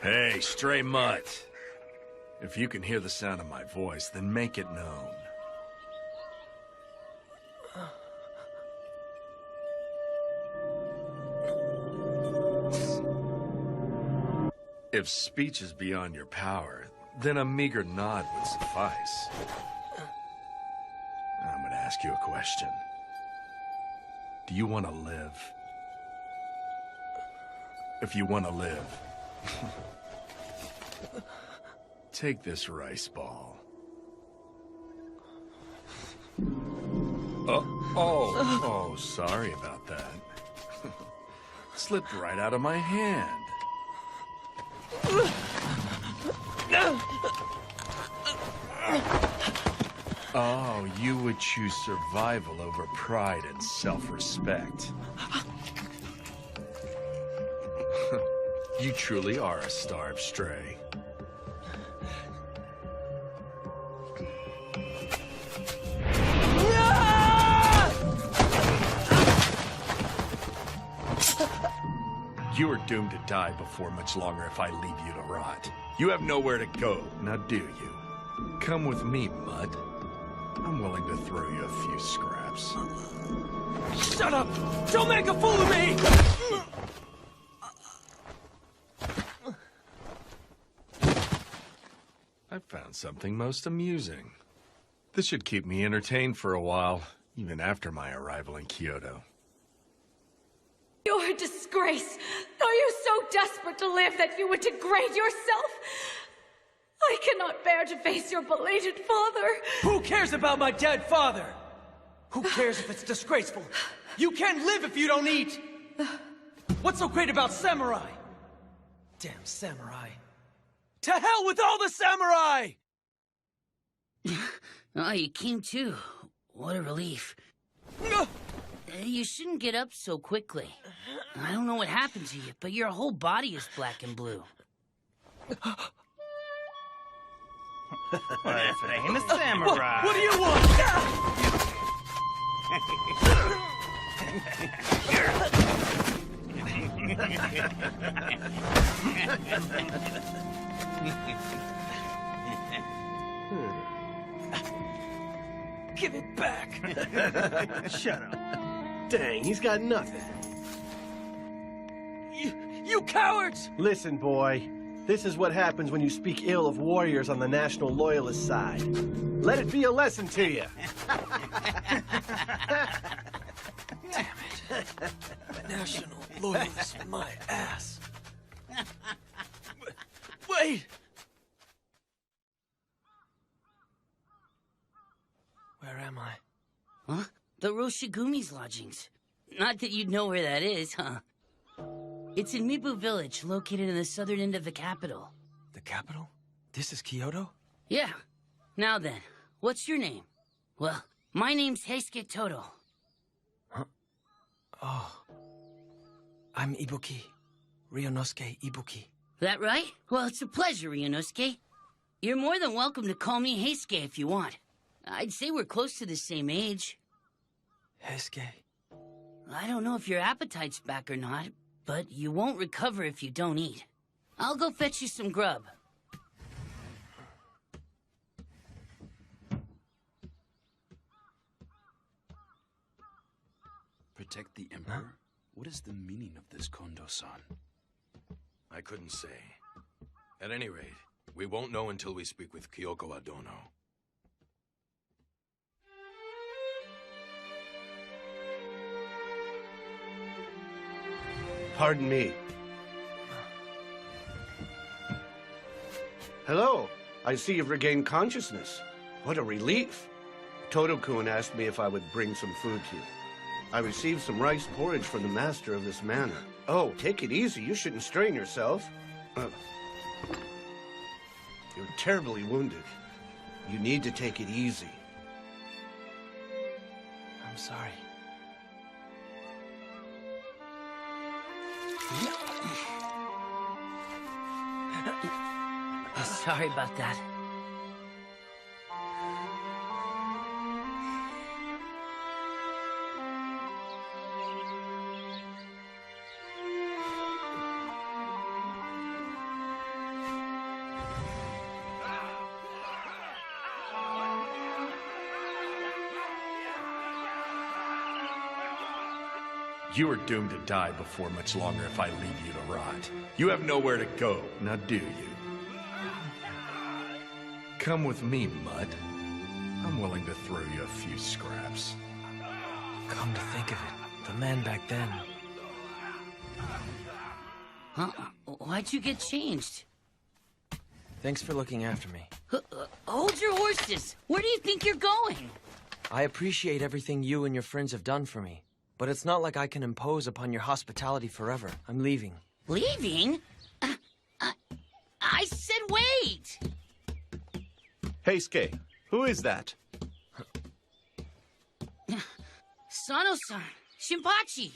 Hey, stray mutt. If you can hear the sound of my voice, then make it known. If speech is beyond your power, then a meager nod would suffice. I'm gonna ask you a question. Do you want to live? If you want to live, take this rice ball. Oh, sorry about that. Slipped right out of my hand. Oh, you would choose survival over pride and self-respect. You truly are a starved stray. You are doomed to die before much longer if I leave you to rot. You have nowhere to go, now do you? Come with me, Mutt. I'm willing to throw you a few scraps. Shut up! Don't make a fool of me! I found something most amusing. This should keep me entertained for a while, even after my arrival in Kyoto. You're a disgrace. Are you so desperate to live that you would degrade yourself? I cannot bear to face your belated father. Who cares about my dead father? Who cares if it's disgraceful? You can't live if you don't eat! What's so great about samurai? Damn samurai. To hell with all the samurai! Oh, you came too. What a relief. You shouldn't get up so quickly. I don't know what happened to you, but your whole body is black and blue. Famous samurai. What do you want? Give it back. Shut up. Dang, he's got nothing. You cowards! Listen, boy. This is what happens when you speak ill of warriors on the National Loyalist side. Let it be a lesson to you. Damn it. National Loyalist, my ass. Wait! Where am I? Huh? The Roshigumi's lodgings. Not that you'd know where that is, huh? It's in Mibu Village, located in the southern end of the capital. The capital? This is Kyoto? Yeah. Now then, what's your name? Well, my name's Heisuke Todo. Huh? Oh. I'm Ibuki. Ryunosuke Ibuki. That right? Well, it's a pleasure, Ryunosuke. You're more than welcome to call me Heisuke if you want. I'd say we're close to the same age. Heisuke. I don't know if your appetite's back or not, but you won't recover if you don't eat. I'll go fetch you some grub. Protect the Emperor? Huh? What is the meaning of this, Kondo-san? I couldn't say. At any rate, we won't know until we speak with Kyoko Adono. Pardon me. Hello. I see you've regained consciousness. What a relief. Todo-kun asked me if I would bring some food to you. I received some rice porridge from the master of this manor. Oh, take it easy. You shouldn't strain yourself. You're terribly wounded. You need to take it easy. I'm sorry. Sorry about that. You are doomed to die before much longer if I leave you to rot. You have nowhere to go, now do you? Come with me, Mutt. I'm willing to throw you a few scraps. Come to think of it, the man back then. Huh? Why'd you get changed? Thanks for looking after me. Hold your horses! Where do you think you're going? I appreciate everything you and your friends have done for me, but it's not like I can impose upon your hospitality forever. I'm leaving. Leaving? I said wait! Hey, Skay, who is that? Sano-san, Shinpachi.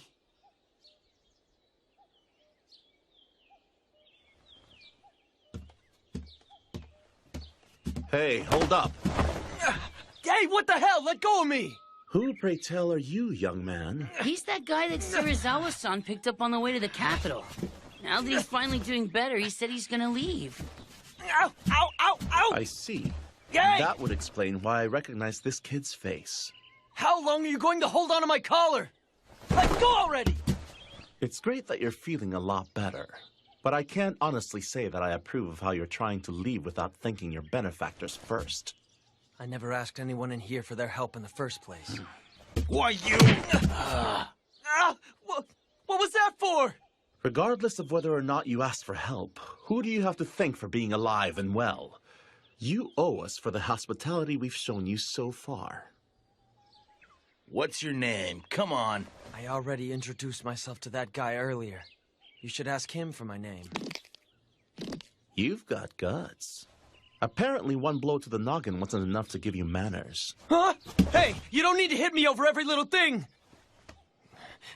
Hey, hold up. Hey, what the hell? Let go of me! Who, pray tell, are you, young man? He's that guy that Serizawa-san picked up on the way to the capital. Now that he's finally doing better, he said he's gonna leave. Ow! Ow! Ow! Ow! I see. Hey! That would explain why I recognize this kid's face. How long are you going to hold on to my collar? Let go already! It's great that you're feeling a lot better, but I can't honestly say that I approve of how you're trying to leave without thanking your benefactors first. I never asked anyone in here for their help in the first place. Why, you... What was that for? Regardless of whether or not you asked for help, who do you have to thank for being alive and well? You owe us for the hospitality we've shown you so far. What's your name? Come on. I already introduced myself to that guy earlier. You should ask him for my name. You've got guts. Apparently one blow to the noggin wasn't enough to give you manners. Huh? Hey, you don't need to hit me over every little thing!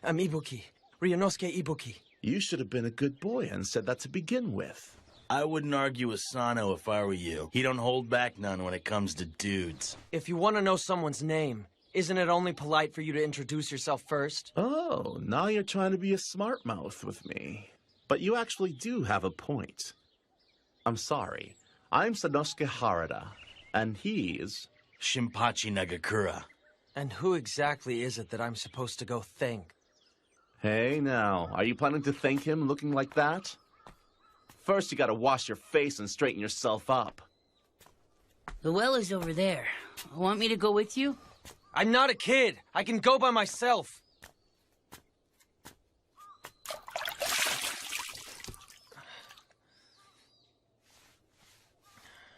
I'm Ibuki. Ryunosuke Ibuki. You should have been a good boy and said that to begin with. I wouldn't argue with Sano if I were you. He don't hold back none when it comes to dudes. If you want to know someone's name, isn't it only polite for you to introduce yourself first? Oh, now you're trying to be a smart mouth with me. But you actually do have a point. I'm sorry. I'm Sanosuke Harada, and he's... Shinpachi Nagakura. And who exactly is it that I'm supposed to go thank? Hey now, are you planning to thank him looking like that? First you gotta wash your face and straighten yourself up. The well is over there. Want me to go with you? I'm not a kid. I can go by myself.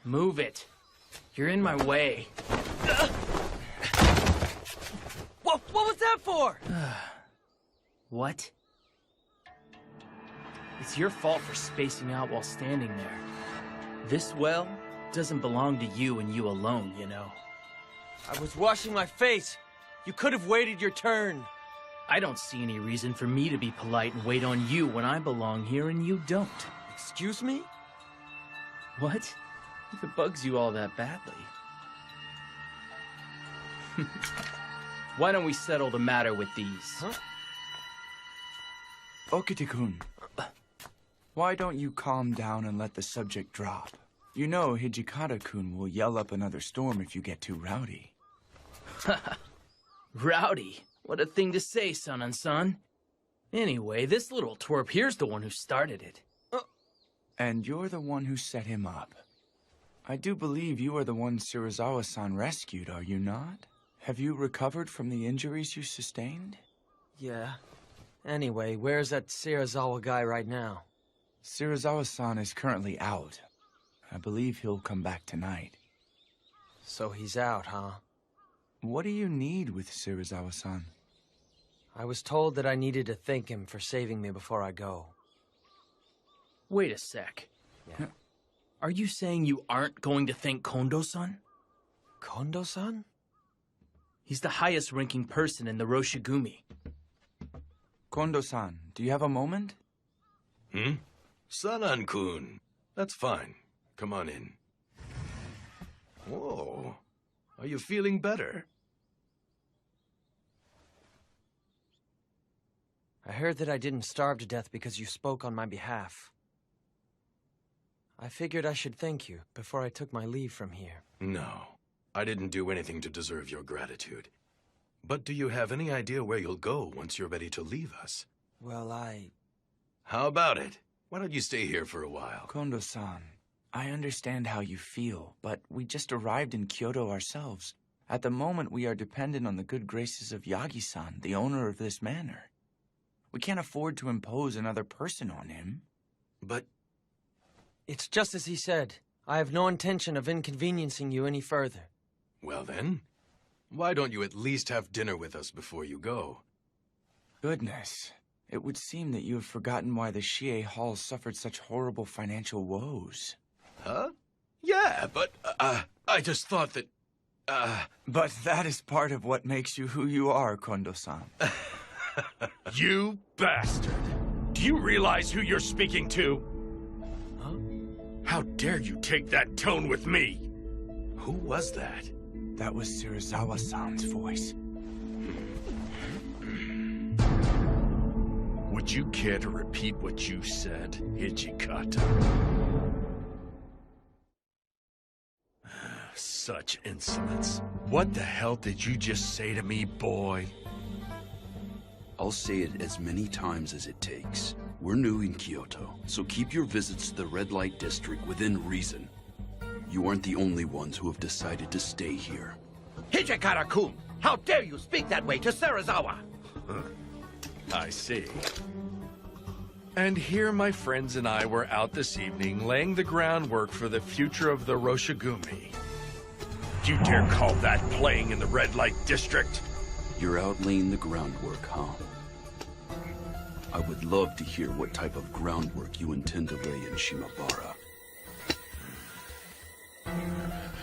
Move it. You're in my way. What was that for? What? It's your fault for spacing out while standing there. This well doesn't belong to you and you alone, you know. I was washing my face. You could have waited your turn. I don't see any reason for me to be polite and wait on you when I belong here and you don't. Excuse me? What? If it bugs you all that badly. Why don't we settle the matter with these? Huh? Okite-kun, why don't you calm down and let the subject drop? You know Hijikata-kun will yell up another storm if you get too rowdy. Rowdy? What a thing to say, son and son. Anyway, this little twerp here's the one who started it. And you're the one who set him up. I do believe you are the one Serizawa-san rescued, are you not? Have you recovered from the injuries you sustained? Yeah. Anyway, where's that Serizawa guy right now? Serizawa-san is currently out. I believe he'll come back tonight. So he's out, huh? What do you need with Serizawa-san? I was told that I needed to thank him for saving me before I go. Wait a sec. Yeah. Are you saying you aren't going to thank Kondo-san? Kondo-san? He's the highest ranking person in the Roshigumi. Kondo-san, do you have a moment? Sanan-kun. That's fine. Come on in. Whoa. Are you feeling better? I heard that I didn't starve to death because you spoke on my behalf. I figured I should thank you before I took my leave from here. No. I didn't do anything to deserve your gratitude. But do you have any idea where you'll go once you're ready to leave us? Well, How about it? Why don't you stay here for a while? Kondo-san, I understand how you feel, but we just arrived in Kyoto ourselves. At the moment, we are dependent on the good graces of Yagi-san, the owner of this manor. We can't afford to impose another person on him. But it's just as he said. I have no intention of inconveniencing you any further. well then, why don't you at least have dinner with us before you go? Goodness, it would seem that you have forgotten why the Shie Hall suffered such horrible financial woes. Huh? Yeah, but I just thought that But that is part of what makes you who you are, Kondo-san. You bastard! Do you realize who you're speaking to? Huh? How dare you take that tone with me? Who was that? That was Serizawa-san's voice. Would you care to repeat what you said, Hijikata? Such insolence. What the hell did you just say to me, boy? I'll say it as many times as it takes. We're new in Kyoto, so keep your visits to the red light district within reason. You aren't the only ones who have decided to stay here. Hijikata-kun! How dare you speak that way to Serizawa? I see. And here my friends and I were out this evening laying the groundwork for the future of the Roshigumi. Do you dare call that playing in the red light district? You're out laying the groundwork, huh? I would love to hear what type of groundwork you intend to lay in Shimabara.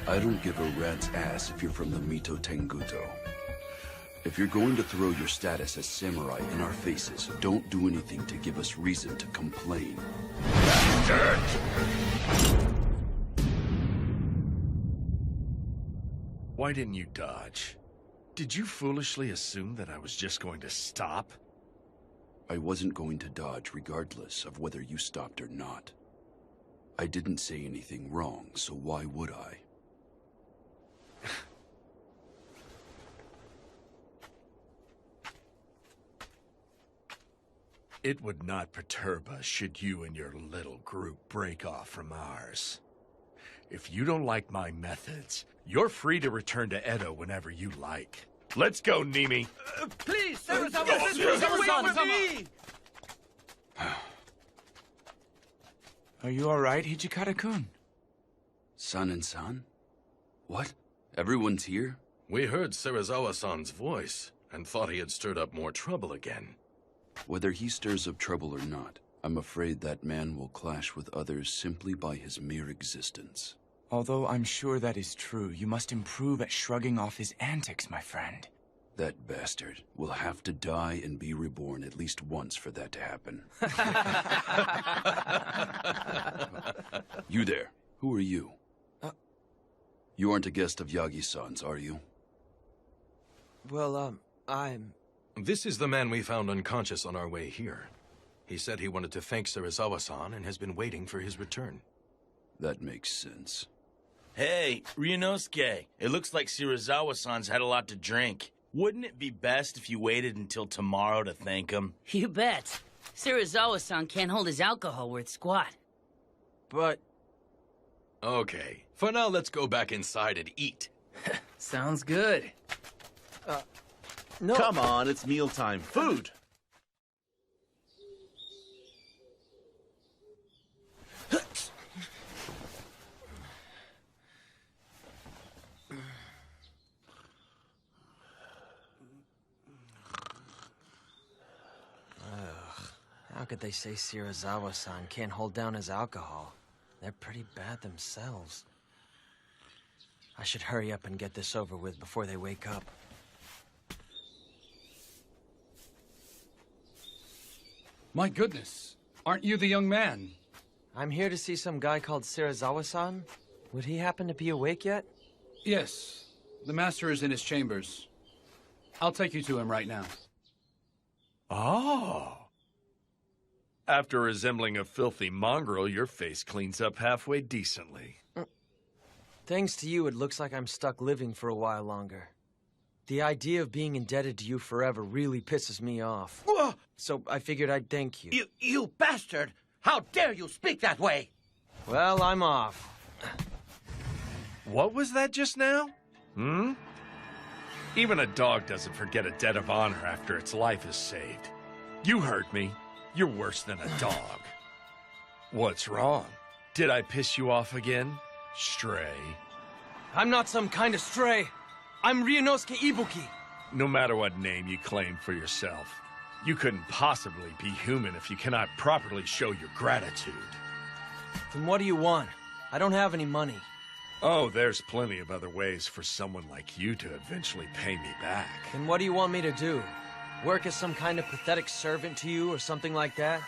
I don't give a rat's ass if you're from the Mito Tenguto. If you're going to throw your status as samurai in our faces, don't do anything to give us reason to complain. Bastard! Why didn't you dodge? Did you foolishly assume that I was just going to stop? I wasn't going to dodge regardless of whether you stopped or not. I didn't say anything wrong, so why would I? It would not perturb us should you and your little group break off from ours. If you don't like my methods, you're free to return to Edo whenever you like. Let's go, Nimi. Please, Serizawa, wait for me! Are you all right, Hijikata-kun? San and San? What? Everyone's here? We heard Serizawa-san's voice and thought he had stirred up more trouble again. Whether he stirs up trouble or not, I'm afraid that man will clash with others simply by his mere existence. Although I'm sure that is true, you must improve at shrugging off his antics, my friend. That bastard will have to die and be reborn at least once for that to happen. You there. Who are you? You aren't a guest of Yagi-san's, are you? Well, I'm... This is the man we found unconscious on our way here. He said he wanted to thank Serizawa-san and has been waiting for his return. That makes sense. Hey, Ryunosuke, it looks like Serizawa-san's had a lot to drink. Wouldn't it be best if you waited until tomorrow to thank him? You bet. Serizawa-san can't hold his alcohol worth squat. But... Okay, for now let's go back inside and eat. Sounds good. No. Come on, it's mealtime. Food! How could they say Serizawa-san can't hold down his alcohol? They're pretty bad themselves. I should hurry up and get this over with before they wake up. My goodness, aren't you the young man? I'm here to see some guy called Serizawa-san. Would he happen to be awake yet? Yes, the master is in his chambers. I'll take you to him right now. Oh. After resembling a filthy mongrel, your face cleans up halfway decently. Thanks to you, it looks like I'm stuck living for a while longer. The idea of being indebted to you forever really pisses me off. So I figured I'd thank you. You bastard! How dare you speak that way? Well, I'm off. What was that just now? Even a dog doesn't forget a debt of honor after its life is saved. You heard me. You're worse than a dog. What's wrong? Did I piss you off again? Stray. I'm not some kind of stray. I'm Ryunosuke Ibuki. No matter what name you claim for yourself, you couldn't possibly be human if you cannot properly show your gratitude. Then what do you want? I don't have any money. Oh, there's plenty of other ways for someone like you to eventually pay me back. Then what do you want me to do? Work as some kind of pathetic servant to you or something like that?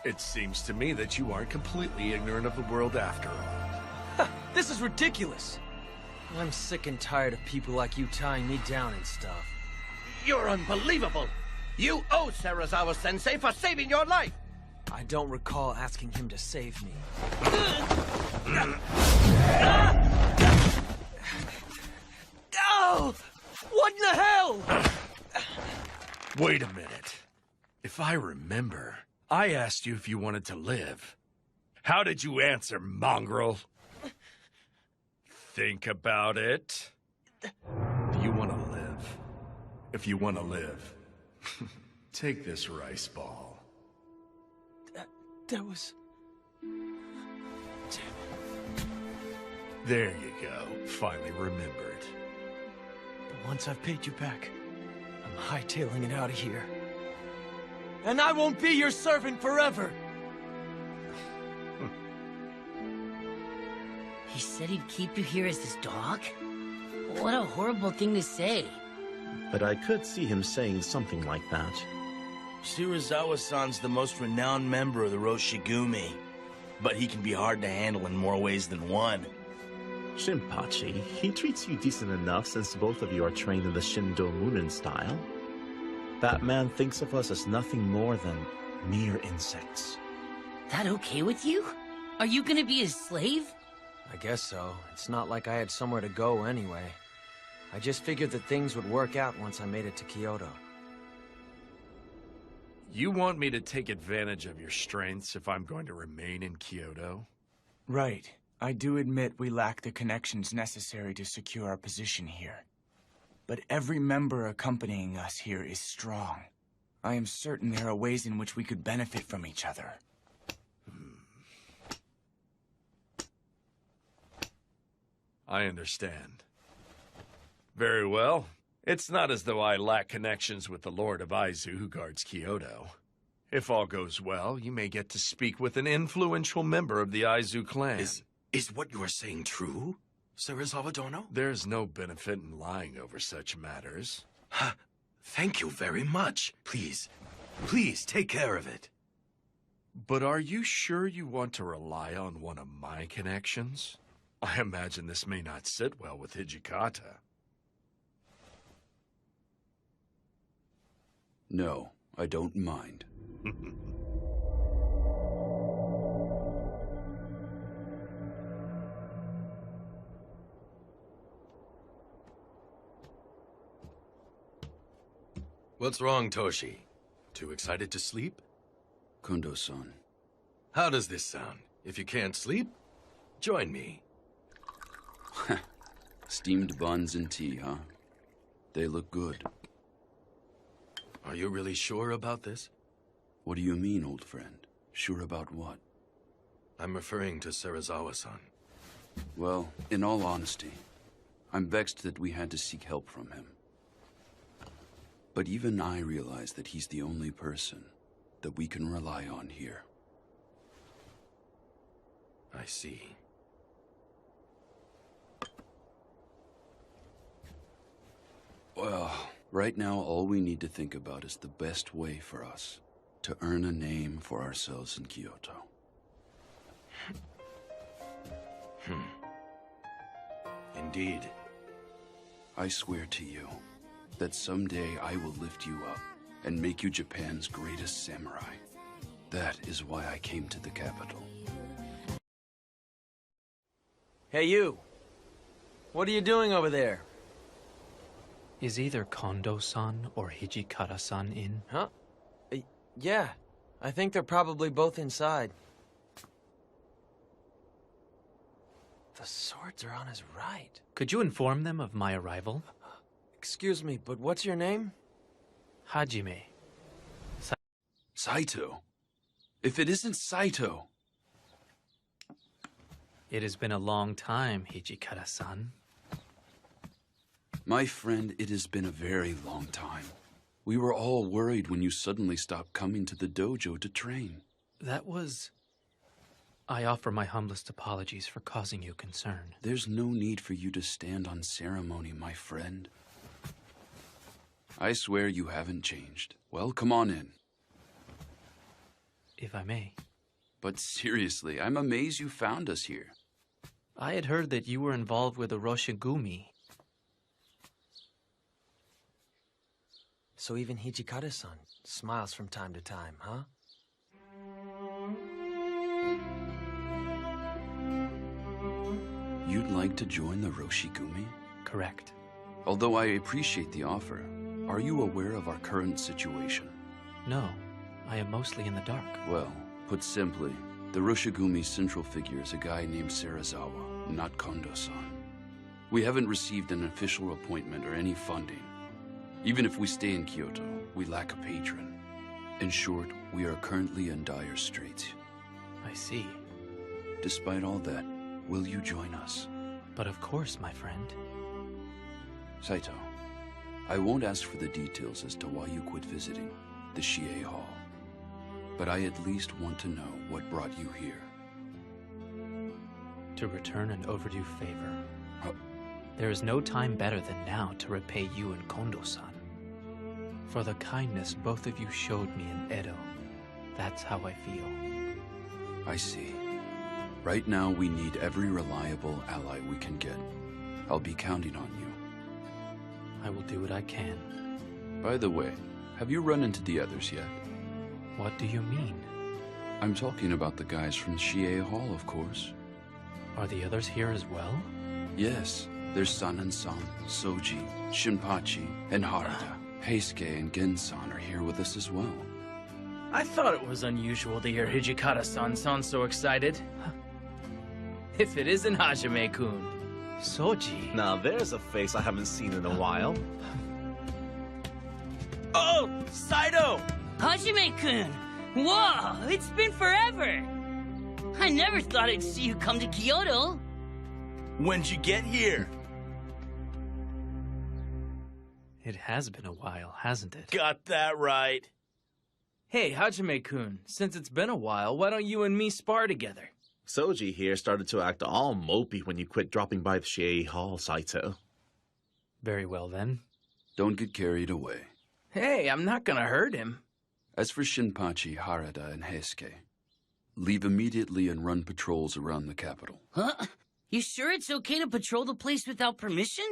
It seems to me that you aren't completely ignorant of the world after all. This is ridiculous. I'm sick and tired of people like you tying me down and stuff. You're unbelievable. You owe Serizawa-sensei for saving your life. I don't recall asking him to save me. Oh! What in the hell? Wait a minute. If I remember, I asked you if you wanted to live. How did you answer, mongrel? Think about it. Do you want to live? If you want to live, take this rice ball. That was... There you go. Finally remembered. But once I've paid you back, I'm hightailing it out of here. And I won't be your servant forever! He said he'd keep you here as his dog? What a horrible thing to say. But I could see him saying something like that. Serizawa-san's the most renowned member of the Roshigumi, but he can be hard to handle in more ways than one. Shinpachi, he treats you decent enough since both of you are trained in the Shindo Munin style. That man thinks of us as nothing more than mere insects. That okay with you? Are you gonna be his slave? I guess so. It's not like I had somewhere to go anyway. I just figured that things would work out once I made it to Kyoto. You want me to take advantage of your strengths if I'm going to remain in Kyoto? Right. I do admit we lack the connections necessary to secure our position here. But every member accompanying us here is strong. I am certain there are ways in which we could benefit from each other. I understand. Very well. It's not as though I lack connections with the Lord of Aizu who guards Kyoto. If all goes well, you may get to speak with an influential member of the Aizu clan. Is what you are saying true, Serizawa Dono? There's no benefit in lying over such matters. Thank you very much. Please take care of it. But are you sure you want to rely on one of my connections? I imagine this may not sit well with Hijikata. No, I don't mind. What's wrong, Toshi? Too excited to sleep? Kundo-san. How does this sound? If you can't sleep, join me. Steamed buns and tea, huh? They look good. Are you really sure about this? What do you mean, old friend? Sure about what? I'm referring to Serizawa-san. Well, in all honesty, I'm vexed that we had to seek help from him. But even I realize that he's the only person that we can rely on here. I see. Well, right now all we need to think about is the best way for us to earn a name for ourselves in Kyoto. Indeed. I swear to you that someday I will lift you up and make you Japan's greatest samurai. That is why I came to the capital. Hey, you. What are you doing over there? Is either Kondo-san or Hijikata-san in? Huh? Yeah. I think they're probably both inside. The swords are on his right. Could you inform them of my arrival? Excuse me, but what's your name? Hajime. Saito? If it isn't Saito... It has been a long time, Hijikata-san. My friend, it has been a very long time. We were all worried when you suddenly stopped coming to the dojo to train. That was... I offer my humblest apologies for causing you concern. There's no need for you to stand on ceremony, my friend. I swear you haven't changed. Well, come on in. If I may. But seriously, I'm amazed you found us here. I had heard that you were involved with the Roshigumi. So even Hijikata-san smiles from time to time, huh? You'd like to join the Roshigumi? Correct. Although I appreciate the offer, are you aware of our current situation? No, I am mostly in the dark. Well, put simply, the Roshigumi's central figure is a guy named Serizawa, not Kondo-san. We haven't received an official appointment or any funding. Even if we stay in Kyoto, we lack a patron. In short, we are currently in dire straits. I see. Despite all that, will you join us? But of course, my friend. Saito, I won't ask for the details as to why you quit visiting the Shie Hall. But I at least want to know what brought you here. To return an overdue favor. There is no time better than now to repay you and Kondo-san. For the kindness both of you showed me in Edo. That's how I feel. I see. Right now, we need every reliable ally we can get. I'll be counting on you. I will do what I can. By the way, have you run into the others yet? What do you mean? I'm talking about the guys from Shie Hall, of course. Are the others here as well? Yes. There's Sanan-san, Soji, Shinpachi, and Harada. Heisuke and Gen-san are here with us as well. I thought it was unusual to hear Hijikata-san sound so excited. If it isn't Hajime-kun. Soji. Now there's a face I haven't seen in a while. Oh, Saito! Hajime-kun! Whoa, it's been forever! I never thought I'd see you come to Kyoto. When'd you get here? It has been a while, hasn't it? Got that right. Hey, Hajime-kun, since it's been a while, why don't you and me spar together? Soji here started to act all mopey when you quit dropping by the Shie Hall, Saito. Very well, then. Don't get carried away. Hey, I'm not gonna hurt him. As for Shinpachi, Harada, and Heisuke, leave immediately and run patrols around the capital. Huh? You sure it's okay to patrol the place without permission?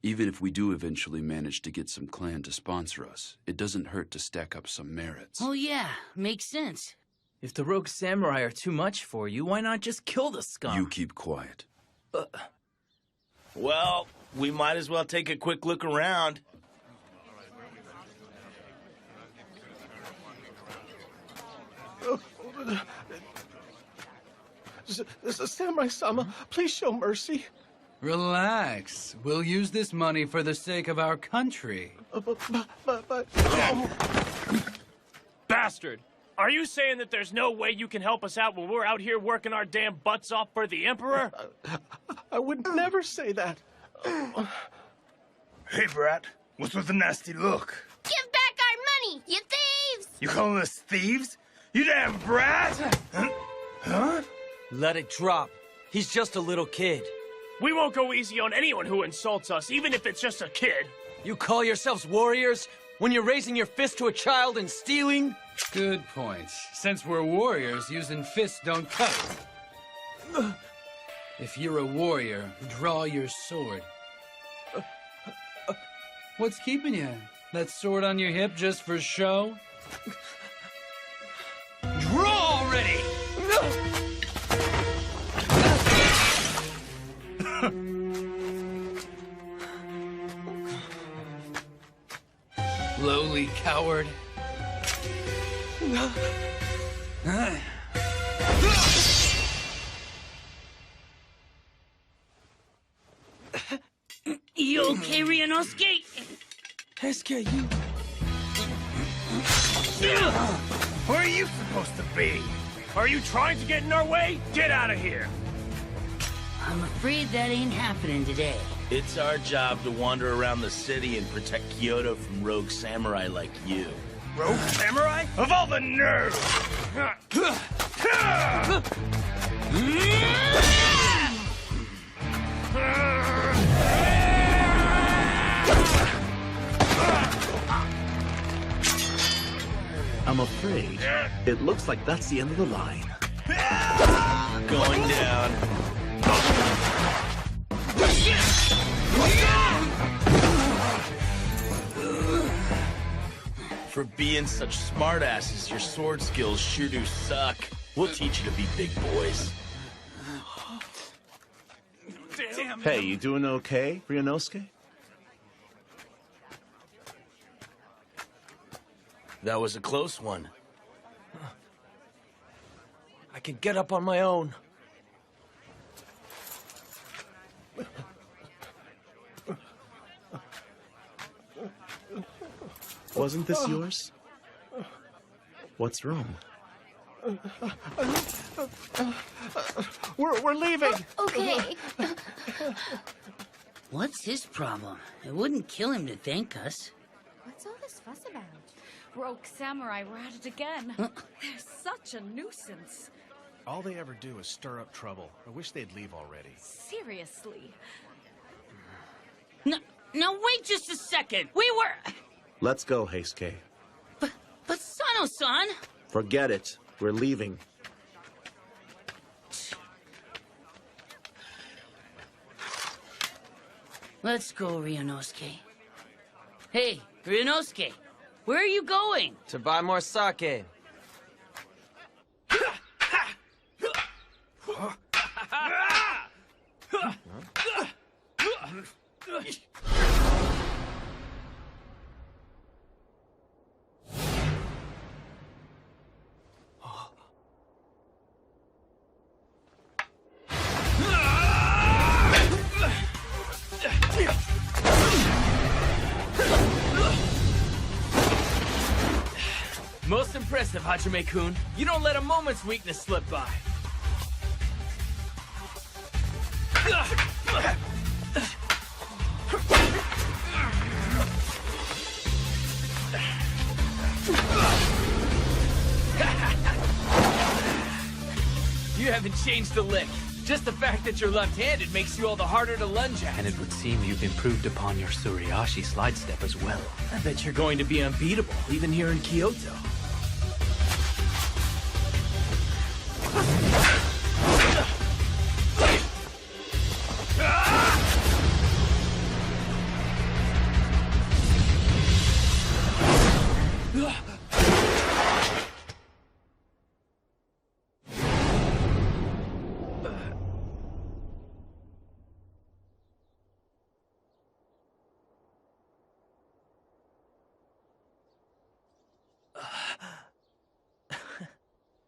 Even if we do eventually manage to get some clan to sponsor us, it doesn't hurt to stack up some merits. Oh yeah, makes sense. If the rogue samurai are too much for you, why not just kill the scum? You keep quiet. Well, we might as well take a quick look around. Samurai-sama, please show mercy. Relax. We'll use this money for the sake of our country. But... Bastard! Are you saying that there's no way you can help us out when we're out here working our damn butts off for the Emperor? I would never say that. Hey, brat. What's with the nasty look? Give back our money, you thieves! You calling us thieves? You damn brat! Huh? Let it drop. He's just a little kid. We won't go easy on anyone who insults us, even if it's just a kid. You call yourselves warriors when you're raising your fist to a child and stealing? Good point. Since we're warriors, using fists don't cut. If you're a warrior, draw your sword. What's keeping you? That sword on your hip just for show? Draw already! Lowly coward. You okay, Ryunosuke? Heisuke, you... Where are you supposed to be? Are you trying to get in our way? Get out of here! I'm afraid that ain't happening today. It's our job to wander around the city and protect Kyoto from rogue samurai like you. Rogue samurai? Of all the nerve! I'm afraid it looks like that's the end of the line. Going down. For being such smartasses, your sword skills sure do suck. We'll teach you to be big boys. Damn. Hey, you doing okay, Ryunosuke? That was a close one. I can get up on my own. Wasn't this yours? What's wrong? We're leaving. Okay. What's his problem? It wouldn't kill him to thank us. What's all this fuss about? Rogue samurai were at it again. Huh? They're such a nuisance. All they ever do is stir up trouble. I wish they'd leave already. Seriously. No, wait just a second. We were... Let's go, Heisuke. But Sano-san... Forget it. We're leaving. Let's go, Ryunosuke. Hey, Ryunosuke, where are you going? To buy more sake. Most impressive, Hajime-kun. You don't let a moment's weakness slip by. You haven't changed a lick. Just the fact that you're left-handed makes you all the harder to lunge at. And it would seem you've improved upon your Suriashi slide step as well. I bet you're going to be unbeatable, even here in Kyoto.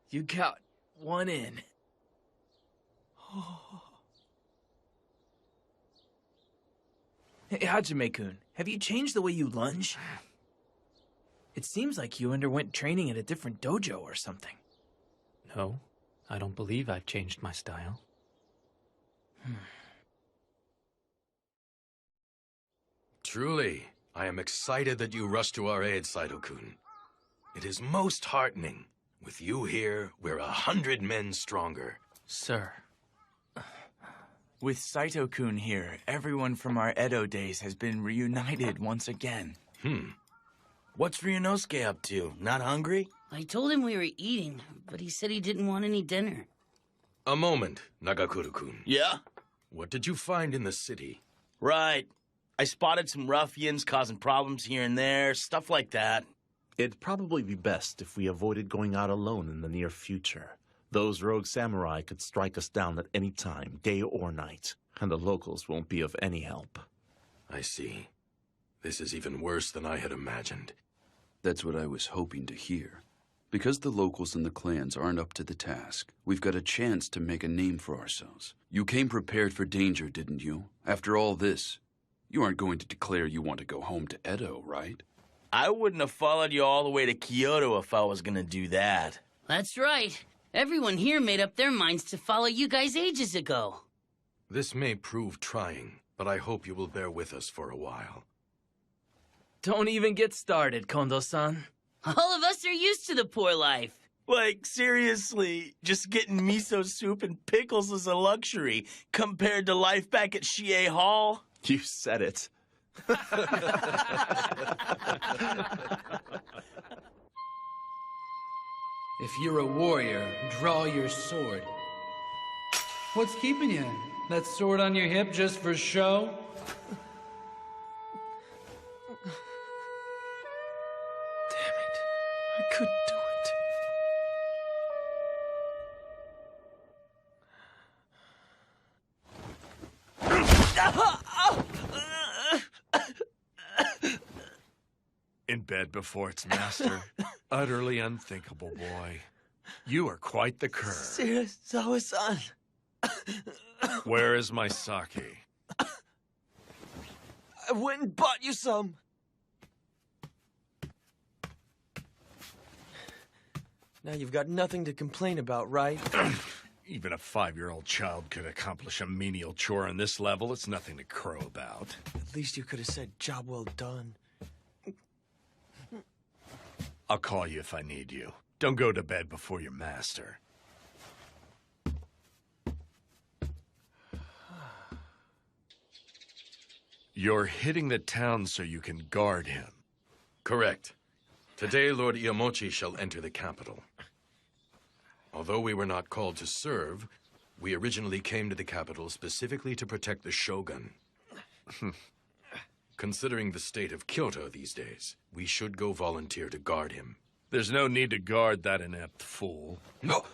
You got one in. Hey, Hajime-kun, have you changed the way you lunge? It seems like you underwent training at a different dojo or something. No, I don't believe I've changed my style. Truly, I am excited that you rushed to our aid, Saito-kun. It is most heartening. With you here, we're 100 men stronger. Sir. With Saito-kun here, everyone from our Edo days has been reunited once again. What's Ryunosuke up to? Not hungry? I told him we were eating, but he said he didn't want any dinner. A moment, Nagakuro-kun. Yeah? What did you find in the city? Right. I spotted some ruffians causing problems here and there, stuff like that. It'd probably be best if we avoided going out alone in the near future. Those rogue samurai could strike us down at any time, day or night, and the locals won't be of any help. I see. This is even worse than I had imagined. That's what I was hoping to hear. Because the locals and the clans aren't up to the task, we've got a chance to make a name for ourselves. You came prepared for danger, didn't you? After all this, you aren't going to declare you want to go home to Edo, right? I wouldn't have followed you all the way to Kyoto if I was gonna do that. That's right. Everyone here made up their minds to follow you guys ages ago. This may prove trying, but I hope you will bear with us for a while. Don't even get started, Kondo-san. All of us are used to the poor life. Like, seriously, just getting miso soup and pickles is a luxury compared to life back at Shie Hall. You said it. If you're a warrior, draw your sword. What's keeping you? That sword on your hip just for show? Damn it. I couldn't do it. In bed before its master. Utterly unthinkable, boy. You are quite the cur. Serizawa-san. Where is my sake? I went and bought you some. Now you've got nothing to complain about, right? Even a 5-year-old child could accomplish a menial chore on this level. It's nothing to crow about. At least you could have said, job well done. I'll call you if I need you. Don't go to bed before your master. You're hitting the town so you can guard him. Correct. Today, Lord Iamochi shall enter the capital. Although we were not called to serve, we originally came to the capital specifically to protect the shogun. Considering the state of Kyoto these days, we should go volunteer to guard him. There's no need to guard that inept fool. No!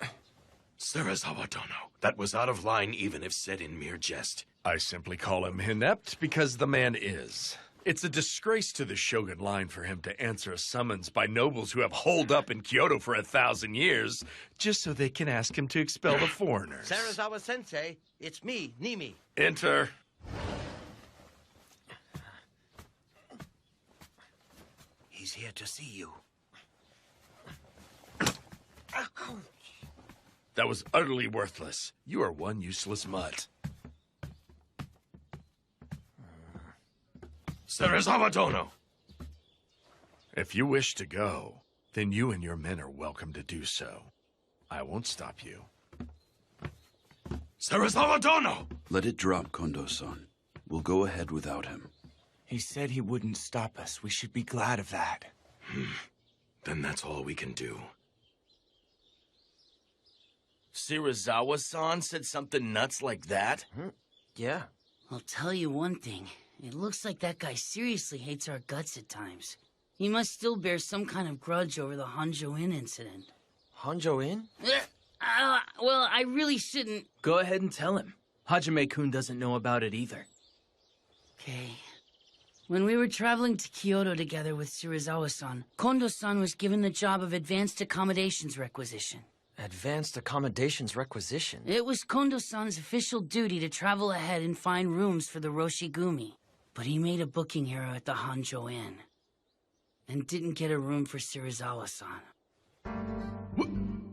Serizawa Dono, that was out of line even if said in mere jest. I simply call him inept because the man is. It's a disgrace to the Shogun line for him to answer a summons by nobles who have holed up in Kyoto for 1,000 years, just so they can ask him to expel the foreigners. Serizawa-sensei, it's me, Nimi. Enter. He's here to see you. That was utterly worthless. You are one useless mutt. Serizawa Dono! If you wish to go, then you and your men are welcome to do so. I won't stop you. Serizawa Dono! Let it drop, Kondo-san. We'll go ahead without him. He said he wouldn't stop us. We should be glad of that. Then that's all we can do. Serizawa-san said something nuts like that? Yeah. I'll tell you one thing. It looks like that guy seriously hates our guts at times. He must still bear some kind of grudge over the Honjo Inn incident. Honjo Inn? Well, I really shouldn't... Go ahead and tell him. Hajime-kun doesn't know about it either. Okay. When we were traveling to Kyoto together with Serizawa-san, Kondo-san was given the job of Advanced Accommodations Requisition. Advanced Accommodations Requisition? It was Kondo-san's official duty to travel ahead and find rooms for the Roshigumi. But he made a booking error at the Honjo Inn. And didn't get a room for Serizawa-san.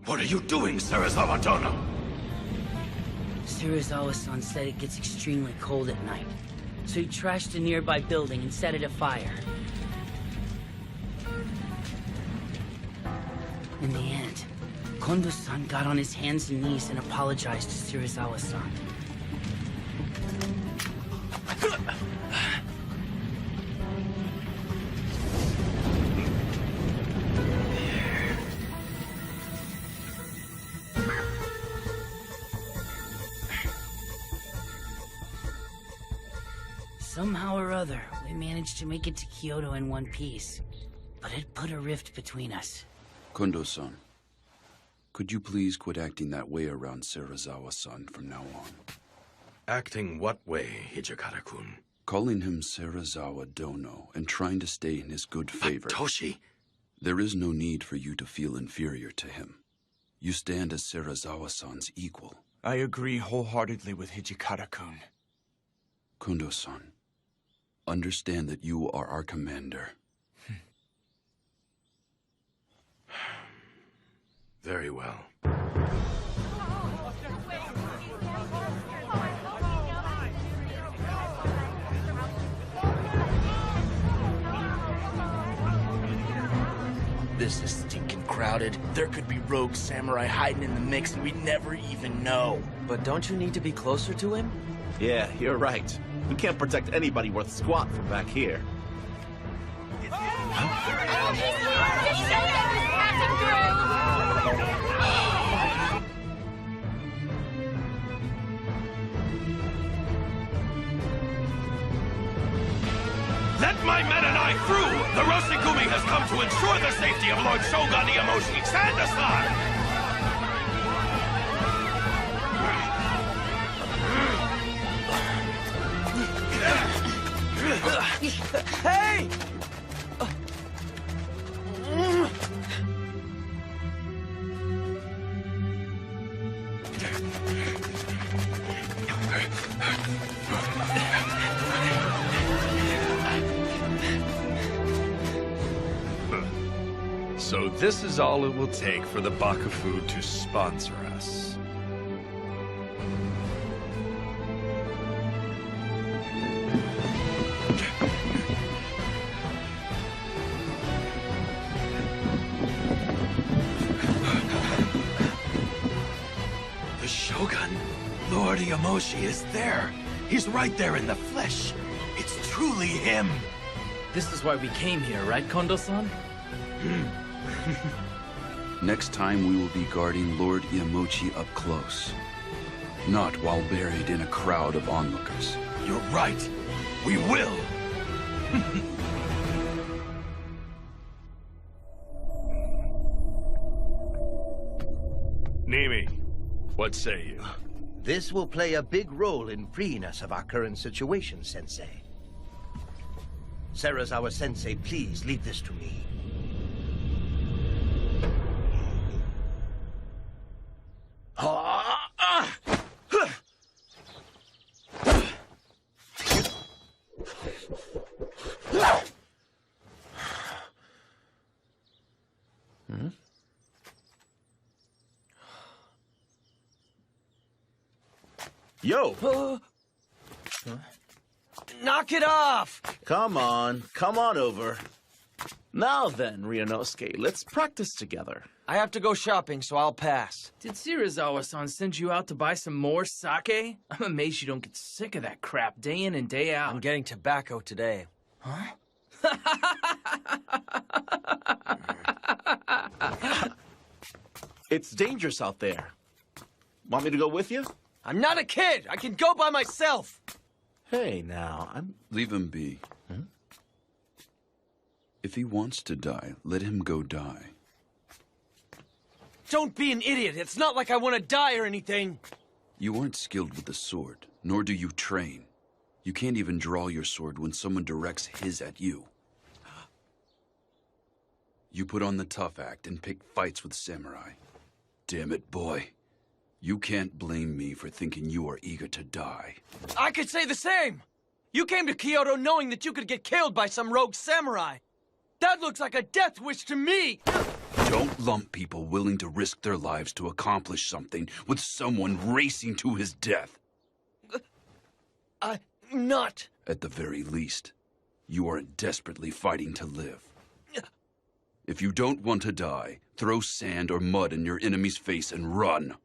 What are you doing, Serizawa Dono? Serizawa-san said it gets extremely cold at night. So he trashed a nearby building and set it afire. In the end, Kondo-san got on his hands and knees and apologized to Serizawa-san. Somehow or other, we managed to make it to Kyoto in one piece. But it put a rift between us. Kondo-san, could you please quit acting that way around Serizawa-san from now on? Acting what way, Hijikata-kun? Calling him Serizawa Dono and trying to stay in his good favor. Toshi! There is no need for you to feel inferior to him. You stand as Serizawa-san's equal. I agree wholeheartedly with Hijikata-kun. Kondo-san, understand that you are our commander. Very well. This is stinking crowded. There could be rogue samurai hiding in the mix and we'd never even know. But don't you need to be closer to him? Yeah, you're right. We can't protect anybody worth squat from back here. Let my men and I through! The Roshigumi has come to ensure the safety of Lord Shogun Iamoshi. Stand aside! Hey! So this is all it will take for the Bakufu to sponsor us. The Shogun, Lord Iamoshi, is there. He's right there in the flesh. It's truly him. This is why we came here, right, Kondo-san? Next time we will be guarding Lord Iamochi up close. Not while buried in a crowd of onlookers. You're right. We will. Nimi, what say you? This will play a big role in freeing us of our current situation, Sensei. Serizawa-sensei, please leave this to me. Yo! Knock it off! Come on over. Now then, Ryunosuke, let's practice together. I have to go shopping, so I'll pass. Did Serizawa-san send you out to buy some more sake? I'm amazed you don't get sick of that crap day in and day out. I'm getting tobacco today. Huh? It's dangerous out there. Want me to go with you? I'm not a kid! I can go by myself! Hey, now, Leave him be. If he wants to die, let him go die. Don't be an idiot! It's not like I want to die or anything! You aren't skilled with the sword, nor do you train. You can't even draw your sword when someone directs his at you. You put on the tough act and pick fights with samurai. Damn it, boy. You can't blame me for thinking you are eager to die. I could say the same! You came to Kyoto knowing that you could get killed by some rogue samurai! That looks like a death wish to me! Don't lump people willing to risk their lives to accomplish something with someone racing to his death. I'm not. At the very least, you aren't desperately fighting to live. If you don't want to die, throw sand or mud in your enemy's face and run.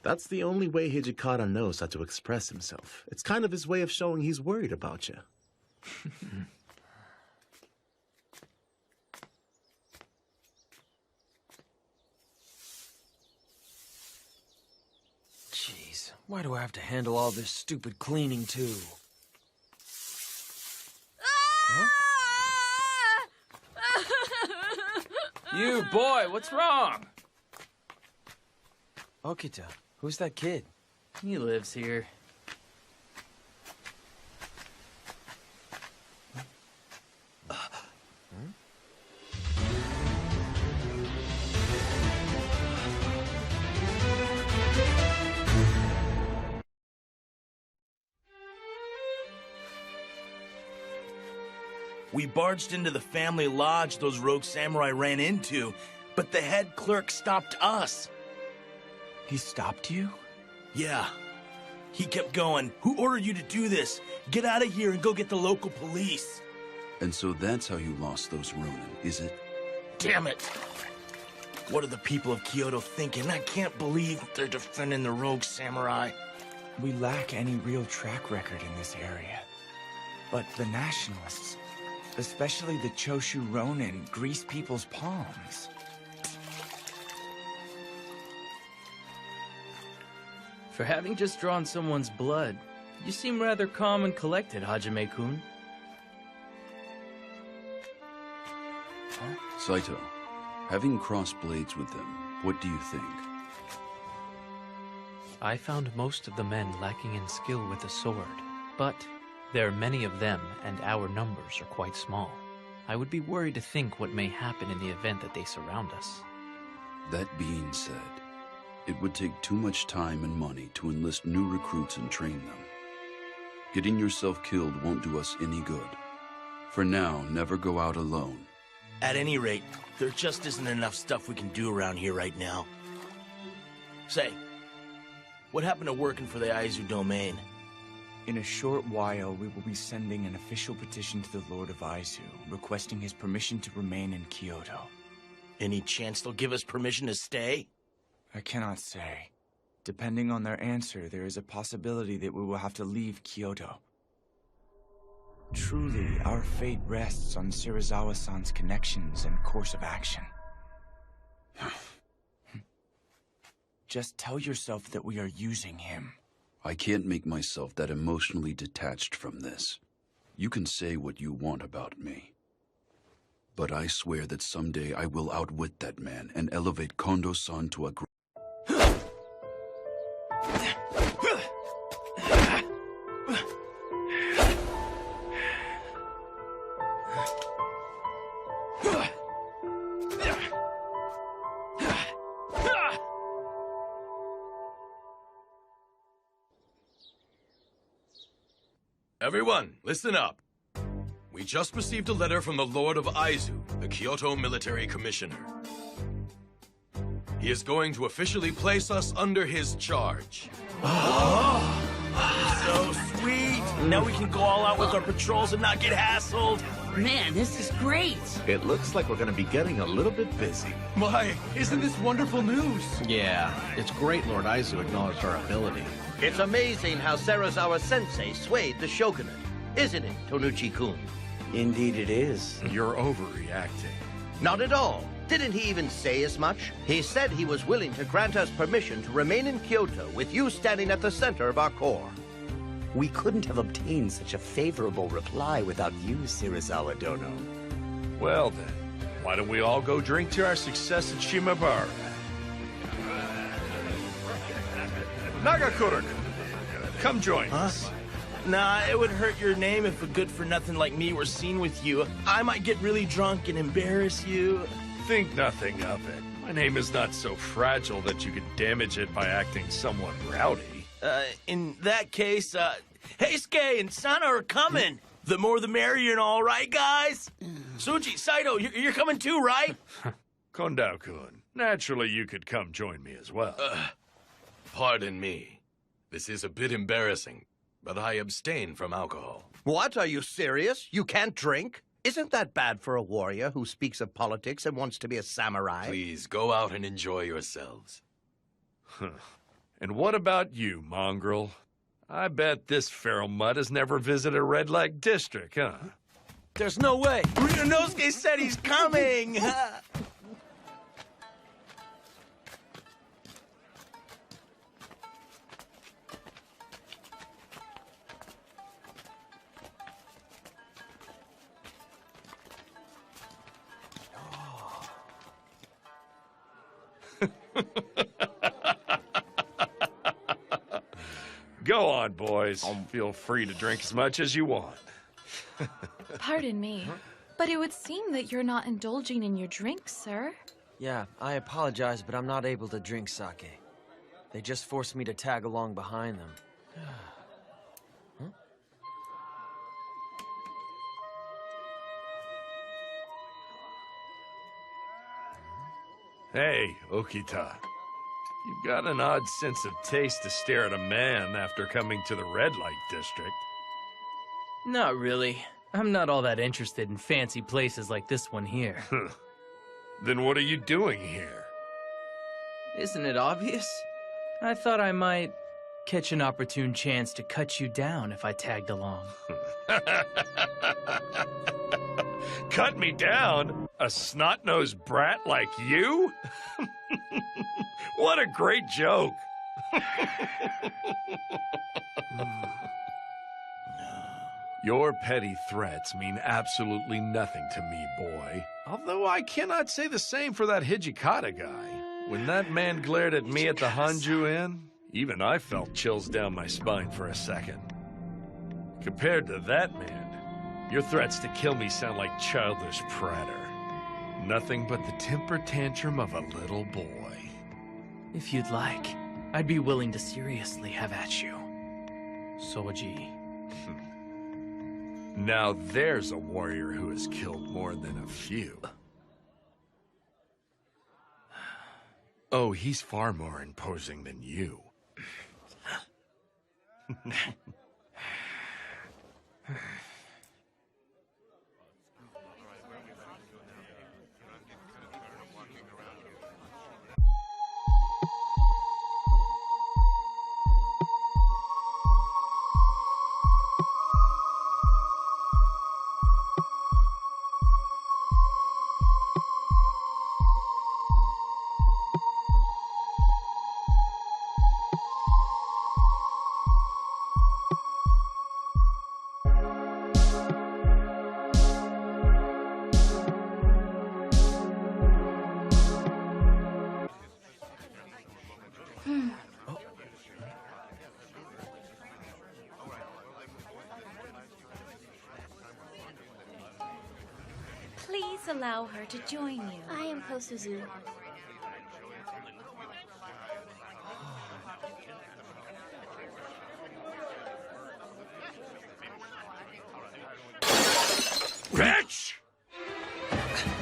That's the only way Hijikata knows how to express himself. It's kind of his way of showing he's worried about you. Jeez, why do I have to handle all this stupid cleaning, too? Huh? You, boy, what's wrong? Okita, who's that kid? He lives here. We barged into the family lodge those rogue samurai ran into, but the head clerk stopped us. He stopped you? Yeah. He kept going. Who ordered you to do this? Get out of here and go get the local police. And so that's how you lost those Ronin, is it? Damn it! What are the people of Kyoto thinking? I can't believe they're defending the rogue samurai. We lack any real track record in this area. But the nationalists, especially the Choshu Ronin, grease people's palms. For having just drawn someone's blood, you seem rather calm and collected, Hajime-kun. Saito, having crossed blades with them, what do you think? I found most of the men lacking in skill with the sword, but there are many of them, and our numbers are quite small. I would be worried to think what may happen in the event that they surround us. That being said, it would take too much time and money to enlist new recruits and train them. Getting yourself killed won't do us any good. For now, never go out alone. At any rate, there just isn't enough stuff we can do around here right now. Say, what happened to working for the Aizu domain? In a short while, we will be sending an official petition to the Lord of Aizu, requesting his permission to remain in Kyoto. Any chance they'll give us permission to stay? I cannot say. Depending on their answer, there is a possibility that we will have to leave Kyoto. Truly, our fate rests on Shirazawa-san's connections and course of action. Just tell yourself that we are using him. I can't make myself that emotionally detached from this. You can say what you want about me. But I swear that someday I will outwit that man and elevate Kondo-san to a Everyone, listen up. We just received a letter from the Lord of Aizu, the Kyoto Military Commissioner. He is going to officially place us under his charge. So sweet! Now we can go all out with our patrols and not get hassled. Man, this is great! It looks like we're gonna be getting a little bit busy. Why, isn't this wonderful news? Yeah, it's great Lord Aizu acknowledged our ability. It's amazing how Serizawa-sensei swayed the shogunate, isn't it, Tonuchi-kun? Indeed it is. You're overreacting. Not at all. Didn't he even say as much? He said he was willing to grant us permission to remain in Kyoto with you standing at the center of our corps. We couldn't have obtained such a favorable reply without you, Shirazawa-dono. Well then, why don't we all go drink to our success at Shimabara? Nagakura, come join us. Nah, it would hurt your name if a good-for-nothing like me were seen with you. I might get really drunk and embarrass you. Think nothing of it. My name is not so fragile that you could damage it by acting somewhat rowdy. In that case, Heisuke and Sana are coming. The more the merrier and all, right, guys? Suji, Saito, you're coming too, right? Kondo-kun, naturally you could come join me as well. Pardon me. This is a bit embarrassing, but I abstain from alcohol. What? Are you serious? You can't drink? Isn't that bad for a warrior who speaks of politics and wants to be a samurai? Please, go out and enjoy yourselves. And what about you, mongrel? I bet this feral mutt has never visited a red light district, huh? There's no way. Ryunosuke said he's coming. Go on, boys. Feel free to drink as much as you want. Pardon me, but it would seem that you're not indulging in your drink, sir. Yeah, I apologize, but I'm not able to drink sake. They just forced me to tag along behind them. Hey, Okita. You've got an odd sense of taste to stare at a man after coming to the red light district. Not really. I'm not all that interested in fancy places like this one here. Then what are you doing here? Isn't it obvious? I thought I might catch an opportune chance to cut you down if I tagged along. Cut me down? A snot-nosed brat like you? What a great joke! Your petty threats mean absolutely nothing to me, boy. Although I cannot say the same for that Hijikata guy. When that man glared at me at the Hanju Inn, even I felt chills down my spine for a second. Compared to that man, your threats to kill me sound like childish pratter. Nothing but the temper tantrum of a little boy. If you'd like, I'd be willing to seriously have at you. Soji. Now there's a warrior who has killed more than a few. Oh, he's far more imposing than you. Please allow her to join you. I am Kosuzu. Bitch!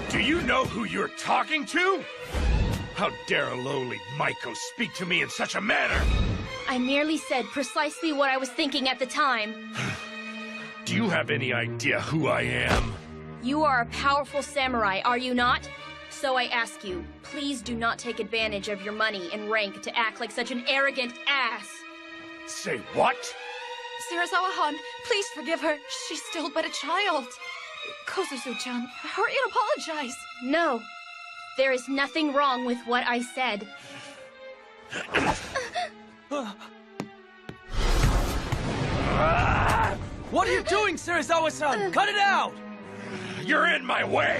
Do you know who you're talking to? How dare a lowly Maiko speak to me in such a manner? I merely said precisely what I was thinking at the time. Do you have any idea who I am? You are a powerful samurai, are you not? So I ask you, please do not take advantage of your money and rank to act like such an arrogant ass. Say what? Serizawa-han, please forgive her. She's still but a child. Kosuzu-chan, hurry and apologize. No, there is nothing wrong with what I said. What are you doing, Serizawa-san? Cut it out! You're in my way!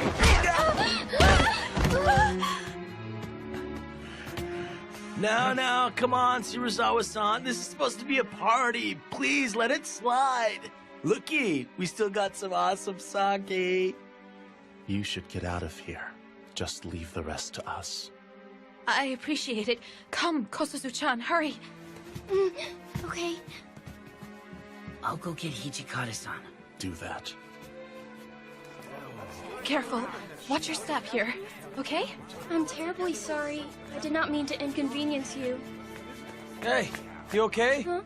Now, come on, Serizawa-san. This is supposed to be a party. Please, let it slide. Looky, we still got some awesome sake. You should get out of here. Just leave the rest to us. I appreciate it. Come, Kosuzu-chan, hurry. Okay. I'll go get Hijikata-san. Do that. Careful. Watch your step here, okay? I'm terribly sorry. I did not mean to inconvenience you. Hey, you okay? Huh?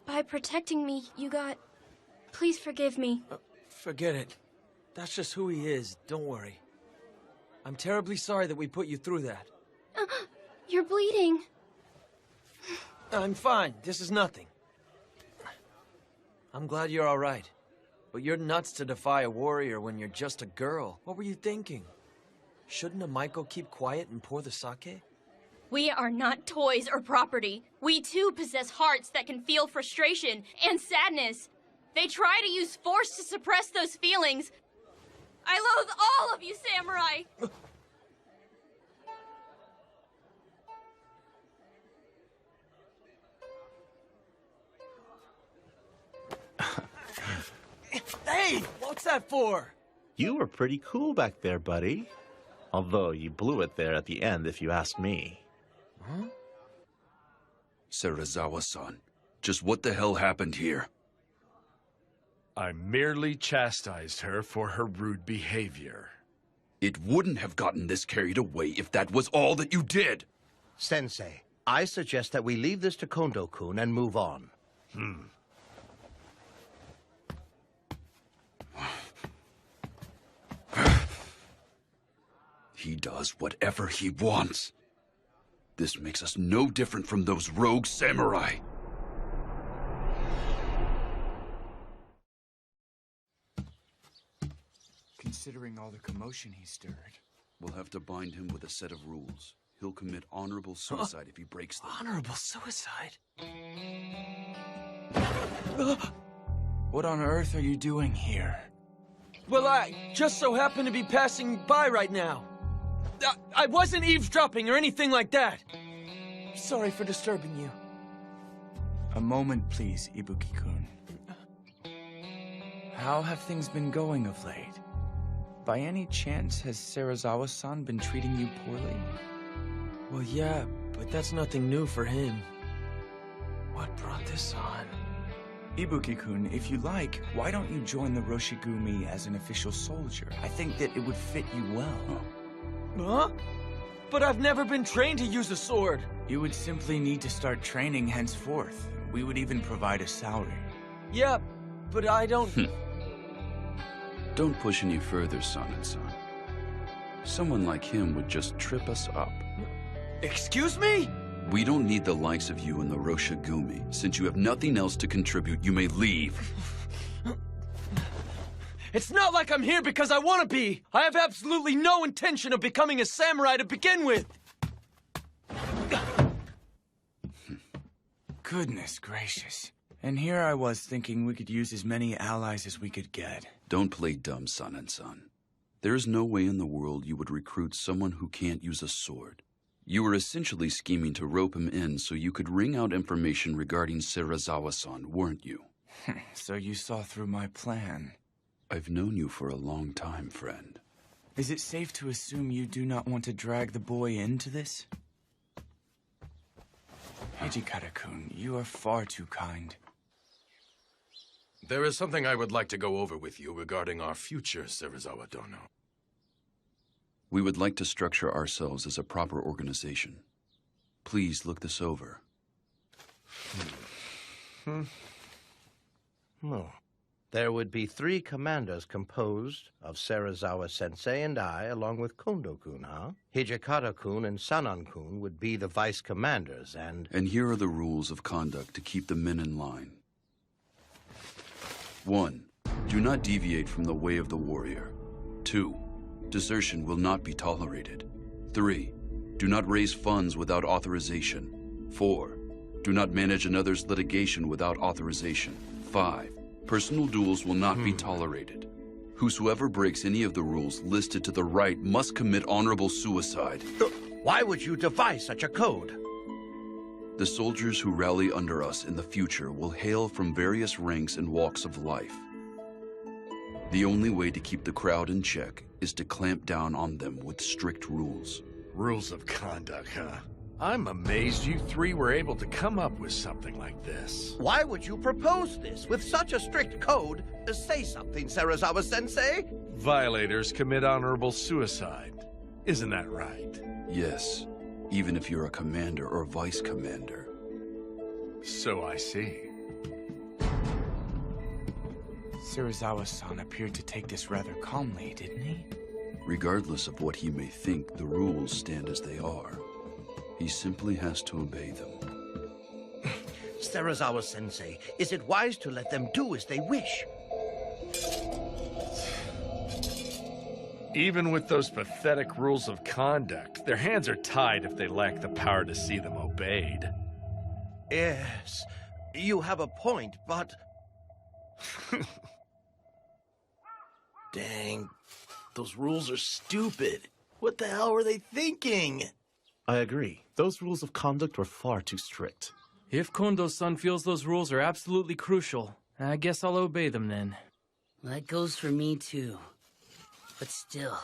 By protecting me, you got... Please forgive me. Forget it. That's just who he is. Don't worry. I'm terribly sorry that we put you through that. You're bleeding. I'm fine. This is nothing. I'm glad you're all right. But you're nuts to defy a warrior when you're just a girl. What were you thinking? Shouldn't a Maiko keep quiet and pour the sake? We are not toys or property. We too possess hearts that can feel frustration and sadness. They try to use force to suppress those feelings. I loathe all of you, samurai! that for? You were pretty cool back there, buddy. Although you blew it there at the end, if you ask me. Huh? Serizawa-san, just what the hell happened here? I merely chastised her for her rude behavior. It wouldn't have gotten this carried away if that was all that you did! Sensei, I suggest that we leave this to Kondo-kun and move on. He does whatever he wants. This makes us no different from those rogue samurai. Considering all the commotion he stirred. We'll have to bind him with a set of rules. He'll commit honorable suicide if he breaks them. Honorable suicide? What on earth are you doing here? Well, I just so happen to be passing by right now. I wasn't eavesdropping or anything like that. Sorry for disturbing you. A moment, please, Ibuki-kun. How have things been going of late? By any chance, has Serizawa-san been treating you poorly? Well, yeah, but that's nothing new for him. What brought this on? Ibuki-kun, if you like, why don't you join the Roshigumi as an official soldier? I think that it would fit you well. Huh? But I've never been trained to use a sword. You would simply need to start training henceforth. We would even provide a salary. Yeah, but I don't... Don't push any further, son. Someone like him would just trip us up. Excuse me? We don't need the likes of you in the Roshigumi. Since you have nothing else to contribute, you may leave. It's not like I'm here because I want to be. I have absolutely no intention of becoming a samurai to begin with. Goodness gracious. And here I was thinking we could use as many allies as we could get. Don't play dumb, son. There is no way in the world you would recruit someone who can't use a sword. You were essentially scheming to rope him in so you could wring out information regarding Serizawa-san, weren't you? So you saw through my plan. I've known you for a long time, friend. Is it safe to assume you do not want to drag the boy into this? Hijikata-kun, you are far too kind. There is something I would like to go over with you regarding our future, Serizawa Dono. We would like to structure ourselves as a proper organization. Please look this over. No. There would be 3 commanders composed of Serizawa-sensei and I, along with Kondo-kun, huh? Hijikata-kun and Sanan-kun would be the vice commanders, and... And here are the rules of conduct to keep the men in line. 1. Do not deviate from the way of the warrior. 2. Desertion will not be tolerated. 3. Do not raise funds without authorization. 4. Do not manage another's litigation without authorization. 5. Personal duels will not be tolerated. Whosoever breaks any of the rules listed to the right must commit honorable suicide. Why would you devise such a code? The soldiers who rally under us in the future will hail from various ranks and walks of life. The only way to keep the crowd in check is to clamp down on them with strict rules. Rules of conduct, huh? I'm amazed you 3 were able to come up with something like this. Why would you propose this with such a strict code? Say something, Serizawa-sensei. Violators commit honorable suicide. Isn't that right? Yes, even if you're a commander or vice commander. So I see. Serizawa-san appeared to take this rather calmly, didn't he? Regardless of what he may think, the rules stand as they are. He simply has to obey them. Serizawa-sensei, is it wise to let them do as they wish? Even with those pathetic rules of conduct, their hands are tied if they lack the power to see them obeyed. Yes, you have a point, but... Dang, those rules are stupid. What the hell were they thinking? I agree. Those rules of conduct were far too strict. If Kondo-san feels those rules are absolutely crucial, I guess I'll obey them then. That goes for me too. But still,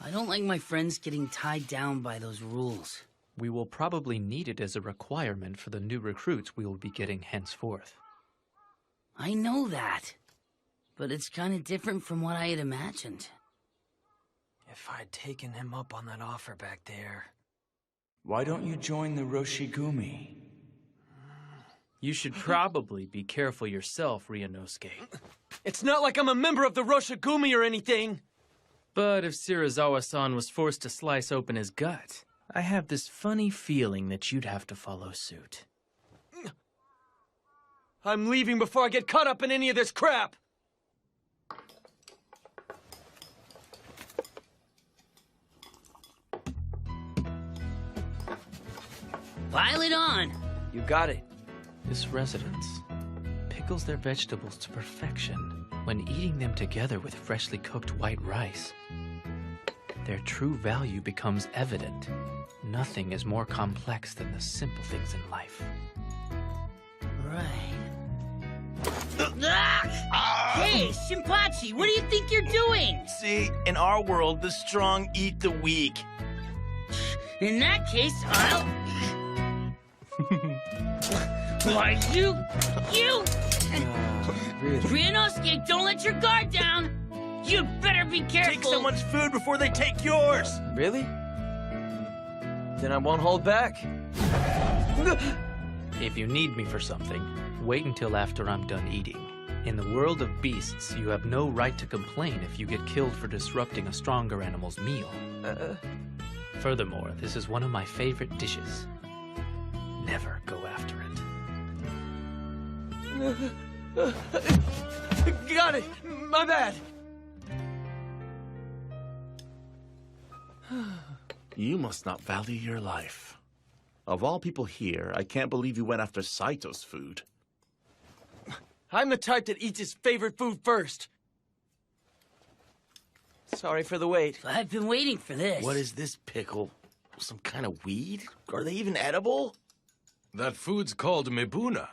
I don't like my friends getting tied down by those rules. We will probably need it as a requirement for the new recruits we will be getting henceforth. I know that. But it's kind of different from what I had imagined. If I'd taken him up on that offer back there... Why don't you join the Roshigumi? You should probably be careful yourself, Ryunosuke. It's not like I'm a member of the Roshigumi or anything! But if Shirazawa-san was forced to slice open his gut, I have this funny feeling that you'd have to follow suit. I'm leaving before I get caught up in any of this crap! Pile it on! You got it. This residence pickles their vegetables to perfection when eating them together with freshly cooked white rice. Their true value becomes evident. Nothing is more complex than the simple things in life. Right. Hey, Shinpachi, what do you think you're doing? See, in our world, the strong eat the weak. In that case, I'll... Why, you... Ryunosuke, don't let your guard down! You better be careful! Take someone's food before they take yours! Really? Then I won't hold back. If you need me for something, wait until after I'm done eating. In the world of beasts, you have no right to complain if you get killed for disrupting a stronger animal's meal. Furthermore, this is one of my favorite dishes. Never go after it. Got it! My bad! You must not value your life. Of all people here, I can't believe you went after Saito's food. I'm the type that eats his favorite food first. Sorry for the wait. I've been waiting for this. What is this pickle? Some kind of weed? Are they even edible? That food's called Mibuna.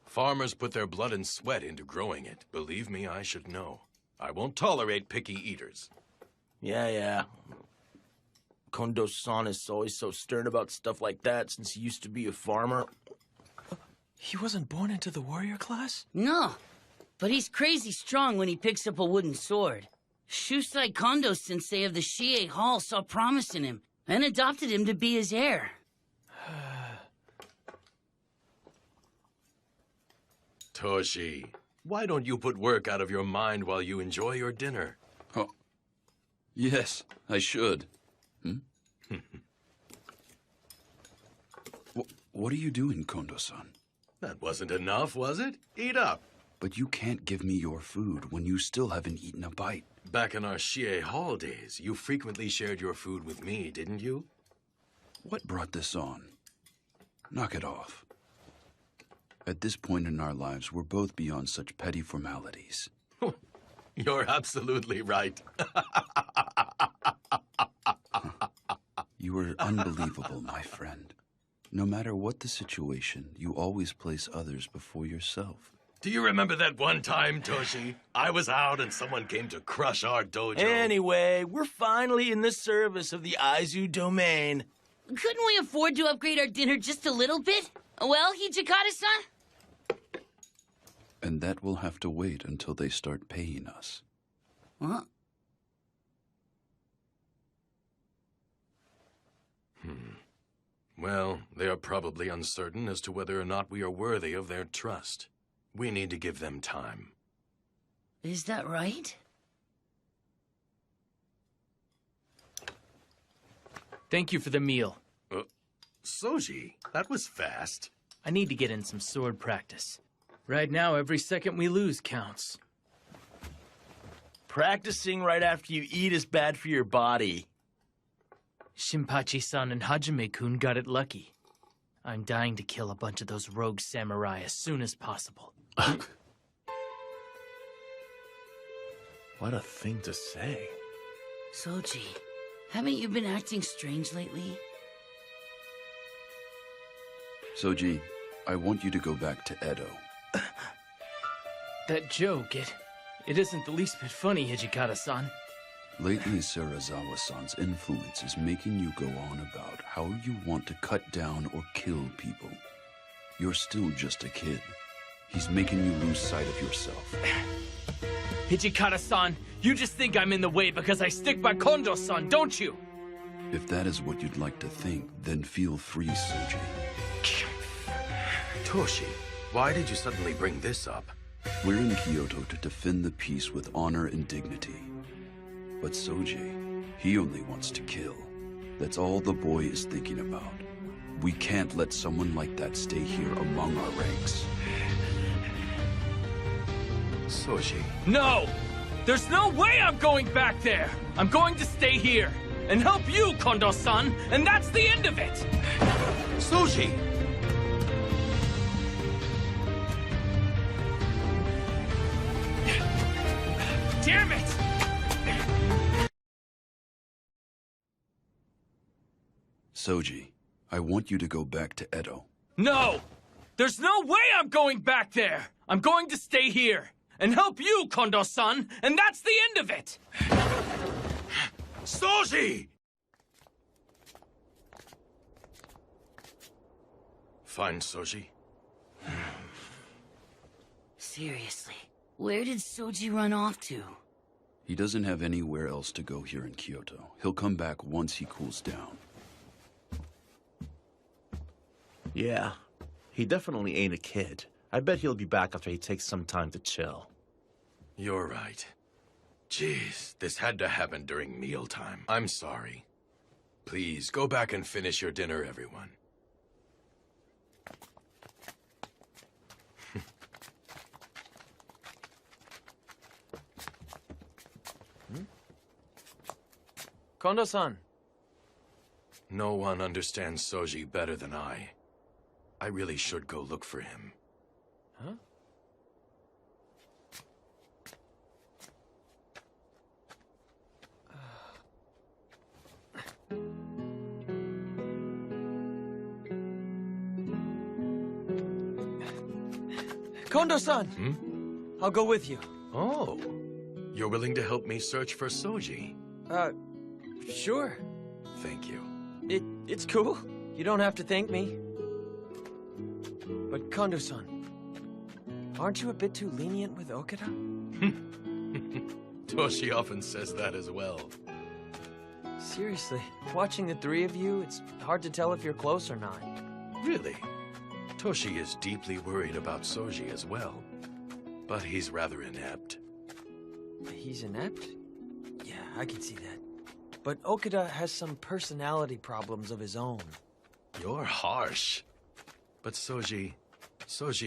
Farmers put their blood and sweat into growing it. Believe me, I should know. I won't tolerate picky eaters. Yeah. Kondo-san is always so stern about stuff like that since he used to be a farmer. He wasn't born into the warrior class? No, but he's crazy strong when he picks up a wooden sword. Shusai Kondo-sensei of the Shie Hall saw promise in him and adopted him to be his heir. Toshi, why don't you put work out of your mind while you enjoy your dinner? Oh, yes, I should. What are you doing, Kondo-san? That wasn't enough, was it? Eat up. But you can't give me your food when you still haven't eaten a bite. Back in our Shie Hall days, you frequently shared your food with me, didn't you? What brought this on? Knock it off. At this point in our lives, we're both beyond such petty formalities. You're absolutely right. You are unbelievable, my friend. No matter what the situation, you always place others before yourself. Do you remember that one time, Toshi? I was out and someone came to crush our dojo. Anyway, we're finally in the service of the Aizu domain. Couldn't we afford to upgrade our dinner just a little bit? Well, Hijikata-san? And that will have to wait until they start paying us. Huh? Well, they are probably uncertain as to whether or not we are worthy of their trust. We need to give them time. Is that right? Thank you for the meal. Soji, that was fast. I need to get in some sword practice. Right now, every second we lose counts. Practicing right after you eat is bad for your body. Shinpachi-san and Hajime-kun got it lucky. I'm dying to kill a bunch of those rogue samurai as soon as possible. What a thing to say. Soji, haven't you been acting strange lately? Soji, I want you to go back to Edo. That joke, It isn't the least bit funny, Hijikata-san. Lately, Serizawa-san's influence is making you go on about how you want to cut down or kill people. You're still just a kid. He's making you lose sight of yourself. Hijikata-san, you just think I'm in the way because I stick by Kondo-san, don't you? If that is what you'd like to think, then feel free, Soji. Toshi, why did you suddenly bring this up? We're in Kyoto to defend the peace with honor and dignity. But Soji, he only wants to kill. That's all the boy is thinking about. We can't let someone like that stay here among our ranks. Soji. No! There's no way I'm going back there! I'm going to stay here and help you, Kondo-san, and that's the end of it! Soji! Damn it! Soji, I want you to go back to Edo. No! There's no way I'm going back there! I'm going to stay here and help you, Kondo-san, and that's the end of it! Soji! Fine, Soji. Seriously, where did Soji run off to? He doesn't have anywhere else to go here in Kyoto. He'll come back once he cools down. Yeah, he definitely ain't a kid. I bet he'll be back after he takes some time to chill. You're right. Jeez, this had to happen during mealtime. I'm sorry. Please, go back and finish your dinner, everyone. Kondo-san. No one understands Soji better than I. I really should go look for him. Huh? Kondo-san! I'll go with you. Oh, you're willing to help me search for Soji? Sure. Thank you. It's cool. You don't have to thank me. But Kondo-san, aren't you a bit too lenient with Okada? Toshi often says that as well. Seriously, watching the three of you, it's hard to tell if you're close or not. Really? Toshi is deeply worried about Soji as well. But he's rather inept. He's inept? Yeah, I can see that. But Okada has some personality problems of his own. You're harsh. But Soji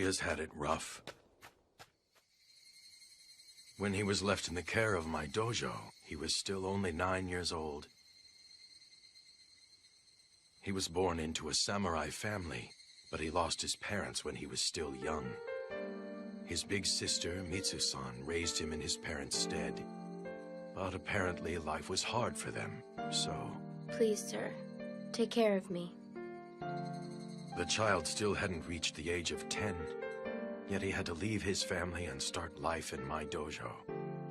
has had it rough. When he was left in the care of my dojo, he was still only 9 years old. He was born into a samurai family, but he lost his parents when he was still young. His big sister, Mitsu-san, raised him in his parents' stead. But apparently life was hard for them, so... Please, sir, take care of me. The child still hadn't reached the age of 10, yet he had to leave his family and start life in my dojo.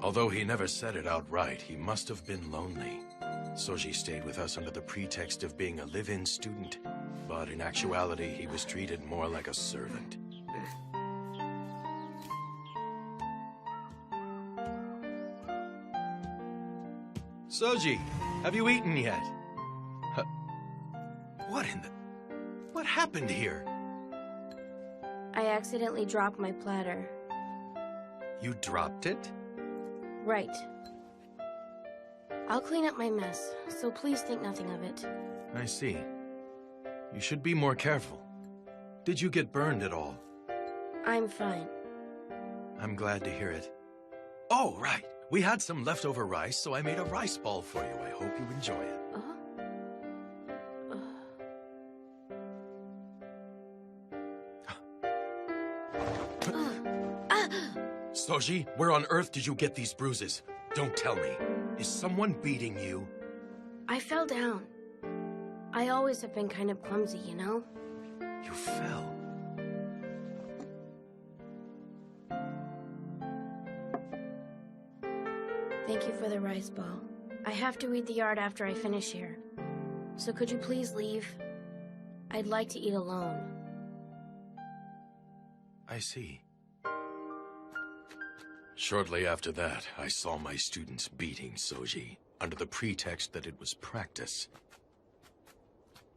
Although he never said it outright, he must have been lonely. Soji stayed with us under the pretext of being a live-in student, but in actuality he was treated more like a servant. Soji, have you eaten yet? What in the... What happened here? I accidentally dropped my platter. You dropped it? Right. I'll clean up my mess, so please think nothing of it. I see. You should be more careful. Did you get burned at all? I'm fine. I'm glad to hear it. Oh, right. We had some leftover rice, so I made a rice ball for you. I hope you enjoy it. Soji, where on earth did you get these bruises? Don't tell me. Is someone beating you? I fell down. I always have been kind of clumsy, you know? You fell. Thank you for the rice ball. I have to weed the yard after I finish here. So could you please leave? I'd like to eat alone. I see. Shortly after that, I saw my students beating Soji, under the pretext that it was practice.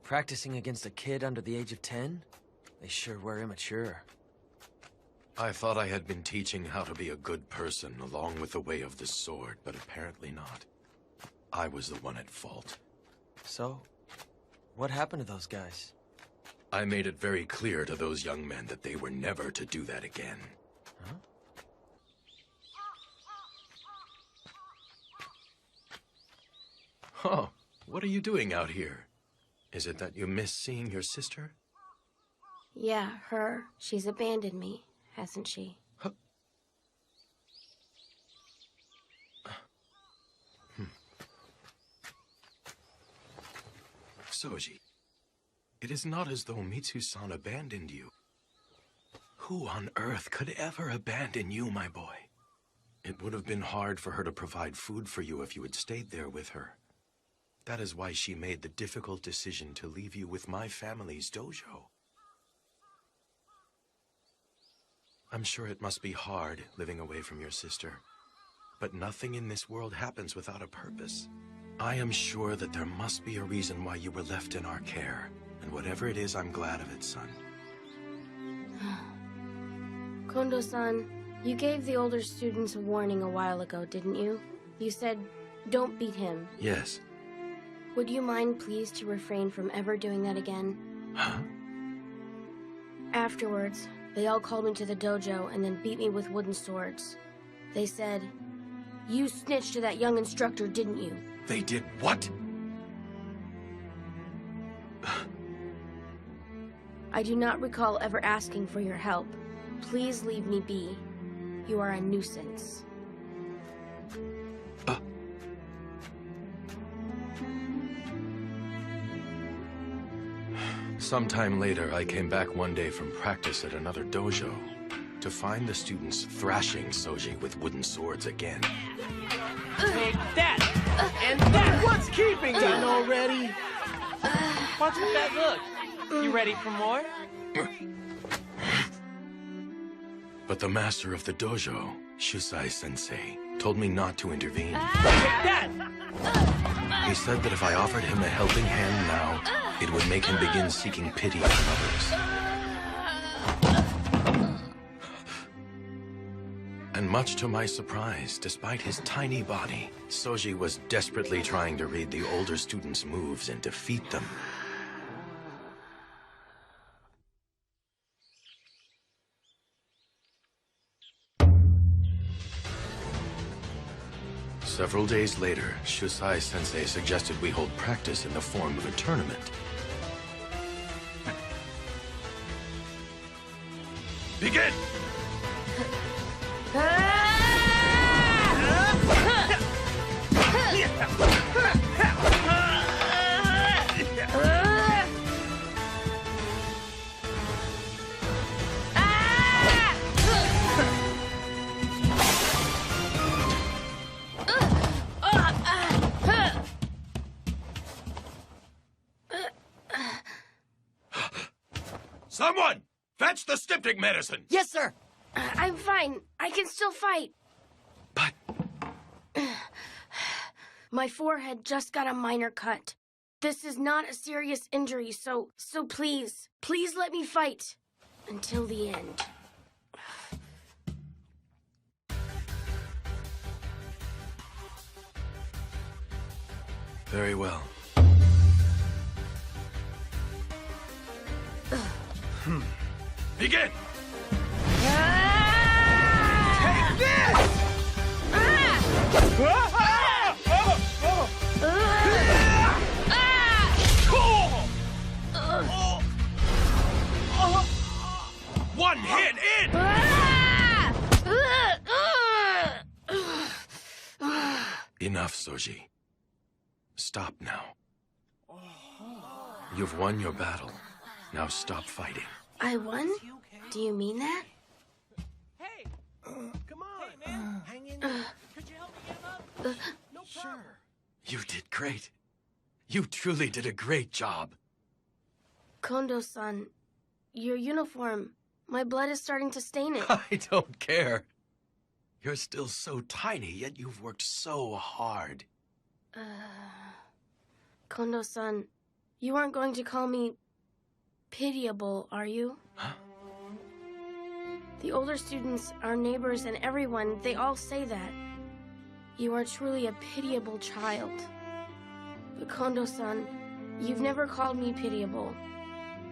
Practicing against a kid under the age of 10? They sure were immature. I thought I had been teaching how to be a good person along with the way of the sword, but apparently not. I was the one at fault. So, what happened to those guys? I made it very clear to those young men that they were never to do that again. Huh? Oh, what are you doing out here? Is it that you miss seeing your sister? Yeah, her. She's abandoned me, hasn't she? Soji, it is not as though Mitsu-san abandoned you. Who on earth could ever abandon you, my boy? It would have been hard for her to provide food for you if you had stayed there with her. That is why she made the difficult decision to leave you with my family's dojo. I'm sure it must be hard living away from your sister, but nothing in this world happens without a purpose. I am sure that there must be a reason why you were left in our care, and whatever it is, I'm glad of it, son. Kondo-san, you gave the older students a warning a while ago, didn't you? You said, don't beat him. Yes. Would you mind, please, to refrain from ever doing that again? Huh? Afterwards, they all called me to the dojo and then beat me with wooden swords. They said, you snitched to that young instructor, didn't you? They did what? I do not recall ever asking for your help. Please leave me be. You are a nuisance. Sometime later, I came back one day from practice at another dojo to find the students thrashing Soji with wooden swords again. Take that! And that! What's keeping you? Done already? What's with that look? You ready for more? But the master of the dojo, Shusai-sensei, told me not to intervene. Take that! He said that if I offered him a helping hand now, it would make him begin seeking pity from others. And much to my surprise, despite his tiny body, Soji was desperately trying to read the older students' moves and defeat them. Several days later, Shusai-sensei suggested we hold practice in the form of a tournament. Begin! Someone! Fetch the styptic medicine! Yes, sir. I'm fine. I can still fight. But... My forehead just got a minor cut. This is not a serious injury, so please let me fight. Until the end. Very well. Begin! Take this! One hit in! Enough, Soji. Stop now. You've won your battle. Now stop fighting. I won? Do you mean that? Hey! Come on! Hey, man! Hang in there. Could you help me get him up? Sure. You did great. You truly did a great job. Kondo-san, your uniform. My blood is starting to stain it. I don't care. You're still so tiny, yet you've worked so hard. Kondo-san, you aren't going to call me pitiable, are you? Huh? The older students, our neighbors, and everyone, they all say that. You are truly a pitiable child. But Kondo-san, you've never called me pitiable.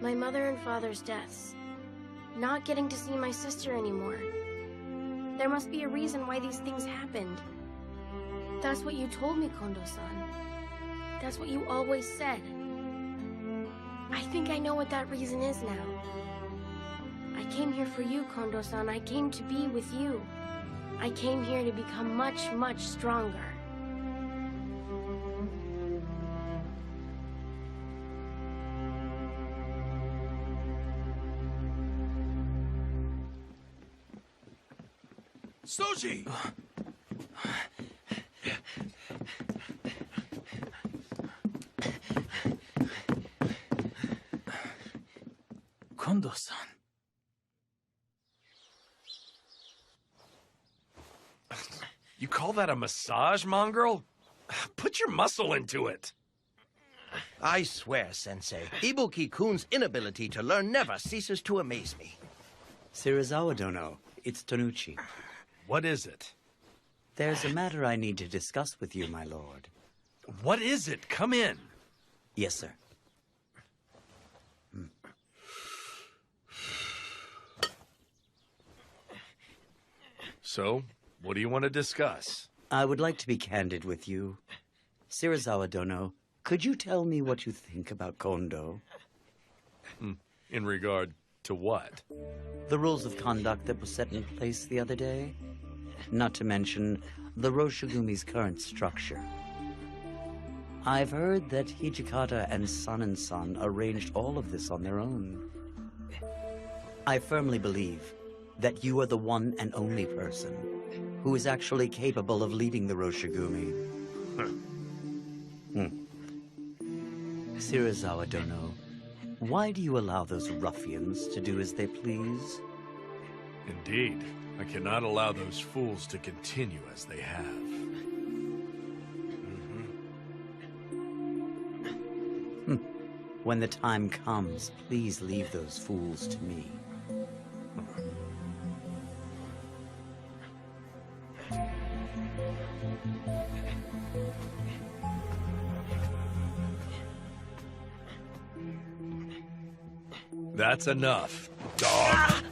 My mother and father's deaths. Not getting to see my sister anymore. There must be a reason why these things happened. That's what you told me, Kondo-san. That's what you always said. I think I know what that reason is now. I came here for you, Kondo-san. I came to be with you. I came here to become much, much stronger. Soji! Kondo-san. You call that a massage, mongrel? Put your muscle into it. I swear, Sensei, Ibuki-kun's inability to learn never ceases to amaze me. Serizawa Dono, it's Tonuchi. What is it? There's a matter I need to discuss with you, my lord. What is it? Come in. Yes, sir. So, what do you want to discuss? I would like to be candid with you. Serizawa Dono, could you tell me what you think about Kondo? In regard to what? The rules of conduct that were set in place the other day? Not to mention the Roshigumi's current structure. I've heard that Hijikata and Son arranged all of this on their own. I firmly believe that you are the one and only person who is actually capable of leading the Roshigumi. Serizawa Dono, why do you allow those ruffians to do as they please? Indeed. I cannot allow those fools to continue as they have. When the time comes, please leave those fools to me. That's enough, dog.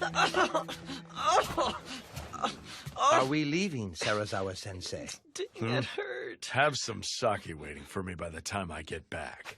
Are we leaving, Serizawa-sensei? It hurt. Have some sake waiting for me by the time I get back.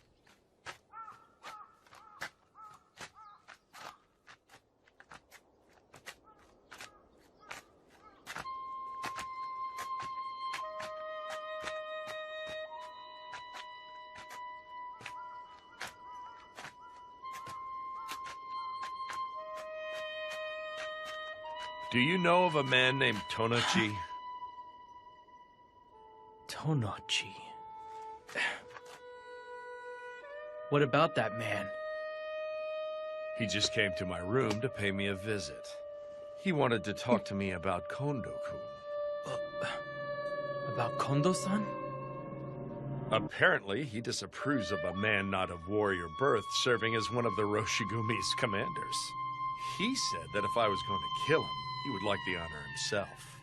Do you know of a man named Tonochi? Tonochi. What about that man? He just came to my room to pay me a visit. He wanted to talk to me about Kondo-kun. About Kondo-san? Apparently, he disapproves of a man not of warrior birth serving as one of the Roshigumi's commanders. He said that if I was going to kill him, he would like the honor himself.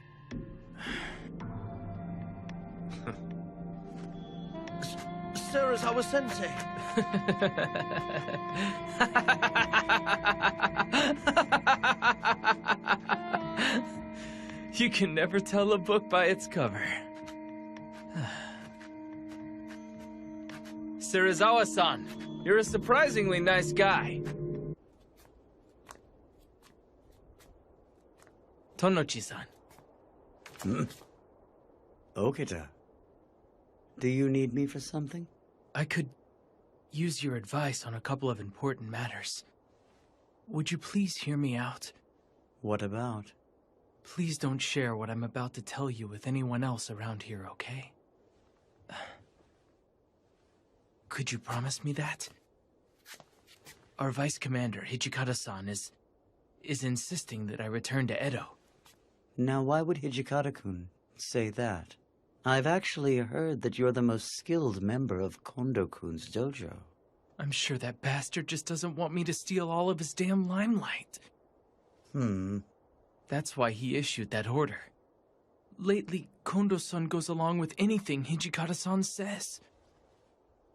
Serizawa-sensei. You can never tell a book by its cover. Serizawa-san, you're a surprisingly nice guy. Tonochi-san. Okita. Do you need me for something? I could use your advice on a couple of important matters. Would you please hear me out? What about? Please don't share what I'm about to tell you with anyone else around here, okay? Could you promise me that? Our Vice Commander, Hijikata-san, is insisting that I return to Edo. Now, why would Hijikata-kun say that? I've actually heard that you're the most skilled member of Kondo-kun's dojo. I'm sure that bastard just doesn't want me to steal all of his damn limelight. That's why he issued that order. Lately, Kondo-san goes along with anything Hijikata-san says.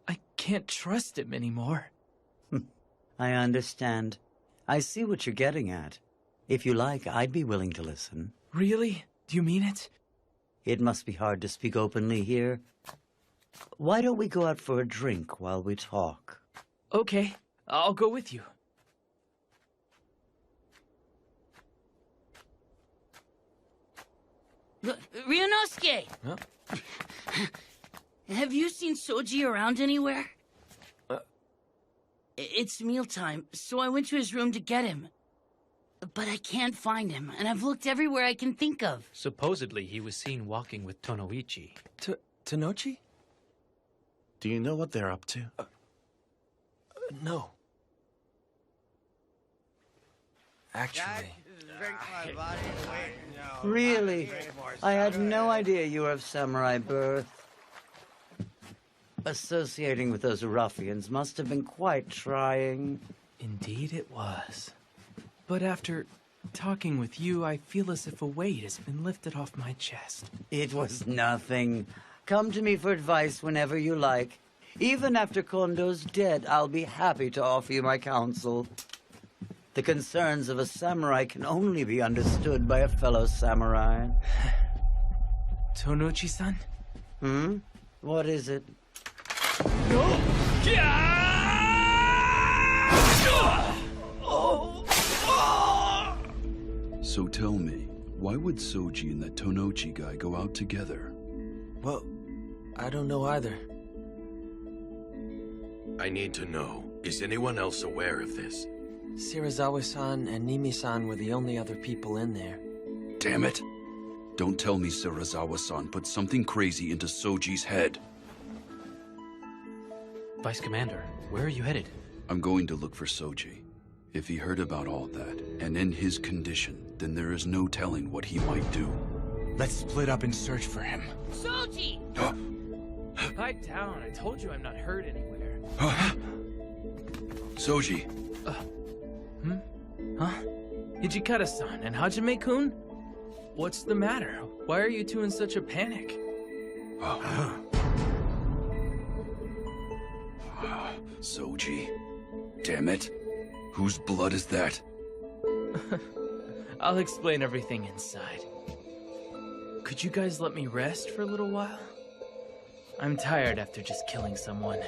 I can't trust him anymore. I understand. I see what you're getting at. If you like, I'd be willing to listen. Really? Do you mean it? It must be hard to speak openly here. Why don't we go out for a drink while we talk? Okay, I'll go with you. Ryunosuke! Huh? Have you seen Soji around anywhere? It's mealtime, so I went to his room to get him. But I can't find him, and I've looked everywhere I can think of. Supposedly, he was seen walking with Tonoichi. Tanochi? Do you know what they're up to? No. Actually... Really? I had no idea you were of samurai birth. Associating with those ruffians must have been quite trying. Indeed it was. But after talking with you, I feel as if a weight has been lifted off my chest. It was nothing. Come to me for advice whenever you like. Even after Kondo's dead, I'll be happy to offer you my counsel. The concerns of a samurai can only be understood by a fellow samurai. Tonochi-san? What is it? No! So tell me, why would Soji and that Tonochi guy go out together? Well, I don't know either. I need to know. Is anyone else aware of this? Shirazawa-san and Nimi-san were the only other people in there. Damn it! Don't tell me Shirazawa-san put something crazy into Soji's head. Vice Commander, where are you headed? I'm going to look for Soji. If he heard about all that, and in his condition, then there is no telling what he might do. Let's split up and search for him. Soji! Pipe down. I told you I'm not hurt anywhere. Soji! Huh? Hijikata-san and Hajime-kun? What's the matter? Why are you two in such a panic? Soji. Damn it. Whose blood is that? I'll explain everything inside. Could you guys let me rest for a little while? I'm tired after just killing someone.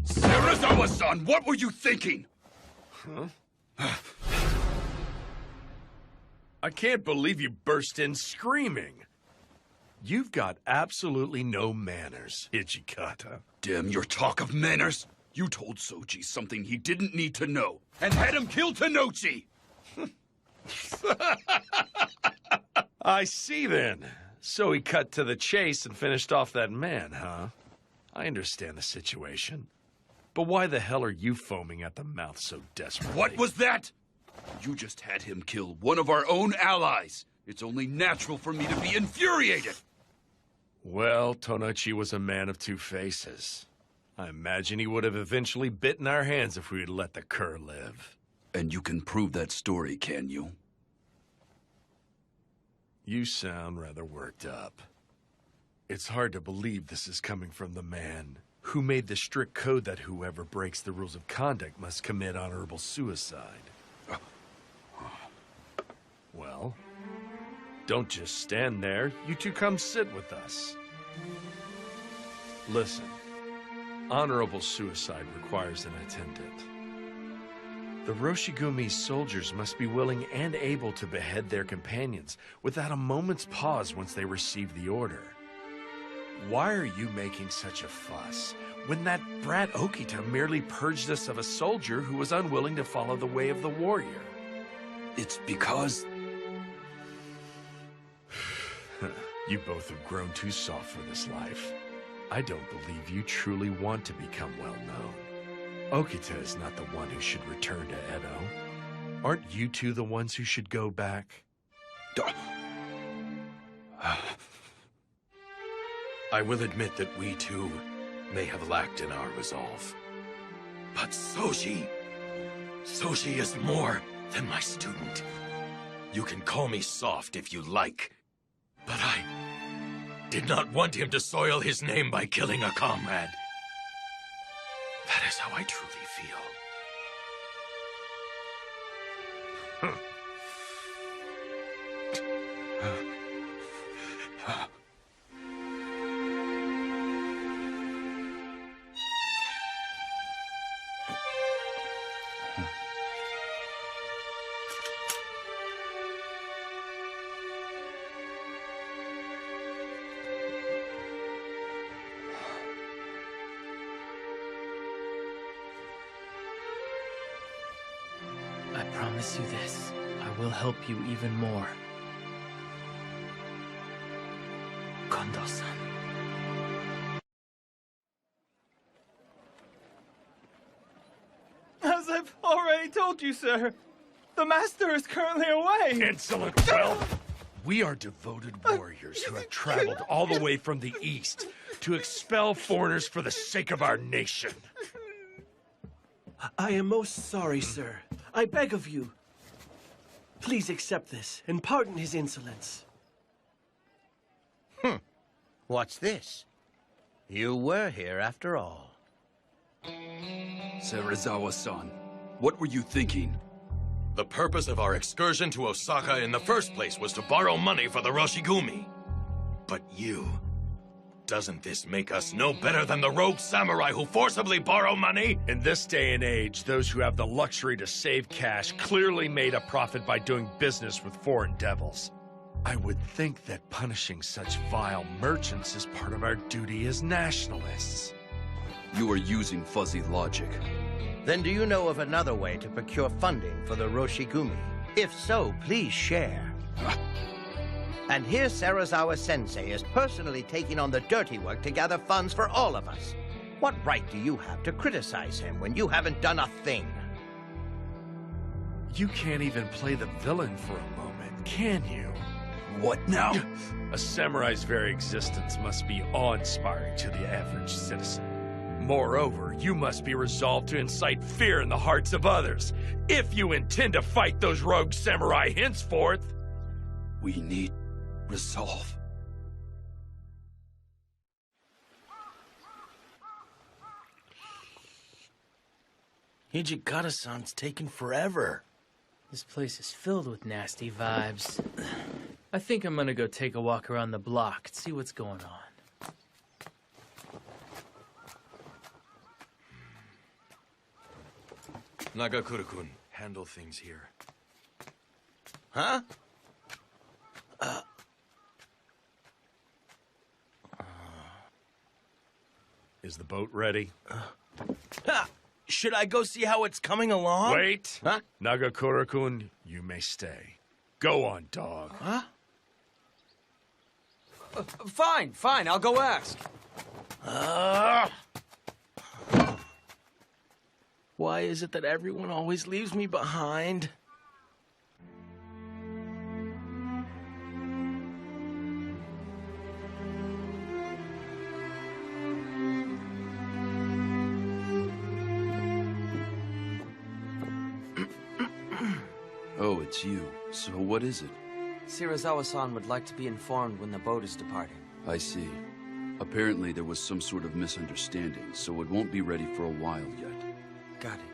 Shirazawa-san, what were you thinking? I can't believe you burst in screaming. You've got absolutely no manners, Hijikata. Damn your talk of manners. You told Soji something he didn't need to know, and had him kill Tanochi! I see then. So he cut to the chase and finished off that man, huh? I understand the situation. But why the hell are you foaming at the mouth so desperately? What was that? You just had him kill one of our own allies. It's only natural for me to be infuriated. Well, Tonochi was a man of two faces. I imagine he would have eventually bitten our hands if we had let the cur live. And you can prove that story, can you? You sound rather worked up. It's hard to believe this is coming from the man who made the strict code that whoever breaks the rules of conduct must commit honorable suicide. Well, don't just stand there. You two come sit with us. Listen, honorable suicide requires an attendant. The Roshigumi's soldiers must be willing and able to behead their companions without a moment's pause once they receive the order. Why are you making such a fuss when that brat Okita merely purged us of a soldier who was unwilling to follow the way of the warrior? It's because... You both have grown too soft for this life. I don't believe you truly want to become well-known. Okita is not the one who should return to Edo. Aren't you two the ones who should go back? I will admit that we too may have lacked in our resolve. But Soji is more than my student. You can call me soft if you like, but I did not want him to soil his name by killing a comrade. That is how I truly feel. I promise you this. I will help you even more. Kondo-san. As I've already told you, sir, the master is currently away. Insolent whelp! We are devoted warriors who have traveled all the way from the east to expel foreigners for the sake of our nation. I am most sorry, sir. I beg of you. Please accept this and pardon his insolence. What's this? You were here after all. Serizawa-san, what were you thinking? The purpose of our excursion to Osaka in the first place was to borrow money for the Roshigumi. But you... Doesn't this make us no better than the rogue samurai who forcibly borrow money? In this day and age, those who have the luxury to save cash clearly made a profit by doing business with foreign devils. I would think that punishing such vile merchants is part of our duty as nationalists. You are using fuzzy logic. Then do you know of another way to procure funding for the Roshigumi? If so, please share. And here Serizawa-sensei is personally taking on the dirty work to gather funds for all of us. What right do you have to criticize him when you haven't done a thing? You can't even play the villain for a moment, can you? What now? A samurai's very existence must be awe-inspiring to the average citizen. Moreover, you must be resolved to incite fear in the hearts of others, if you intend to fight those rogue samurai henceforth. We need resolve. Hijikata-san's taking forever. This place is filled with nasty vibes. I think I'm gonna go take a walk around the block and see what's going on. Nagakura-kun, handle things here. Huh? Is the boat ready? Should I go see how it's coming along? Wait! Huh? Nagakura-kun, you may stay. Go on, dog. Huh? Fine, I'll go ask. Why is it that everyone always leaves me behind? Oh, it's you. So what is it? Serizawa-san would like to be informed when the boat is departing. I see. Apparently there was some sort of misunderstanding, so it won't be ready for a while yet. Got it.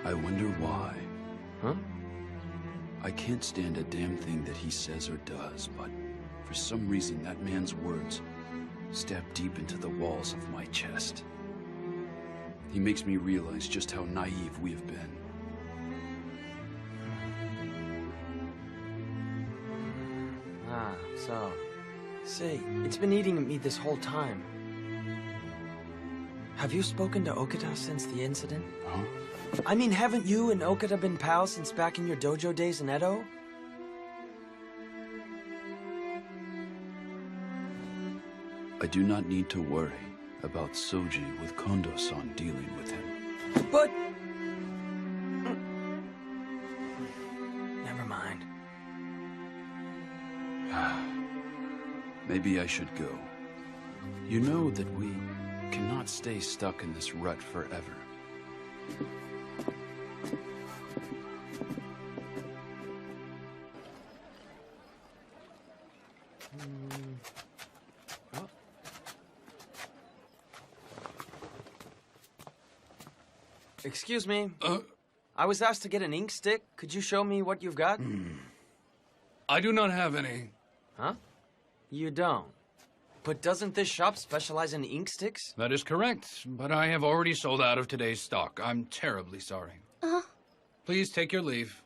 I wonder why. Huh? I can't stand a damn thing that he says or does, but for some reason that man's words stab deep into the walls of my chest. He makes me realize just how naive we have been. So, say, it's been eating at me this whole time. Have you spoken to Okada since the incident? Huh? I mean, haven't you and Okada been pals since back in your dojo days in Edo? I do not need to worry about Soji with Kondo-san dealing with him. But... Never mind. Maybe I should go. You know that we cannot stay stuck in this rut forever. Excuse me. I was asked to get an ink stick. Could you show me what you've got? I do not have any. Huh? You don't? But doesn't this shop specialize in ink sticks? That is correct, but I have already sold out of today's stock. I'm terribly sorry. Please take your leave.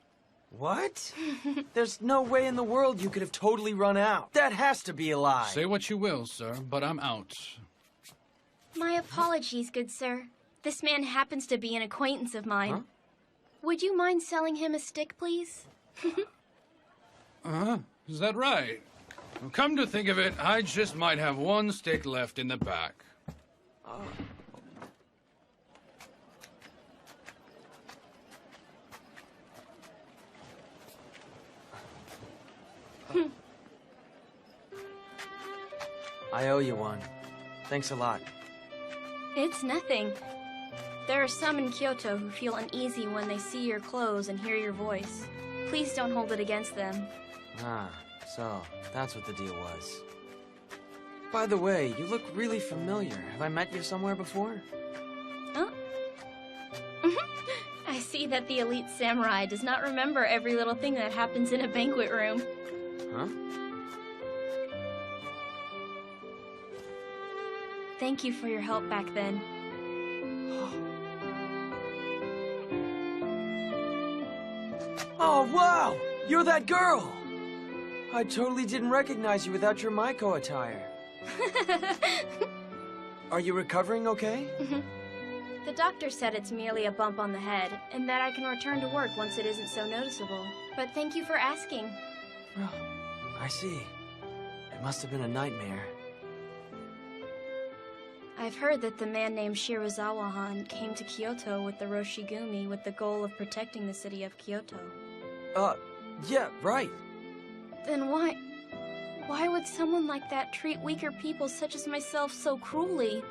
What? There's no way in the world you could have totally run out. That has to be a lie. Say what you will, sir, but I'm out. My apologies, good sir. This man happens to be an acquaintance of mine. Huh? Would you mind selling him a stick, please? Is that right? Well, come to think of it, I just might have one stick left in the back. I owe you one. Thanks a lot. It's nothing. There are some in Kyoto who feel uneasy when they see your clothes and hear your voice. Please don't hold it against them. Ah, so that's what the deal was. By the way, you look really familiar. Have I met you somewhere before? Oh? I see that the elite samurai does not remember every little thing that happens in a banquet room. Huh? Thank you for your help back then. Oh, wow! You're that girl! I totally didn't recognize you without your Maiko attire. Are you recovering okay? The doctor said it's merely a bump on the head, and that I can return to work once it isn't so noticeable. But thank you for asking. Oh, I see. It must have been a nightmare. I've heard that the man named Shirazawa-han came to Kyoto with the Roshigumi with the goal of protecting the city of Kyoto. Yeah, right. Then why would someone like that treat weaker people such as myself so cruelly?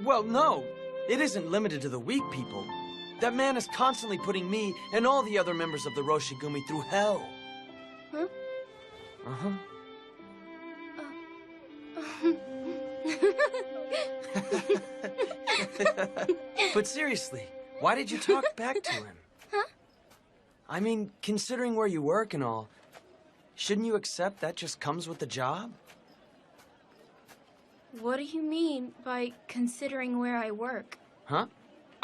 Well, no. It isn't limited to the weak people. That man is constantly putting me and all the other members of the Roshigumi through hell. Huh? Uh-huh. But seriously, why did you talk back to him? Huh? I mean, considering where you work and all, shouldn't you accept that just comes with the job? What do you mean by considering where I work? Huh?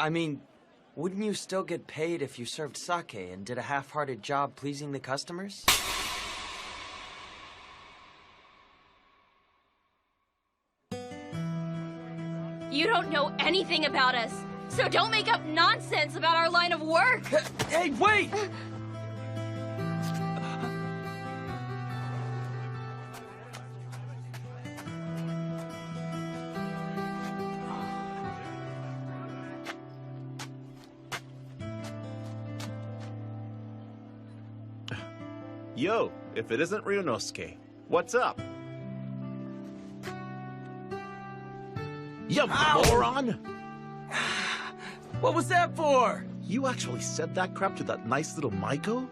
I mean, wouldn't you still get paid if you served sake and did a half-hearted job pleasing the customers? You don't know anything about us, so don't make up nonsense about our line of work! Hey, wait! Yo, if it isn't Ryunosuke, what's up? You moron! What was that for? You actually said that crap to that nice little Maiko?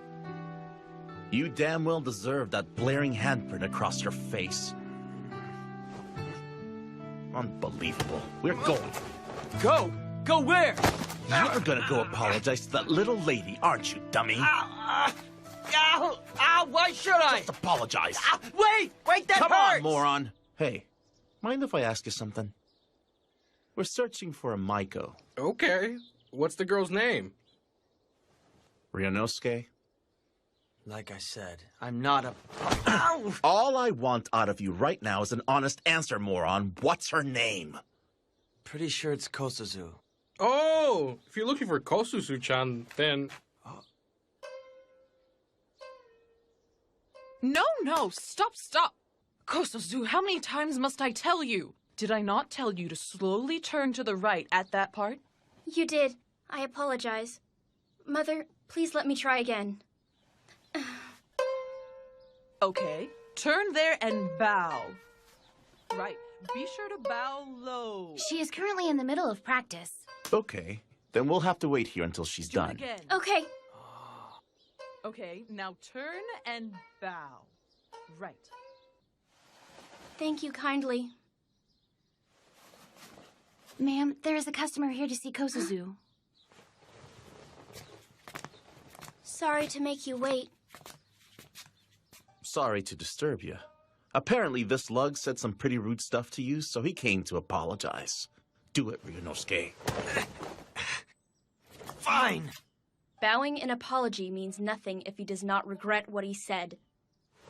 You damn well deserve that blaring handprint across your face. Unbelievable. We're going. Go? Go where? You're gonna go apologize to that little lady, aren't you, dummy? Ow! Ow! Why should I? Just apologize. Wait! Wait, that Come hurts! on, moron. Hey, mind if I ask you something? We're searching for a Maiko. Okay. What's the girl's name? Ryunosuke? Like I said, I'm not a... Ow! All I want out of you right now is an honest answer, moron. What's her name? Pretty sure it's Kosuzu. Oh, if you're looking for Kosuzu-chan, then... No, stop. Kosuzu, how many times must I tell you? Did I not tell you to slowly turn to the right at that part? You did. I apologize. Mother, please let me try again. Okay, turn there and bow. Right, be sure to bow low. She is currently in the middle of practice. Okay, then we'll have to wait here until she's Do it done. again. Okay. Okay, now turn and bow. Right. Thank you kindly. Ma'am, there is a customer here to see Kosuzu. Sorry to make you wait. Sorry to disturb you. Apparently this lug said some pretty rude stuff to you, so he came to apologize. Do it, Ryunosuke. Fine! Bowing an apology means nothing if he does not regret what he said.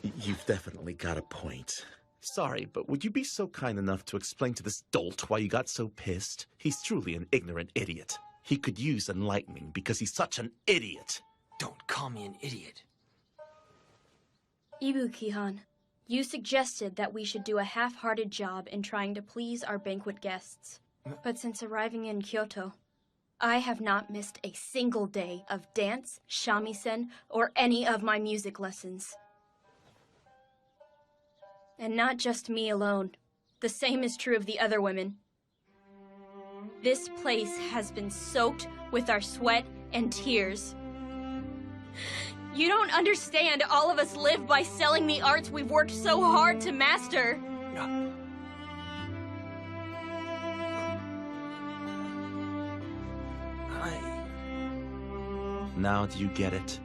You've definitely got a point. Sorry, but would you be so kind enough to explain to this dolt why you got so pissed? He's truly an ignorant idiot. He could use enlightening because he's such an idiot. Don't call me an idiot. Ibuki-han, you suggested that we should do a half-hearted job in trying to please our banquet guests. But since arriving in Kyoto, I have not missed a single day of dance, shamisen, or any of my music lessons. And not just me alone. The same is true of the other women. This place has been soaked with our sweat and tears. You don't understand. All of us live by selling the arts we've worked so hard to master. Now do you get it?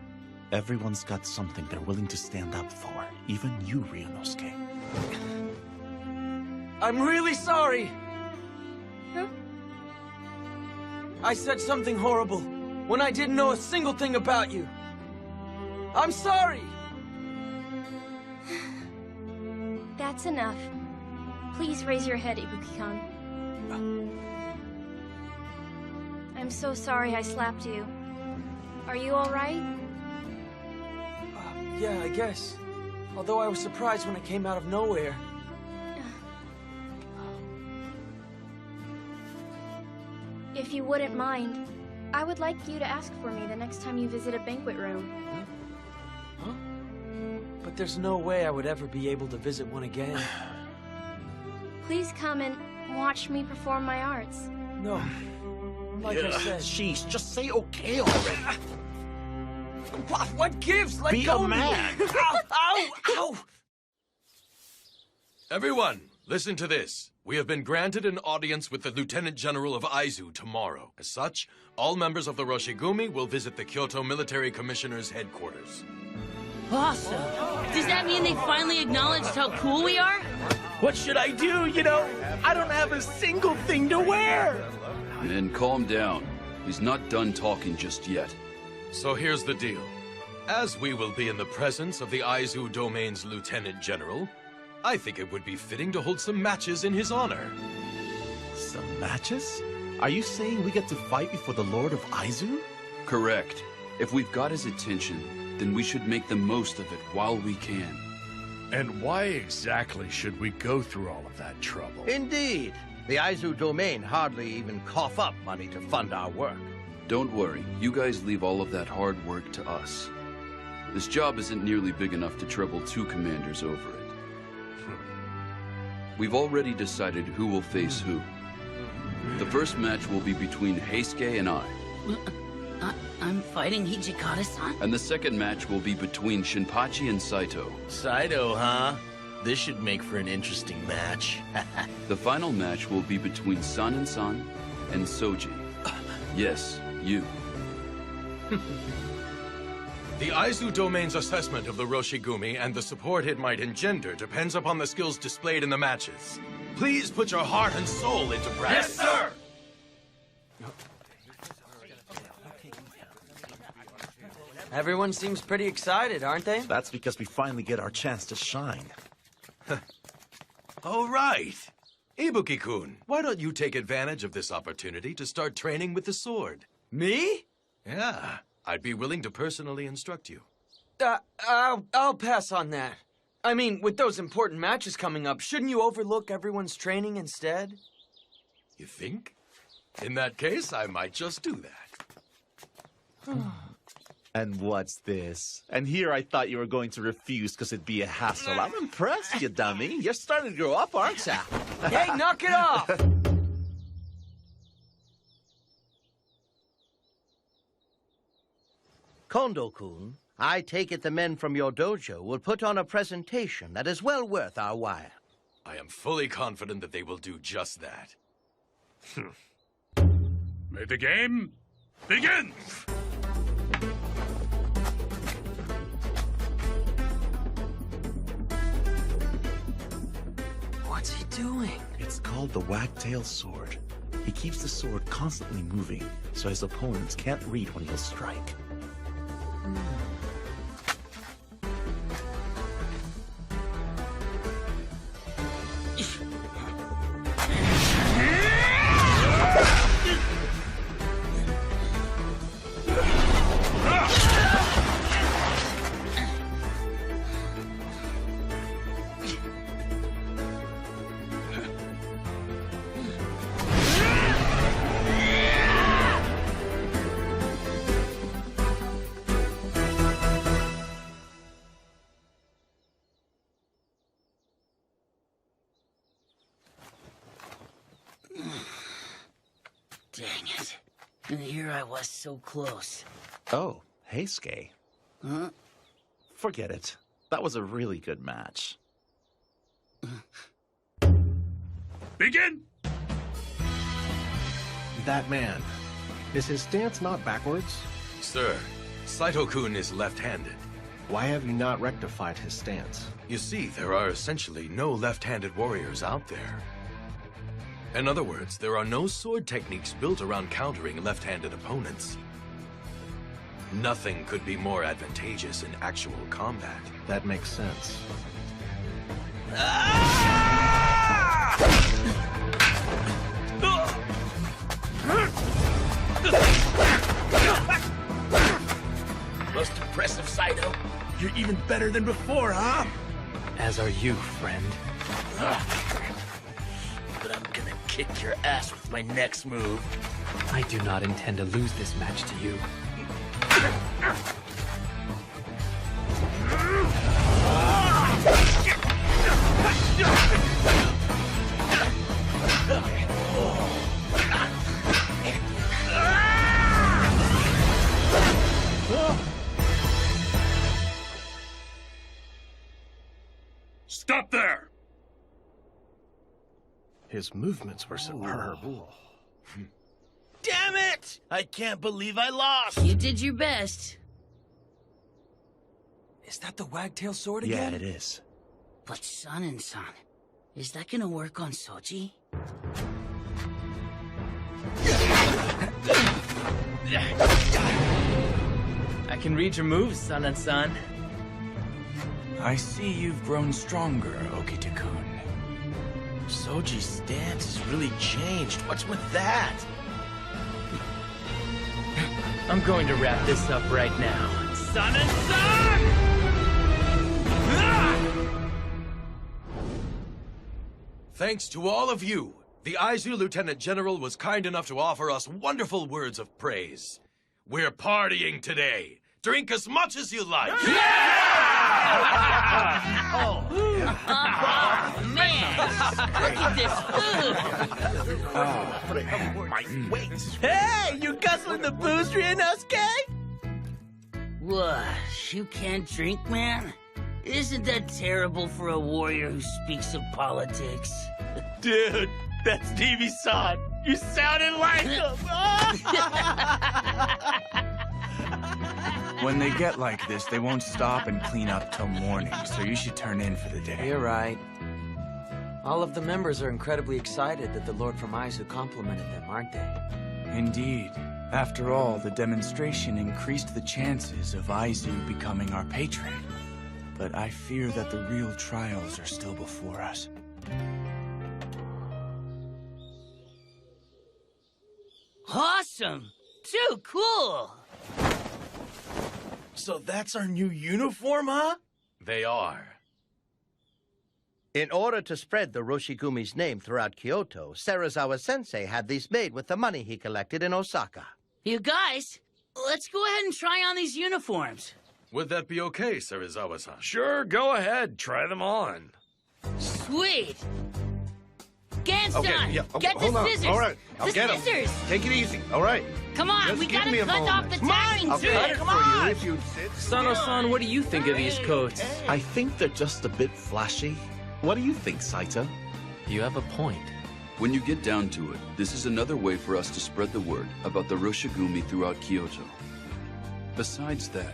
Everyone's got something they're willing to stand up for. Even you, Ryunosuke. I'm really sorry! Huh? I said something horrible when I didn't know a single thing about you. I'm sorry! That's enough. Please raise your head, Ibuki-kan. I'm so sorry I slapped you. Are you all right? Yeah, I guess. Although I was surprised when it came out of nowhere. If you wouldn't mind, I would like you to ask for me the next time you visit a banquet room. Huh? But there's no way I would ever be able to visit one again. Please come and watch me perform my arts. No. Like I said. Jeez, just say okay already. What gives? Let Be go a of me. man. Ow! Ow! Ow! Everyone, listen to this. We have been granted an audience with the Lieutenant General of Aizu tomorrow. As such, all members of the Roshigumi will visit the Kyoto Military Commissioner's headquarters. Awesome. Does that mean they finally acknowledged how cool we are? What should I do? You know, I don't have a single thing to wear. Men, calm down. He's not done talking just yet. So here's the deal. As we will be in the presence of the Aizu Domain's Lieutenant General, I think it would be fitting to hold some matches in his honor. Some matches? Are you saying we get to fight before the Lord of Aizu? Correct. If we've got his attention, then we should make the most of it while we can. And why exactly should we go through all of that trouble? Indeed. The Aizu Domain hardly even cough up money to fund our work. Don't worry. You guys leave all of that hard work to us. This job isn't nearly big enough to trouble two commanders over it. We've already decided who will face who. The first match will be between Heisuke and I. I'm fighting Hijikata-san? And the second match will be between Shinpachi and Saito. Saito, huh? This should make for an interesting match. The final match will be between San and Soji. Yes, you. The Aizu Domain's assessment of the Roshigumi and the support it might engender depends upon the skills displayed in the matches. Please put your heart and soul into practice. Yes, sir! Everyone seems pretty excited, aren't they? That's because we finally get our chance to shine. All right. Ibuki-kun, why don't you take advantage of this opportunity to start training with the sword? Me? Yeah, I'd be willing to personally instruct you. I'll pass on that. I mean, with those important matches coming up, shouldn't you overlook everyone's training instead? You think? In that case, I might just do that. And what's this? And here I thought you were going to refuse because it'd be a hassle. I'm impressed, you dummy. You're starting to grow up, aren't you? Hey, knock it off! Kondo-kun, I take it the men from your dojo will put on a presentation that is well worth our while. I am fully confident that they will do just that. May the game begin! What's he doing? It's called the wagtail sword. He keeps the sword constantly moving, so his opponents can't read when he'll strike. Dang it. And here I was so close. Oh, hey, Skay. Huh? Forget it. That was a really good match. Begin! That man. Is his stance not backwards? Sir, Saito-kun is left-handed. Why have you not rectified his stance? You see, there are essentially no left-handed warriors out there. In other words, there are no sword techniques built around countering left-handed opponents. Nothing could be more advantageous in actual combat. That makes sense. Most impressive, Saito. You're even better than before, huh? As are you, friend. But I'm gonna kick your ass with my next move. I do not intend to lose this match to you. Stop there! His movements were superb. Damn it! I can't believe I lost! You did your best. Is that the wagtail sword Yeah, again? it is. But San, is that gonna work on Soji? I can read your moves, San. I see you've grown stronger, Okita-kun. Soji's stance has really changed. What's with that? I'm going to wrap this up right now. San! Thanks to all of you, the Aizu Lieutenant General was kind enough to offer us wonderful words of praise. We're partying today. Drink as much as you like. Oh, man! Look at this food! Hey, you guzzling the booze, Ryunosuke? What? You can't drink, man? Isn't that terrible for a warrior who speaks of politics? Dude, that's Stevie-san. You sounded like him. When they get like this, they won't stop and clean up till morning, so you should turn in for the day. You're right. All of the members are incredibly excited that the Lord from Aizu complimented them, aren't they? Indeed. After all, the demonstration increased the chances of Aizu becoming our patron. But I fear that the real trials are still before us. Awesome! Too cool! So that's our new uniform, huh? They are. In order to spread the Roshigumi's name throughout Kyoto, Serizawa-sensei had these made with the money he collected in Osaka. You guys, let's go ahead and try on these uniforms. Would that be okay, Serizawa-san? Sure, go ahead. Try them on. Sweet! Gansan, Okay, yeah, get the hold on. scissors! All right, I'll the get 'em. scissors! Take it easy. All right. Come on, Just we give gotta me a cut off the moment. tacking I'll too! cut it for you if you sit. Sano-san, what do you think of these coats? I think they're just a bit flashy. What do you think, Saito? You have a point. When you get down to it, this is another way for us to spread the word about the Roshigumi throughout Kyoto. Besides that,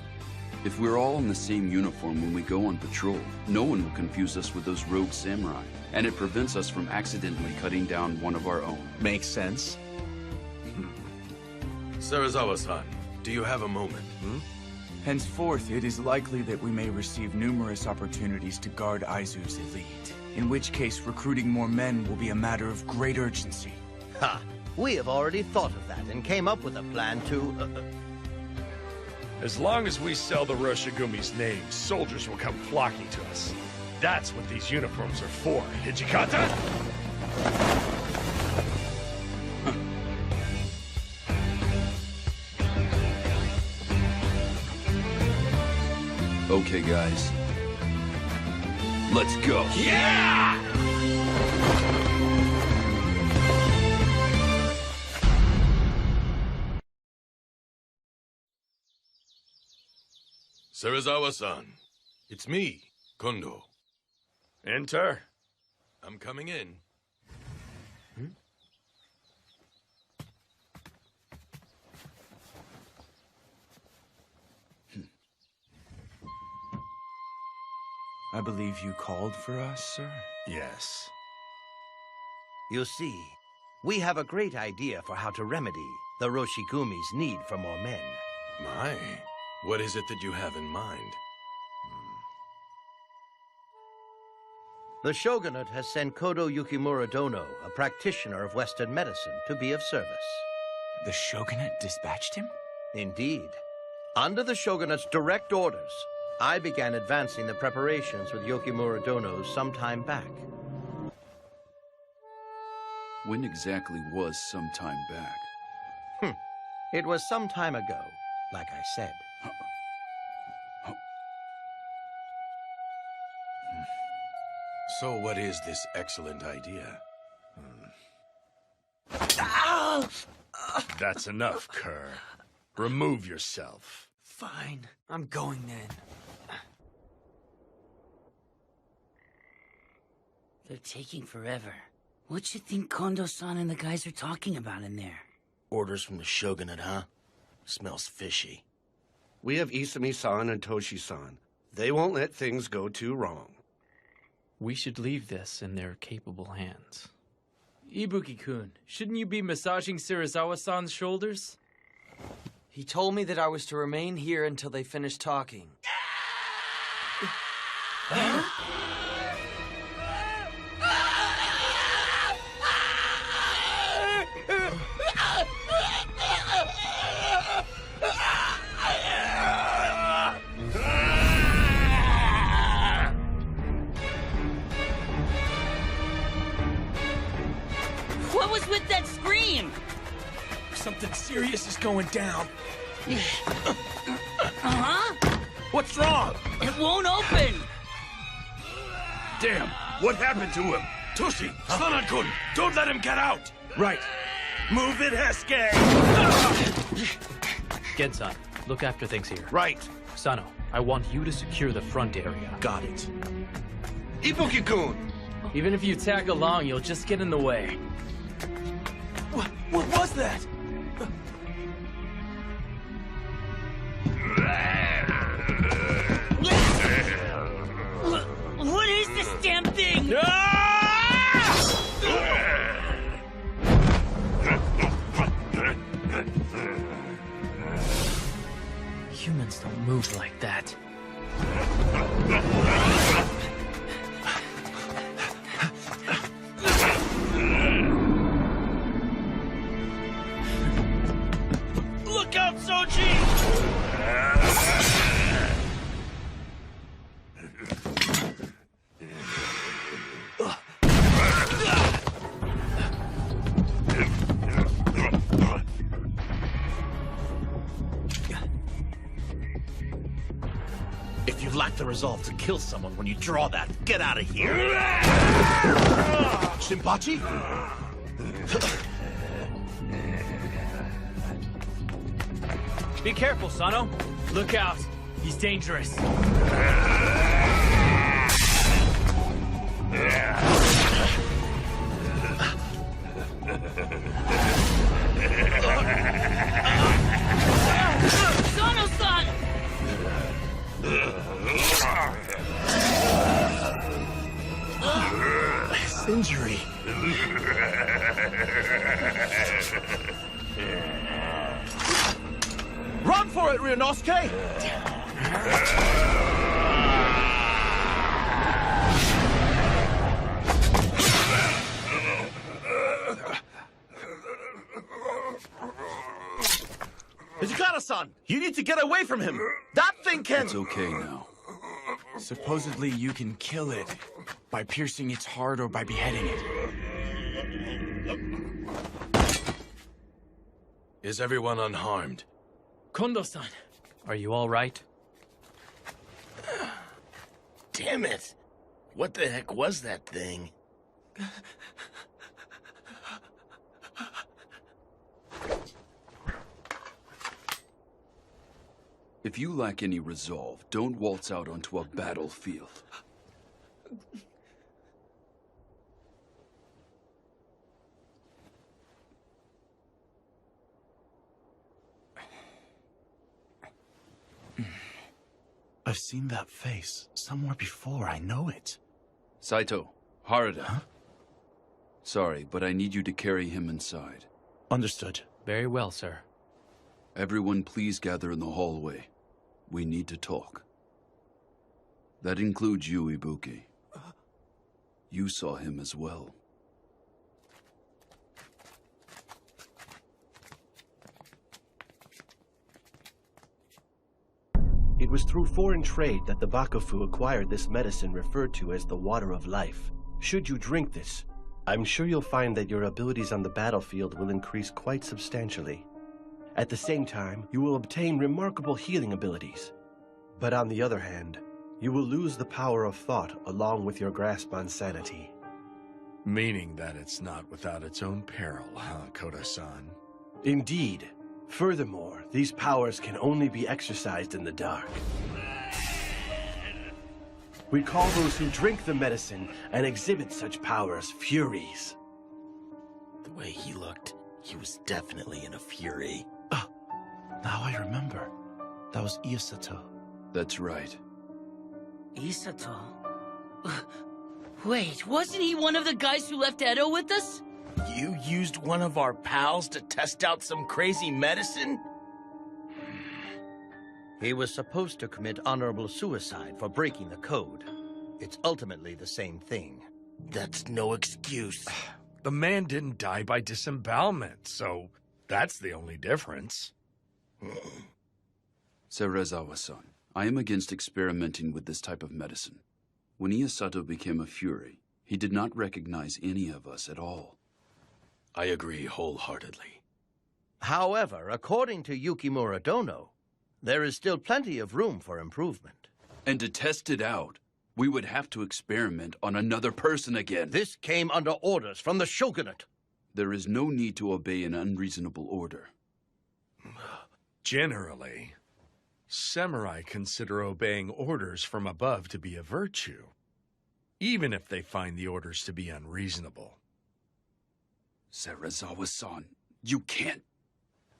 if we're all in the same uniform when we go on patrol, no one will confuse us with those rogue samurai, and it prevents us from accidentally cutting down one of our own. Makes sense. Serizawa-san, do you have a moment? Henceforth, it is likely that we may receive numerous opportunities to guard Aizu's elite, in which case recruiting more men will be a matter of great urgency. Ha! We have already thought of that and came up with a plan to... As long as we sell the Roshigumi's name, soldiers will come flocking to us. That's what these uniforms are for. Hijikata? Okay, guys. Let's go. Yeah! Serizawa-san, it's me, Kondo. Enter. I'm coming in. I believe you called for us, sir? Yes. You see, we have a great idea for how to remedy the Roshigumi's need for more men. My, what is it that you have in mind? The shogunate has sent Kodo Yukimura Dono, a practitioner of Western medicine, to be of service. The shogunate dispatched him? Indeed. Under the shogunate's direct orders, I began advancing the preparations with Yukimura Dono some time back. When exactly was some time back? It was some time ago, like I said. So what is this excellent idea? That's enough, Kerr. Remove yourself. Fine. I'm going then. They're taking forever. What you think Kondo-san and the guys are talking about in there? Orders from the shogunate, huh? Smells fishy. We have Isami-san and Toshi-san. They won't let things go too wrong. We should leave this in their capable hands. Ibuki-kun, shouldn't you be massaging Serizawa-san's shoulders? He told me that I was to remain here until they finish talking. What was with that scream? Something serious is going down. Uh-huh. What's wrong? It won't open. Damn, what happened to him? Toshi, Sanan-kun, don't let him get out! Right. Move it, Hesuke! Gensan, look after things here. Right. Sano, I want you to secure the front area. Got it. Ibuki-kun! Even if you tag along, you'll just get in the way. What was that? What is this damn thing? If you lack the resolve to kill someone when you draw that, get out of here! Shinpachi? Be careful, Sano. Look out. He's dangerous. Sano-san! His injury. Run for it, Ryunosuke! Hijikata-san, you need to get away from him. That thing can... It's okay now. Supposedly you can kill it by piercing its heart or by beheading it. Is everyone unharmed? Kondo-san. Are you all right? Damn it! What the heck was that thing? If you lack any resolve, don't waltz out onto a battlefield. I've seen that face somewhere before. I know it. Saito, Harada. Huh? Sorry, but I need you to carry him inside. Understood. Very well, sir. Everyone please gather in the hallway. We need to talk. That includes you, Ibuki. You saw him as well. It was through foreign trade that the Bakufu acquired this medicine referred to as the Water of Life. Should you drink this, I'm sure you'll find that your abilities on the battlefield will increase quite substantially. At the same time, you will obtain remarkable healing abilities. But on the other hand, you will lose the power of thought along with your grasp on sanity. Meaning that it's not without its own peril, huh, Koda-san? Indeed. Furthermore, these powers can only be exercised in the dark. We call those who drink the medicine and exhibit such powers Furies. The way he looked, he was definitely in a fury. Now I remember. That was Isato. That's right. Isato? Wait, wasn't he one of the guys who left Edo with us? You used one of our pals to test out some crazy medicine? He was supposed to commit honorable suicide for breaking the code. It's ultimately the same thing. That's no excuse. The man didn't die by disembowelment, so that's the only difference. Serizawa-san, I am against experimenting with this type of medicine. When Isato became a Fury, he did not recognize any of us at all. I agree wholeheartedly. However, according to Yukimura Dono, there is still plenty of room for improvement. And to test it out, we would have to experiment on another person again. This came under orders from the shogunate. There is no need to obey an unreasonable order. Generally, samurai consider obeying orders from above to be a virtue, even if they find the orders to be unreasonable. Serizawa-san, you can't...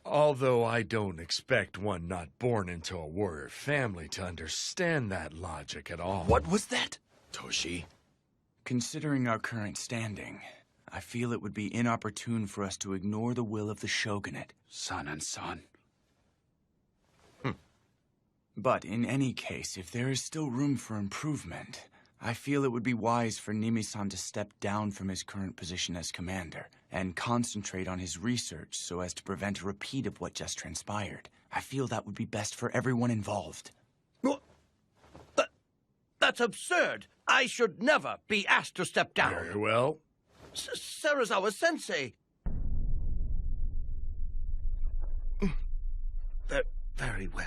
Although I don't expect one not born into a warrior family to understand that logic at all. What was that? Toshi? Considering our current standing, I feel it would be inopportune for us to ignore the will of the shogunate. Sanan-san. But in any case, if there is still room for improvement, I feel it would be wise for Nimi-san to step down from his current position as commander and concentrate on his research so as to prevent a repeat of what just transpired. I feel that would be best for everyone involved. That's That's absurd. I should never be asked to step down. Very well. Serizawa-sensei. Very well.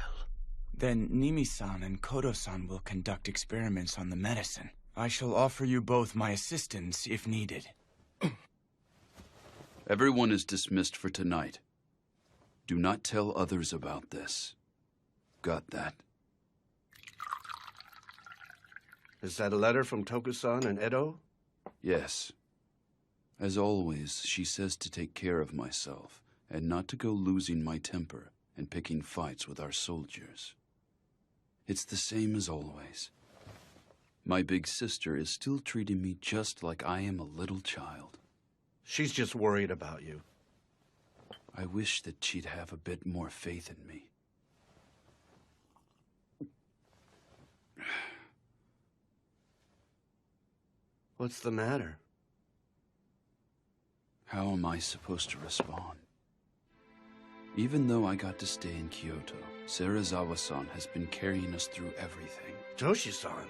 Then Nimi-san and Kodo-san will conduct experiments on the medicine. I shall offer you both my assistance if needed. Everyone is dismissed for tonight. Do not tell others about this. Got that? Is that a letter from Toku-san and Edo? Yes. As always, she says to take care of myself and not to go losing my temper and picking fights with our soldiers. It's the same as always. My big sister is still treating me just like I am a little child. She's just worried about you. I wish that she'd have a bit more faith in me. What's the matter? How am I supposed to respond? Even though I got to stay in Kyoto, Serizawa-san has been carrying us through everything. Toshi-san.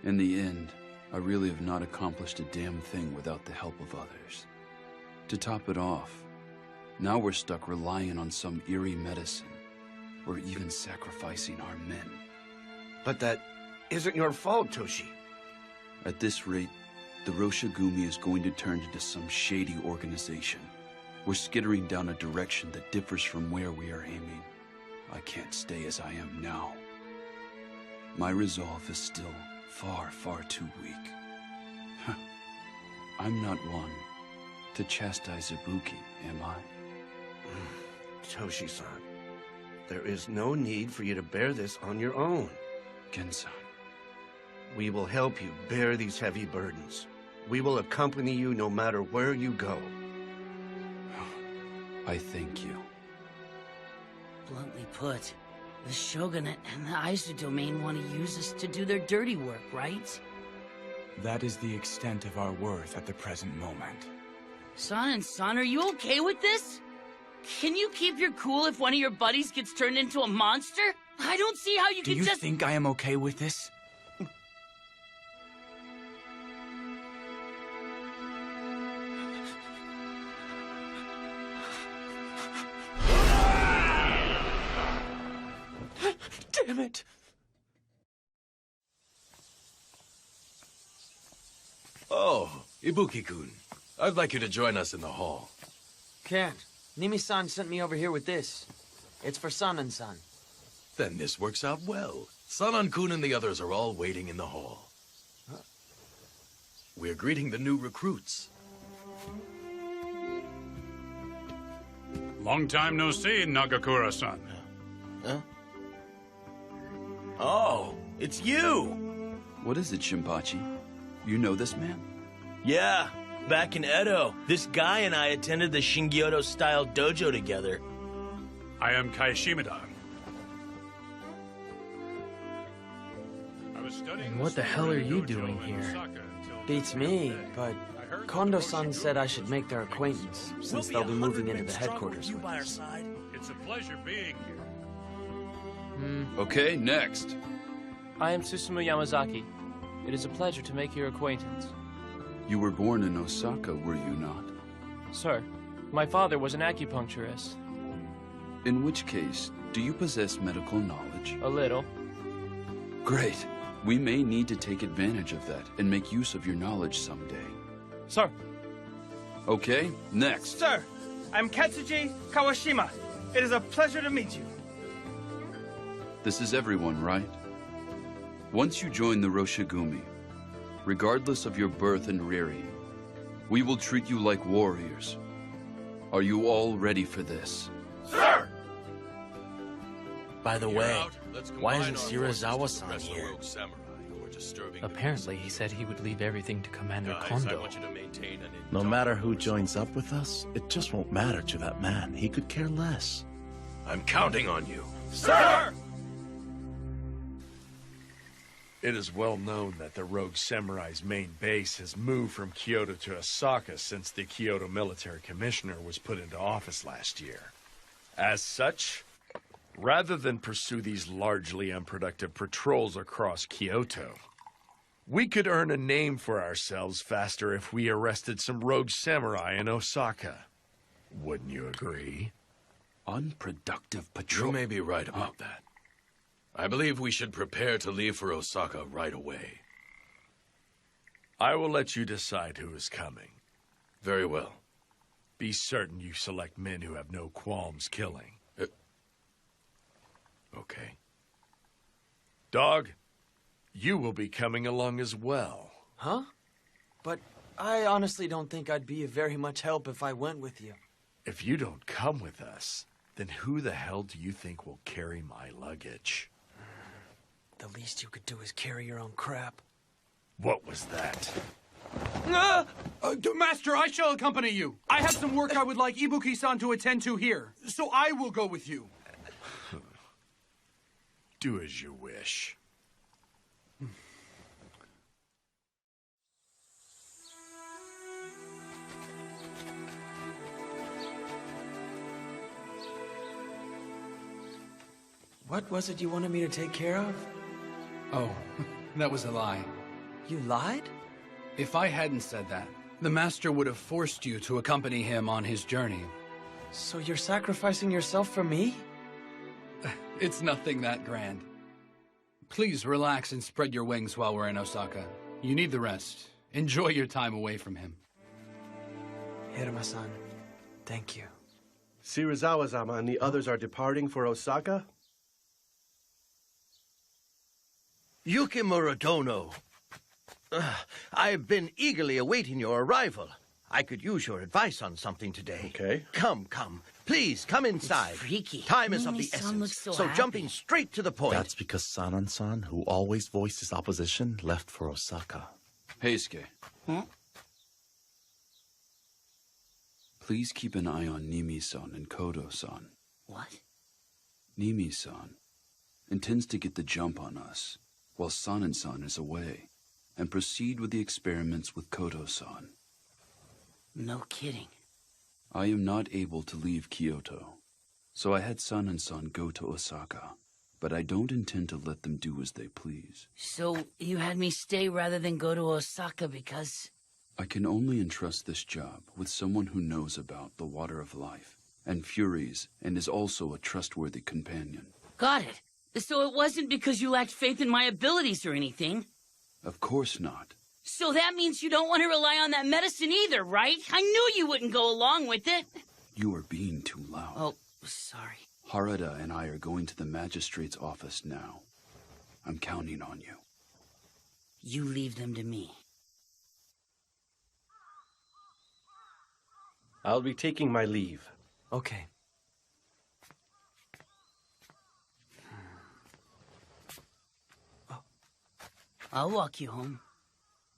In the end, I really have not accomplished a damn thing without the help of others. To top it off, now we're stuck relying on some eerie medicine. We're even sacrificing our men. But that isn't your fault, Toshi. At this rate, the Roshigumi is going to turn into some shady organization. We're skittering down a direction that differs from where we are aiming. I can't stay as I am now. My resolve is still far, far too weak. I'm not one to chastise Ibuki, am I? Toshi-san, there is no need for you to bear this on your own. Gen-san. We will help you bear these heavy burdens. We will accompany you no matter where you go. I thank you. Bluntly put, the Shogunate and the Aizu domain want to use us to do their dirty work, right? That is the extent of our worth at the present moment. Son and son, are you okay with this? Can you keep your cool if one of your buddies gets turned into a monster? I don't see how you Do can you just— think I am okay with this? Damn it! Oh, Ibuki-kun. I'd like you to join us in the hall. Can't. Nimi-san sent me over here with this. It's for Sanan-san. Then this works out well. Sanan-kun and the others are all waiting in the hall. We're greeting the new recruits. Long time no see, Nagakura-san. Huh? Oh, it's you! What is it, Shinpachi? You know this man? Yeah, back in Edo, this guy and I attended the Shingyodo-style dojo together. I am Kai Shimada. And what the hell are you doing here? Beats me, but Kondo-san said I should make their acquaintance, since they'll be moving into the headquarters with us. It's a pleasure being here. Okay, next. I am Susumu Yamazaki. It is a pleasure to make your acquaintance. You were born in Osaka, were you not? Sir, my father was an acupuncturist. In which case, do you possess medical knowledge? A little. Great. We may need to take advantage of that and make use of your knowledge someday. Sir. Okay, next. Sir, I'm Katsuji Kawashima. It is a pleasure to meet you. This is everyone, right? Once you join the Roshigumi, regardless of your birth and rearing, we will treat you like warriors. Are you all ready for this? Sir! By the way, why isn't Serizawa-san here? Apparently, he said he would leave everything to Commander Kondo. No matter who joins up with us, it just won't matter to that man. He could care less. I'm counting on you. Sir! It is well known that the Rogue Samurai's main base has moved from Kyoto to Osaka since the Kyoto Military Commissioner was put into office last year. As such, Rather than pursue these largely unproductive patrols across Kyoto, we could earn a name for ourselves faster if we arrested some rogue samurai in Osaka. Wouldn't you agree? Unproductive patrol. You may be right about that. I believe we should prepare to leave for Osaka right away. I will let you decide who is coming. Very well. Be certain you select men who have no qualms killing. Okay. Dog, you will be coming along as well. Huh? But I honestly don't think I'd be of very much help if I went with you. If you don't come with us, then who the hell do you think will carry my luggage? The least you could do is carry your own crap. What was that? Master, I shall accompany you. I have some work I would like Ibuki-san to attend to here, so I will go with you. Do as you wish. What was it you wanted me to take care of? Oh, that was a lie. You lied? If I hadn't said that, the Master would have forced you to accompany him on his journey. So you're sacrificing yourself for me? It's nothing that grand. Please relax and spread your wings while we're in Osaka. You need the rest. Enjoy your time away from him. Hiruma-san, thank you. Shirazawa-sama and the others are departing for Osaka? Yukimura Dono. I've been eagerly awaiting your arrival. I could use your advice on something today. Okay. Come. Please, come inside. It's freaky. Time is of the Mimi-san essence. looks so happy. Jumping straight to the point. That's because Sanan-san, who always voiced his opposition, left for Osaka. Heisuke. Huh? Please keep an eye on Nimi-san and Kodo-san. What? Nimi-san intends to get the jump on us while Sanan-san is away, and proceed with the experiments with Kodo-san. No kidding. I am not able to leave Kyoto, so I had Sanan-san go to Osaka, but I don't intend to let them do as they please. So you had me stay rather than go to Osaka because... I can only entrust this job with someone who knows about the Water of Life and Furies and is also a trustworthy companion. Got it. So it wasn't because you lacked faith in my abilities or anything? Of course not. So that means you don't want to rely on that medicine either, right? I knew you wouldn't go along with it. You are being too loud. Oh, sorry. Harada and I are going to the magistrate's office now. I'm counting on you. You leave them to me. I'll be taking my leave. Okay. I'll walk you home.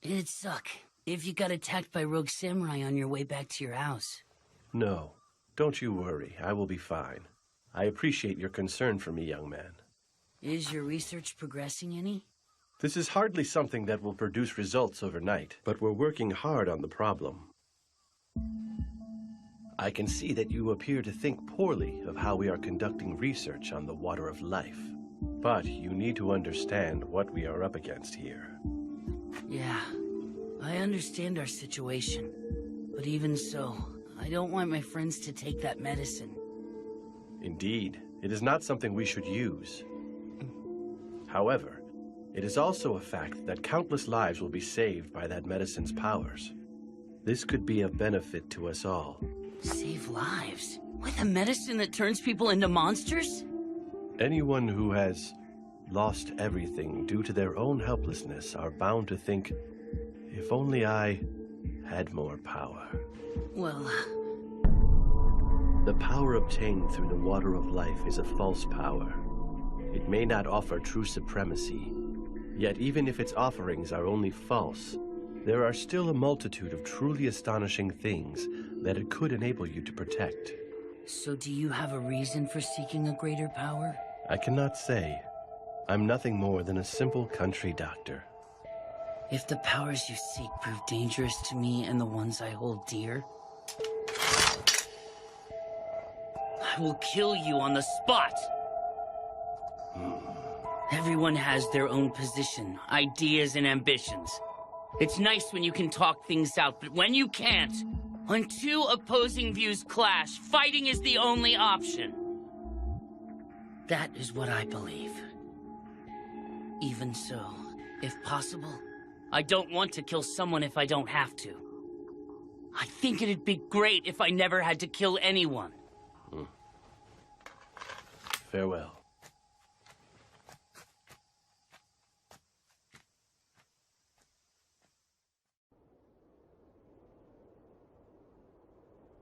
It'd suck if you got attacked by rogue samurai on your way back to your house. No, don't you worry. I will be fine. I appreciate your concern for me, young man. Is your research progressing any? This is hardly something that will produce results overnight, but we're working hard on the problem. I can see that you appear to think poorly of how we are conducting research on the Water of Life. But you need to understand what we are up against here. Yeah, I understand our situation. But even so, I don't want my friends to take that medicine. Indeed, it is not something we should use. However, it is also a fact that countless lives will be saved by that medicine's powers. This could be of benefit to us all. Save lives? With a medicine that turns people into monsters? Anyone who has lost everything due to their own helplessness are bound to think, if only I had more power. Well... The power obtained through the Water of Life is a false power. It may not offer true supremacy, yet even if its offerings are only false, there are still a multitude of truly astonishing things that it could enable you to protect. So do you have a reason for seeking a greater power? I cannot say. I'm nothing more than a simple country doctor. If the powers you seek prove dangerous to me and the ones I hold dear, I will kill you on the spot! Everyone has their own position, ideas, and ambitions. It's nice when you can talk things out, but when you can't, when two opposing views clash, fighting is the only option. That is what I believe. Even so, if possible, I don't want to kill someone if I don't have to. I think it'd be great if I never had to kill anyone. Farewell.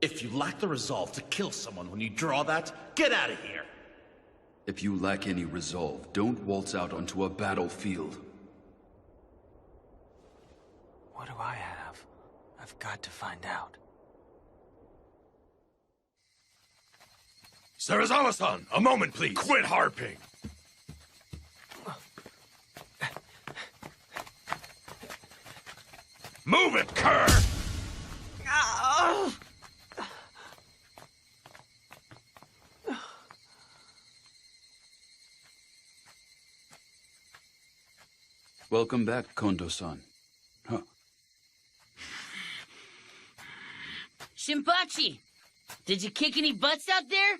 If you lack the resolve to kill someone when you draw that, get out of here! If you lack any resolve, don't waltz out onto a battlefield. What do I have? I've got to find out. Serizawa-san, a moment, please. Quit harping. Move it, cur! Welcome back, Kondo-san. Huh. Shinpachi, did you kick any butts out there?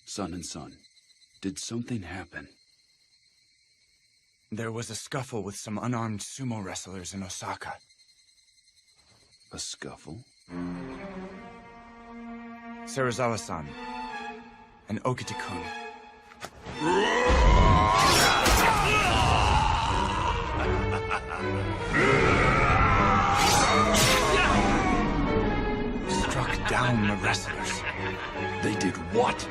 Son and son, did something happen? There was a scuffle with some unarmed sumo wrestlers in Osaka. A scuffle? Serizawa-san and Okita-kun. Struck down the wrestlers. They did what?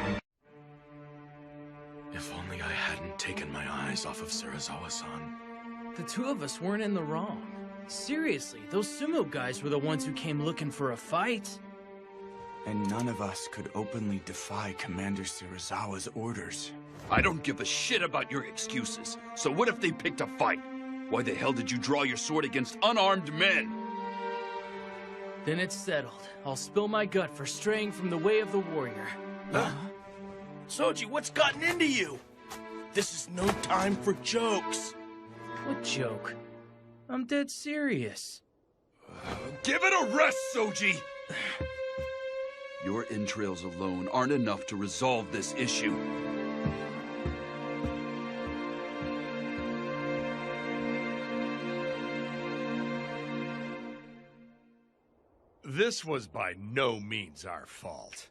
If only I hadn't taken my eyes off of Serizawa-san. The two of us weren't in the wrong. Seriously, those sumo guys were the ones who came looking for a fight. And none of us could openly defy Commander Serizawa's orders. I don't give a shit about your excuses. So what if they picked a fight? Why the hell did you draw your sword against unarmed men? Then it's settled. I'll spill my gut for straying from the way of the warrior. Huh? Soji, what's gotten into you? This is no time for jokes. What joke? I'm dead serious. Give it a rest, Soji! Your entrails alone aren't enough to resolve this issue. This was by no means our fault.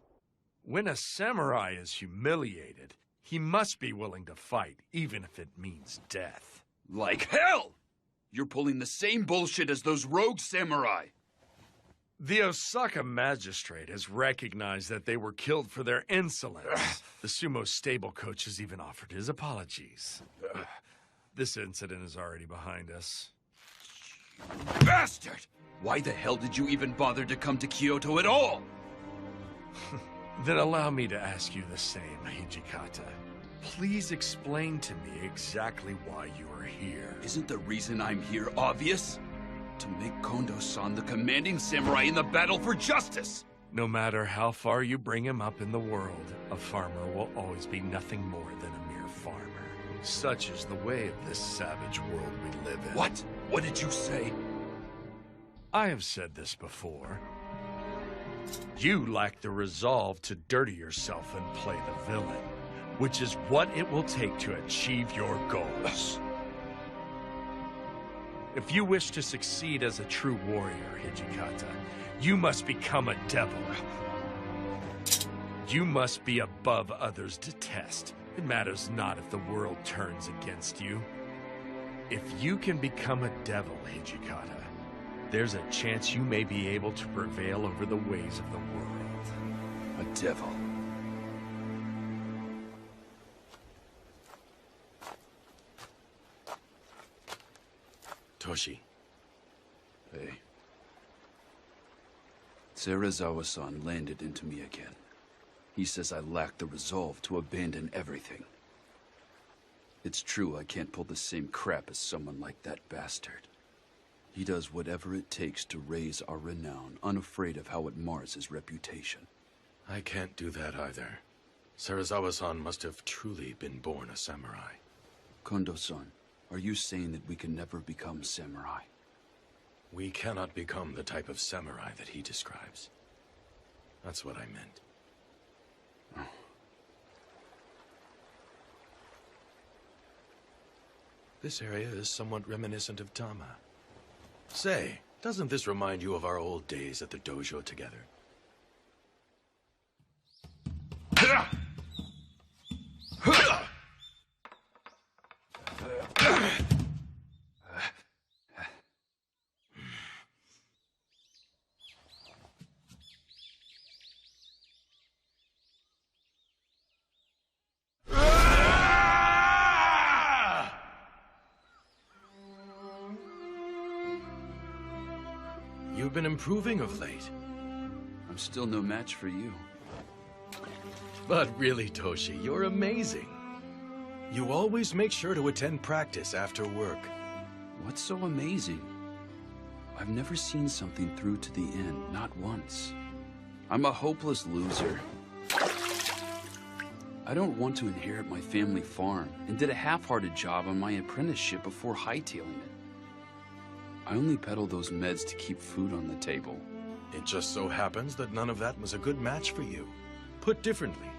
When a samurai is humiliated, he must be willing to fight, even if it means death. Like hell! You're pulling the same bullshit as those rogue samurai. The Osaka magistrate has recognized that they were killed for their insolence. The sumo stable coach has even offered his apologies. This incident is already behind us. Bastard! Why the hell did you even bother to come to Kyoto at all? Then allow me to ask you the same, Hijikata. Please explain to me exactly why you are here. Isn't the reason I'm here obvious? To make Kondo-san the commanding samurai in the battle for justice! No matter how far you bring him up in the world, a farmer will always be nothing more than a mere farmer. Such is the way of this savage world we live in. What? What did you say? I have said this before. You lack the resolve to dirty yourself and play the villain, which is what it will take to achieve your goals. If you wish to succeed as a true warrior, Hijikata, you must become a devil. You must be above others' detest. It matters not if the world turns against you. If you can become a devil, Hijikata, there's a chance you may be able to prevail over the ways of the world. A devil. Toshi. Hey. Serizawa-san landed into me again. He says I lack the resolve to abandon everything. It's true I can't pull the same crap as someone like that bastard. He does whatever it takes to raise our renown, unafraid of how it mars his reputation. I can't do that either. Serizawa-san must have truly been born a samurai. Kondo-san, are you saying that we can never become samurai? We cannot become the type of samurai that he describes. That's what I meant. This area is somewhat reminiscent of Tama. Say, doesn't this remind you of our old days at the dojo together? You've been improving of late. I'm still no match for you. But really, Toshi, you're amazing. You always make sure to attend practice after work. What's so amazing? I've never seen something through to the end, not once. I'm a hopeless loser. I don't want to inherit my family farm, and did a half-hearted job on my apprenticeship before hightailing it. I only peddle those meds to keep food on the table. It just so happens that none of that was a good match for you. Put differently,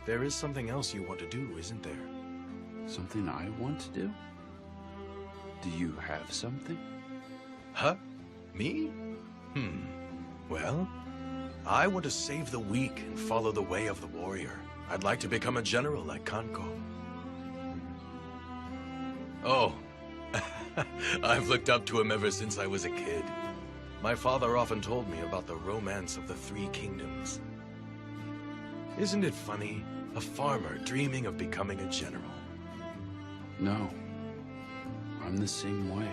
there is something else you want to do, isn't there? Something I want to do? Do you have something? Huh? Me? Well, I want to save the weak and follow the way of the warrior. I'd like to become a general like Kanko. Oh, I've looked up to him ever since I was a kid. My father often told me about the romance of the Three Kingdoms. Isn't it funny? A farmer dreaming of becoming a general. No. I'm the same way.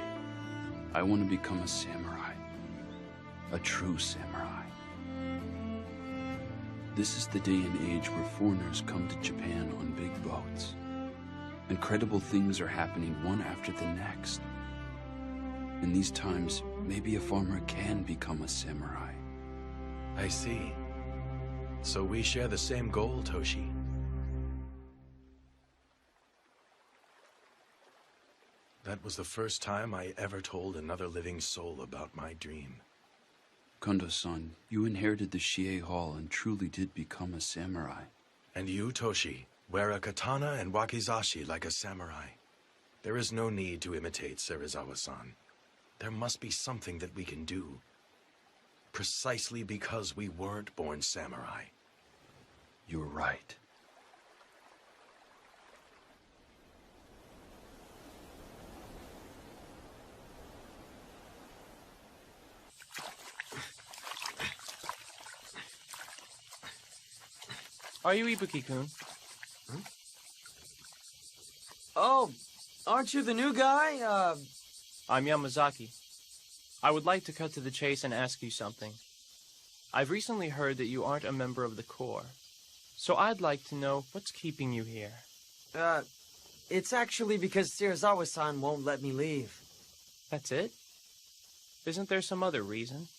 I want to become a samurai. A true samurai. This is the day and age where foreigners come to Japan on big boats. Incredible things are happening one after the next. In these times, maybe a farmer can become a samurai. I see. So we share the same goal, Toshi. That was the first time I ever told another living soul about my dream. Kondo-san, you inherited the Shie Hall and truly did become a samurai. And you, Toshi, wear a katana and wakizashi like a samurai. There is no need to imitate Serizawa-san. There must be something that we can do. Precisely because we weren't born samurai. You're right. Are you Ibuki-kun? Oh, aren't you the new guy? I'm Yamazaki. I would like to cut to the chase and ask you something. I've recently heard that you aren't a member of the Corps. So I'd like to know what's keeping you here. It's actually because Serizawa-san won't let me leave. That's it? Isn't there some other reason?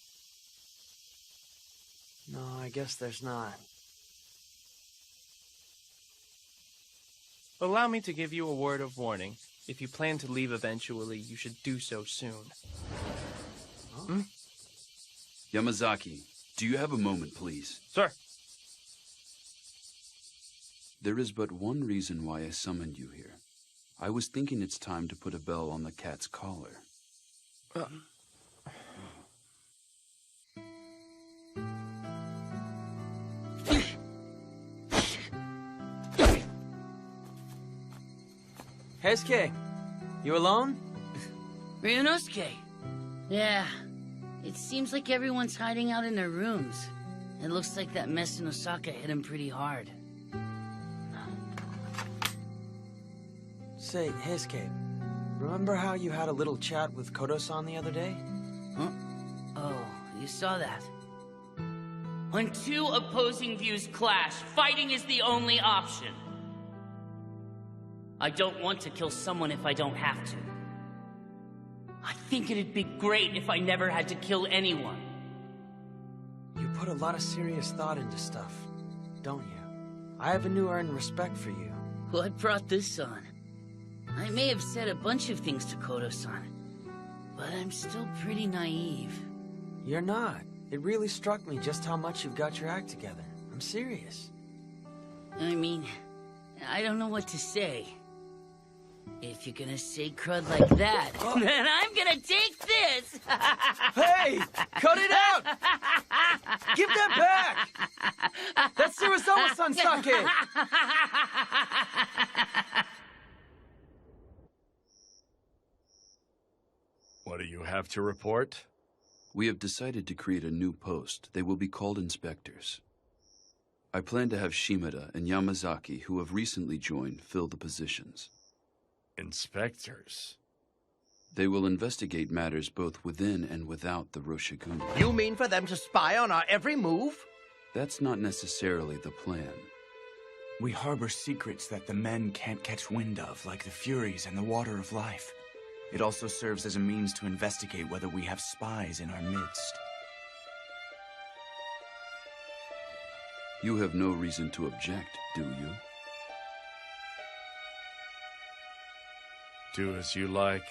No, I guess there's not. Allow me to give you a word of warning. If you plan to leave eventually, you should do so soon. Huh? Yamazaki, do you have a moment, please? Sir. There is but one reason why I summoned you here. I was thinking it's time to put a bell on the cat's collar. Heisuke, you alone? Ryunosuke. Yeah. It seems like everyone's hiding out in their rooms. It looks like that mess in Osaka hit him pretty hard. Say, Heisuke, remember how you had a little chat with Kodo-san the other day? Huh? Oh, you saw that. When two opposing views clash, fighting is the only option. I don't want to kill someone if I don't have to. I think it'd be great if I never had to kill anyone. You put a lot of serious thought into stuff, don't you? I have a new earned respect for you. What brought this on? I may have said a bunch of things to Kodo-san, but I'm still pretty naive. You're not. It really struck me just how much you've got your act together. I'm serious. I mean, I don't know what to say. If you're gonna say crud like that, then I'm gonna take this! Hey! Cut it out! Give that back! That's Serizawa-san sake! What do you have to report? We have decided to create a new post. They will be called inspectors. I plan to have Shimada and Yamazaki, who have recently joined, fill the positions. Inspectors? They will investigate matters both within and without the Roshigumi. You mean for them to spy on our every move? That's not necessarily the plan. We harbor secrets that the men can't catch wind of, like the Furies and the Water of Life. It also serves as a means to investigate whether we have spies in our midst. You have no reason to object, do you? Do as you like.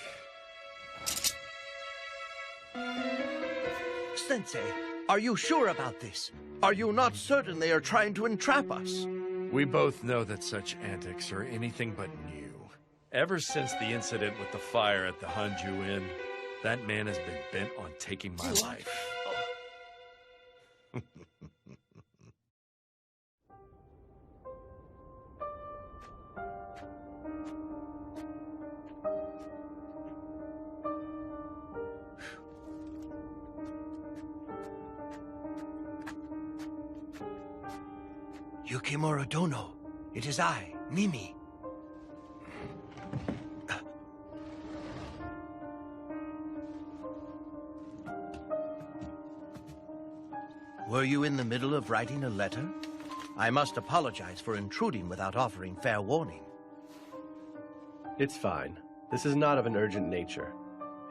Sensei, are you sure about this? Are you not certain they are trying to entrap us? We both know that such antics are anything but new. Ever since the incident with the fire at the Hanju Inn, that man has been bent on taking my life. Yukimura Dono, it is I, Mimi. Were you in the middle of writing a letter? I must apologize for intruding without offering fair warning. It's fine. This is not of an urgent nature.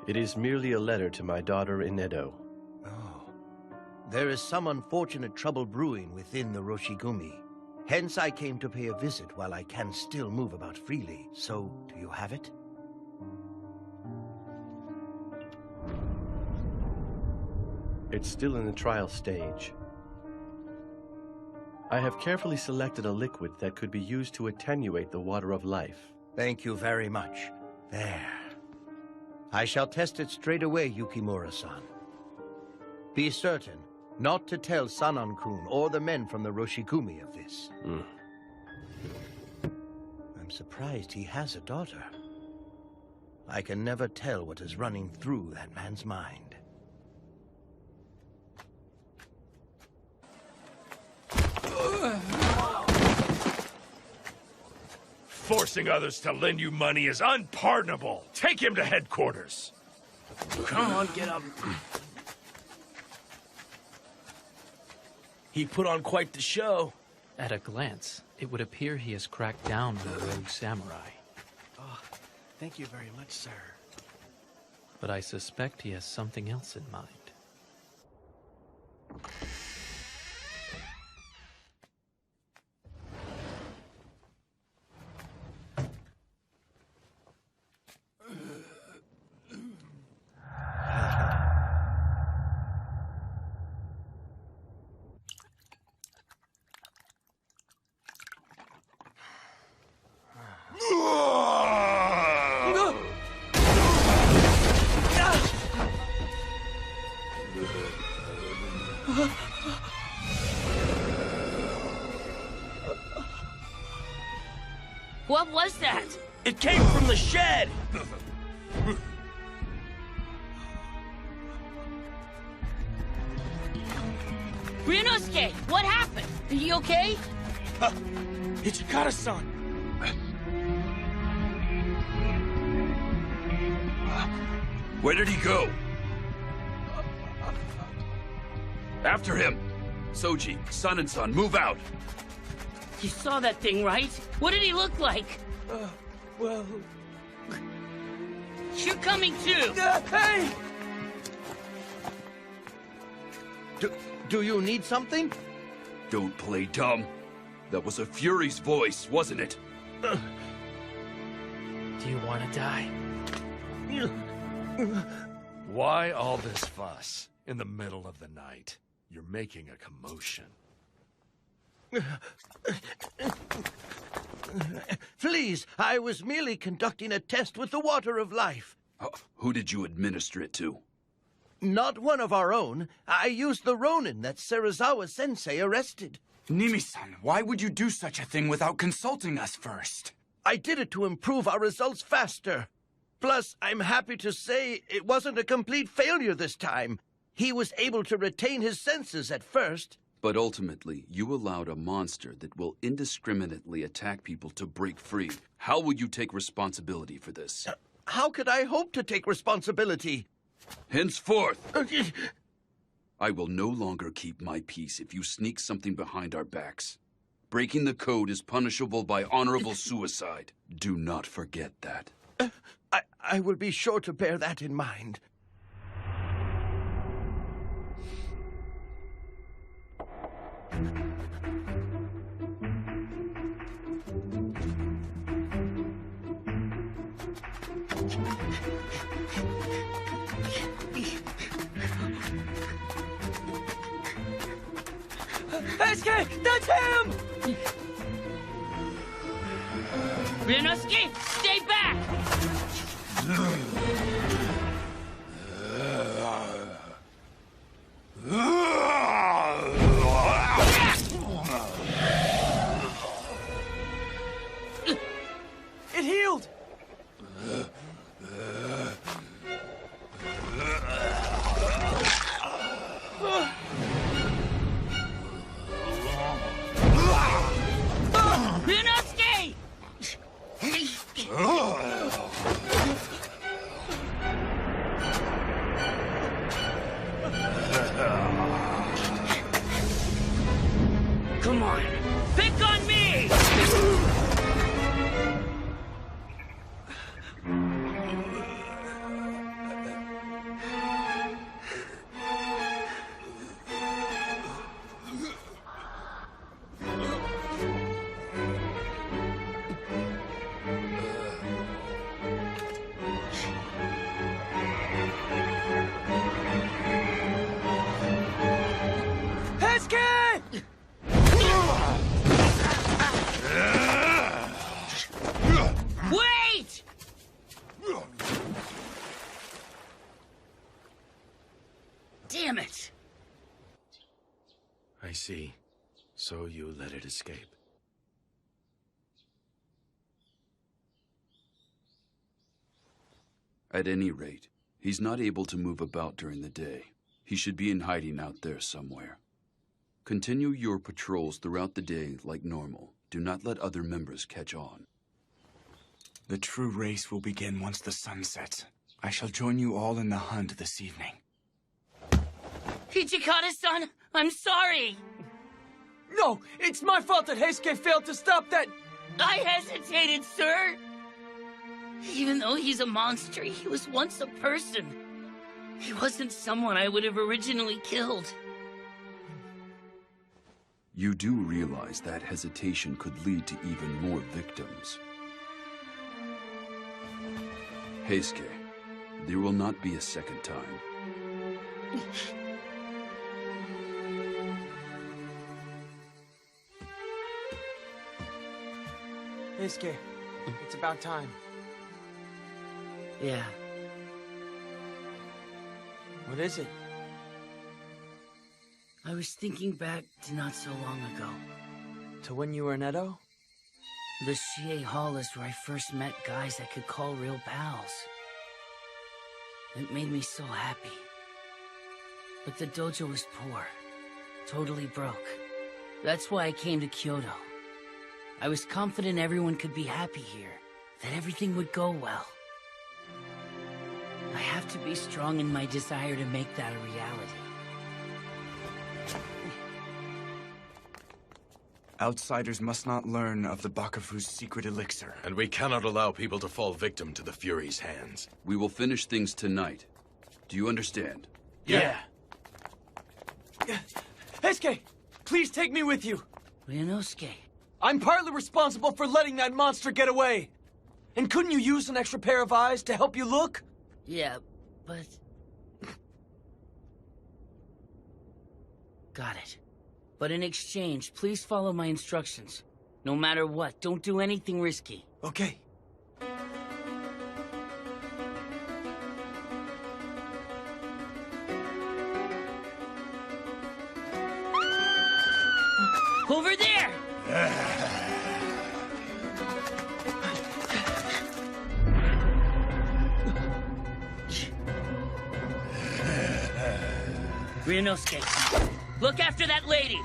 It is merely a letter to my daughter in Edo. Oh. There is some unfortunate trouble brewing within the Roshigumi. Hence I came to pay a visit while I can still move about freely. So, do you have it? It's still in the trial stage. I have carefully selected a liquid that could be used to attenuate the Water of Life. Thank you very much. There. I shall test it straight away, Yukimura-san. Be certain not to tell Sanan-kun or the men from the Roshigumi of this. I'm surprised he has a daughter. I can never tell what is running through that man's mind. Forcing others to lend you money is unpardonable. Take him to headquarters. Come on, get up. He put on quite the show. At a glance, it would appear he has cracked down on the rogue samurai. Oh, thank you very much, sir. But I suspect he has something else in mind. What was that? It came from the shed! Ryunosuke, what happened? Are you okay? Ichikata-san! Where did he go? After him! Soji, Sanan-san, move out! You saw that thing, right? What did he look like? Well... You're coming too! Hey! Do you need something? Don't play dumb. That was a Fury's voice, wasn't it? Do you want to die? Why all this fuss in the middle of the night? You're making a commotion. Please, I was merely conducting a test with the water of life. Who did you administer it to? Not one of our own. I used the Ronin that Serizawa-sensei arrested. Nimi-san, why would you do such a thing without consulting us first? I did it to improve our results faster. Plus, I'm happy to say it wasn't a complete failure this time. He was able to retain his senses at first. But ultimately, you allowed a monster that will indiscriminately attack people to break free. How will you take responsibility for this? How could I hope to take responsibility? Henceforth, I will no longer keep my peace if you sneak something behind our backs. Breaking the code is punishable by honorable suicide. Do not forget that. I will be sure to bear that in mind. SK, that's him! Ryunosuke, stay back! It healed! Ryunosuke! Come on, pick on me! Wait! Damn it! I see. So you let it escape. At any rate, he's not able to move about during the day. He should be in hiding out there somewhere. Continue your patrols throughout the day like normal. Do not let other members catch on. The true race will begin once the sun sets. I shall join you all in the hunt this evening. Hijikata-san, I'm sorry! No, it's my fault that Heisuke failed to stop that... I hesitated, sir! Even though he's a monster, he was once a person. He wasn't someone I would have originally killed. You do realize that hesitation could lead to even more victims. Heisuke, there will not be a second time. Heisuke, it's about time. Yeah. What is it? I was thinking back to not so long ago. To when you were in Edo? The Shie Hall is where I first met guys I could call real pals. It made me so happy. But the dojo was poor. Totally broke. That's why I came to Kyoto. I was confident everyone could be happy here. That everything would go well. I have to be strong in my desire to make that a reality. Outsiders must not learn of the Bakufu's secret elixir. And we cannot allow people to fall victim to the Fury's hands. We will finish things tonight. Do you understand? Yeah. Heisuke, please take me with you. Ryunosuke. I'm partly responsible for letting that monster get away. And couldn't you use an extra pair of eyes to help you look? Yeah, but... Got it. But in exchange, please follow my instructions. No matter what, don't do anything risky. Okay. Over there! Ryunosuke, look after that lady!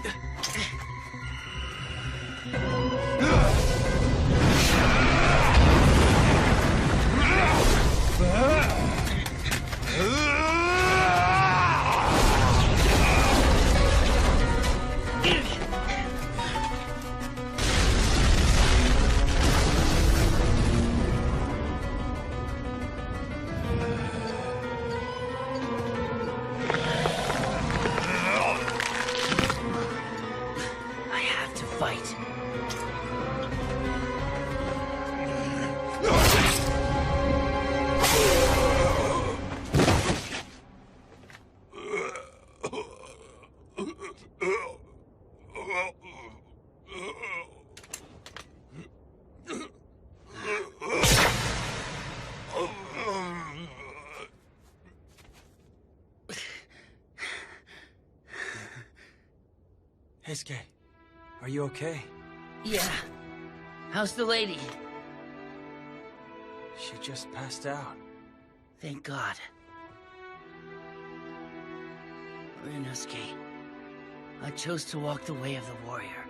Heisuke, are you okay? Yeah. How's the lady? She just passed out. Thank God. Ryunosuke, I chose to walk the way of the warrior.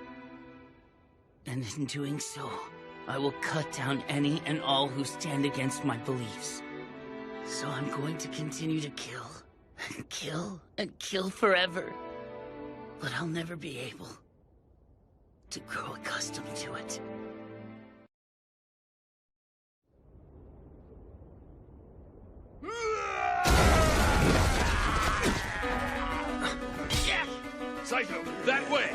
And in doing so, I will cut down any and all who stand against my beliefs. So I'm going to continue to kill, and kill, and kill forever. But I'll never be able to grow accustomed to it. Saito, that way!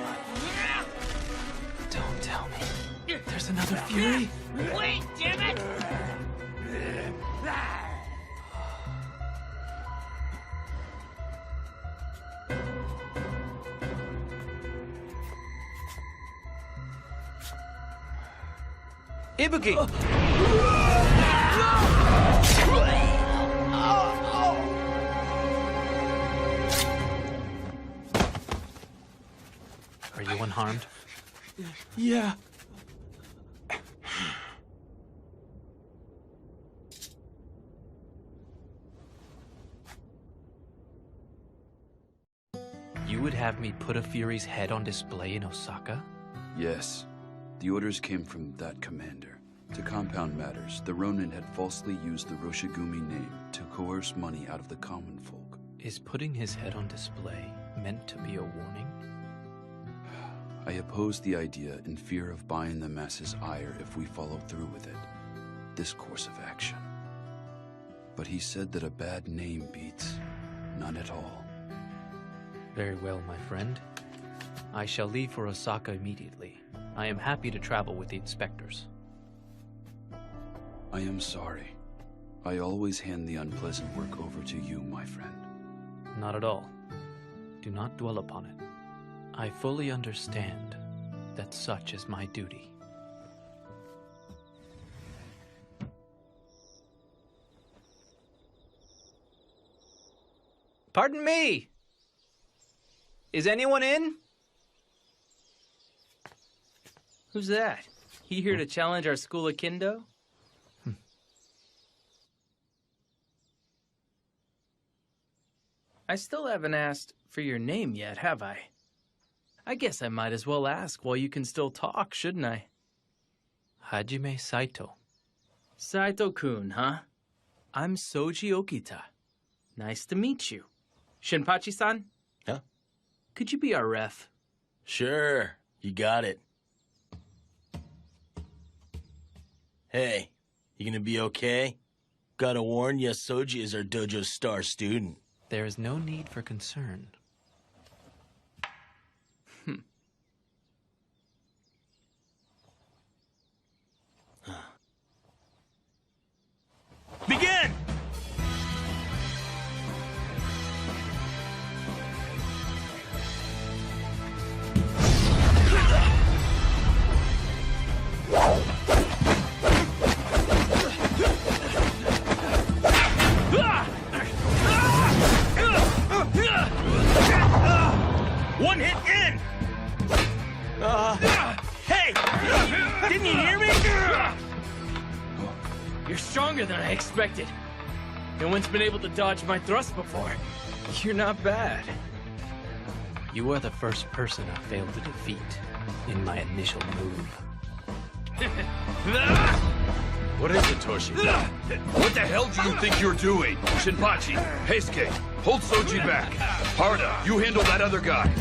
Don't tell me. There's another Fury? Wait, damn it! Ibuki! Are you unharmed? Yeah. You would have me put a Fury's head on display in Osaka? Yes. The orders came from that commander. To compound matters, the Ronin had falsely used the Roshigumi name to coerce money out of the common folk. Is putting his head on display meant to be a warning? I opposed the idea in fear of buying the masses' ire if we followed through with it. This course of action. But he said that a bad name beats none at all. Very well, my friend. I shall leave for Osaka immediately. I am happy to travel with the inspectors. I am sorry. I always hand the unpleasant work over to you, my friend. Not at all. Do not dwell upon it. I fully understand that such is my duty. Pardon me! Is anyone in? Who's that? He here to challenge our school of Kendo? I still haven't asked for your name yet, have I? I guess I might as well ask while you can still talk, shouldn't I? Hajime Saito. Saito-kun, huh? I'm Soji Okita. Nice to meet you. Shinpachi-san? Huh? Could you be our ref? Sure, you got it. Hey, you gonna be okay? Gotta warn ya, Soji is our dojo's star student. There is no need for concern. Begin! One hit in! Hey! Didn't you hear me? You're stronger than I expected. No one's been able to dodge my thrust before. You're not bad. You are the first person I failed to defeat in my initial move. What is it, Toshi? What the hell do you think you're doing? Shinpachi, Heisuke, hold Soji back. Harda, you handle that other guy.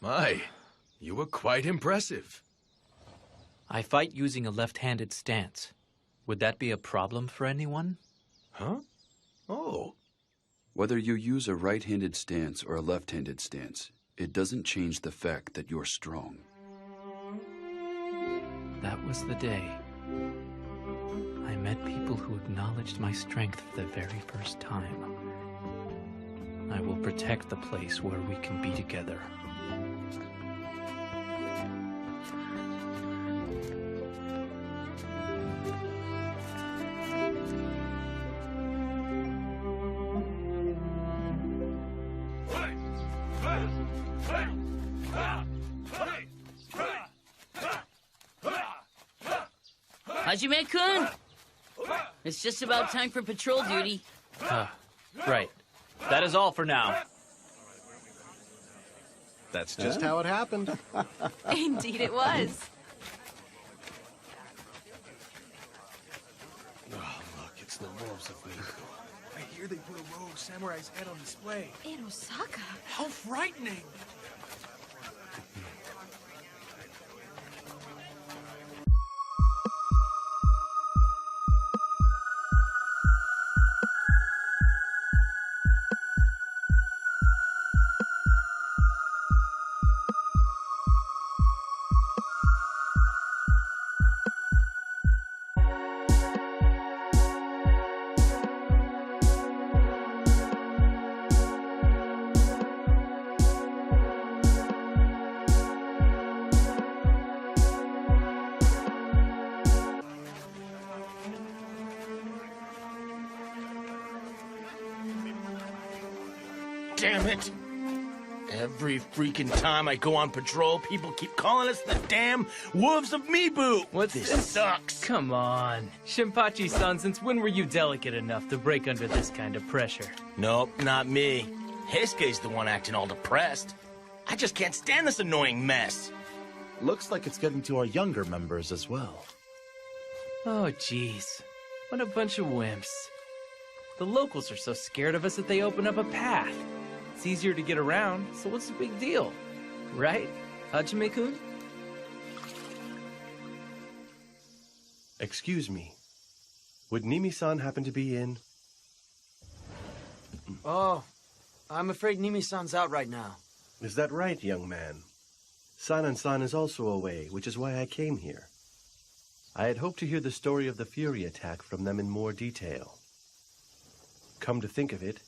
My, you were quite impressive. I fight using a left-handed stance. Would that be a problem for anyone? Huh? Oh. Whether you use a right-handed stance or a left-handed stance, it doesn't change the fact that you're strong. That was the day I met people who acknowledged my strength for the very first time. I will protect the place where we can be together. Hajime-kun! It's just about time for patrol duty. Right. That is all for now. That's just how it happened. Indeed it was. Oh, look, it's the wolves of Miku. I hear they put a rogue samurai's head on display. In Osaka? How frightening! Damn it! Every freaking time I go on patrol, people keep calling us the damn Wolves of Mibu! What's this? Sucks! Come on. Shinpachi-san, since when were you delicate enough to break under this kind of pressure? Nope, not me. Heisuke's the one acting all depressed. I just can't stand this annoying mess. Looks like it's getting to our younger members as well. Oh, jeez. What a bunch of wimps. The locals are so scared of us that they open up a path. It's easier to get around, so what's the big deal? Right, Hajime-kun? Excuse me. Would Nimi-san happen to be in? Oh, I'm afraid Nimi-san's out right now. Is that right, young man? Sanan-san is also away, which is why I came here. I had hoped to hear the story of the Fury attack from them in more detail. Come to think of it,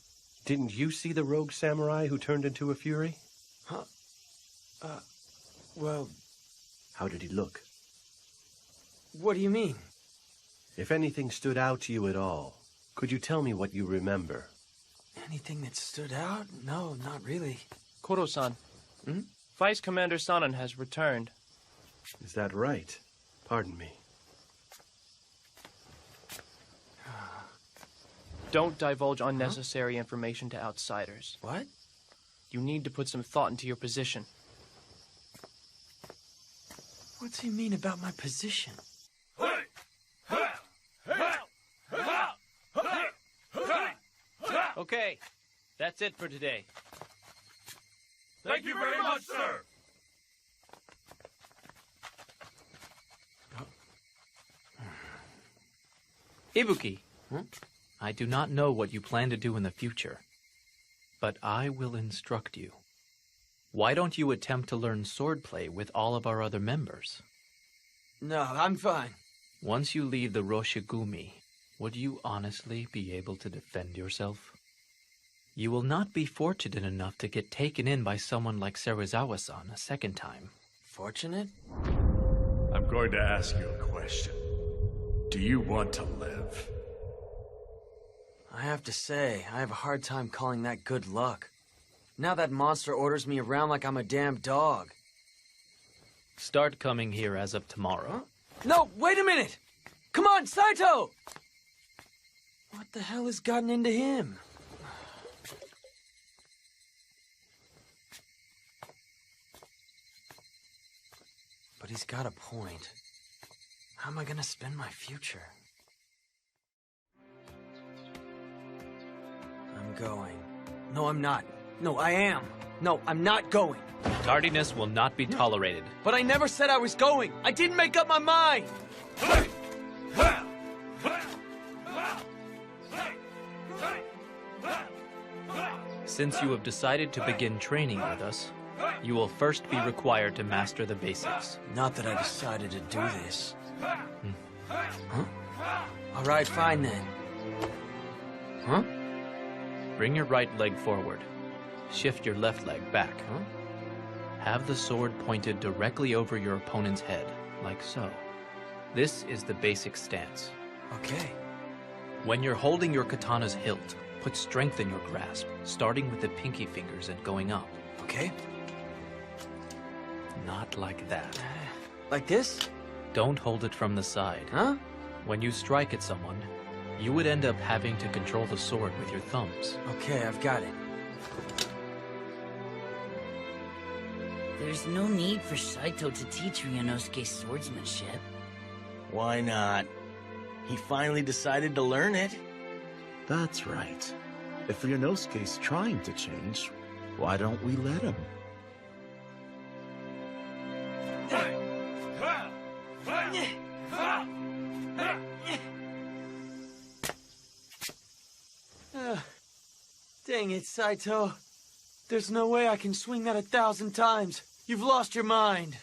didn't you see the rogue samurai who turned into a Fury? Huh? Well... How did he look? What do you mean? If anything stood out to you at all, could you tell me what you remember? Anything that stood out? No, not really. Koro-san, Vice Commander Sanan has returned. Is that right? Pardon me. Don't divulge unnecessary information to outsiders. What? You need to put some thought into your position. What's he mean about my position? Okay, that's it for today. Thank you very much, sir. Ibuki, I do not know what you plan to do in the future, but I will instruct you. Why don't you attempt to learn swordplay with all of our other members? No, I'm fine. Once you leave the Roshigumi, would you honestly be able to defend yourself? You will not be fortunate enough to get taken in by someone like Serizawa-san a second time. Fortunate? I'm going to ask you a question. Do you want to live? I have to say, I have a hard time calling that good luck. Now that monster orders me around like I'm a damn dog. Start coming here as of tomorrow. No, wait a minute! Come on, Saito! What the hell has gotten into him? But he's got a point. How am I gonna spend my future? I'm going. No, I'm not. No, I am. No, I'm not going. Tardiness will not be tolerated. But I never said I was going. I didn't make up my mind. Since you have decided to begin training with us, you will first be required to master the basics. Not that I decided to do this. Huh? All right, fine then. Huh? Bring your right leg forward. Shift your left leg back. Have the sword pointed directly over your opponent's head, like so. This is the basic stance. Okay. When you're holding your katana's hilt, put strength in your grasp, starting with the pinky fingers and going up. Okay. Not like that. Like this? Don't hold it from the side. Huh? When you strike at someone, you would end up having to control the sword with your thumbs. Okay, I've got it. There's no need for Saito to teach Ryunosuke swordsmanship. Why not? He finally decided to learn it. That's right. If Ryunosuke's trying to change, why don't we let him? Dang it, Saito. There's no way I can swing that 1,000 times. You've lost your mind.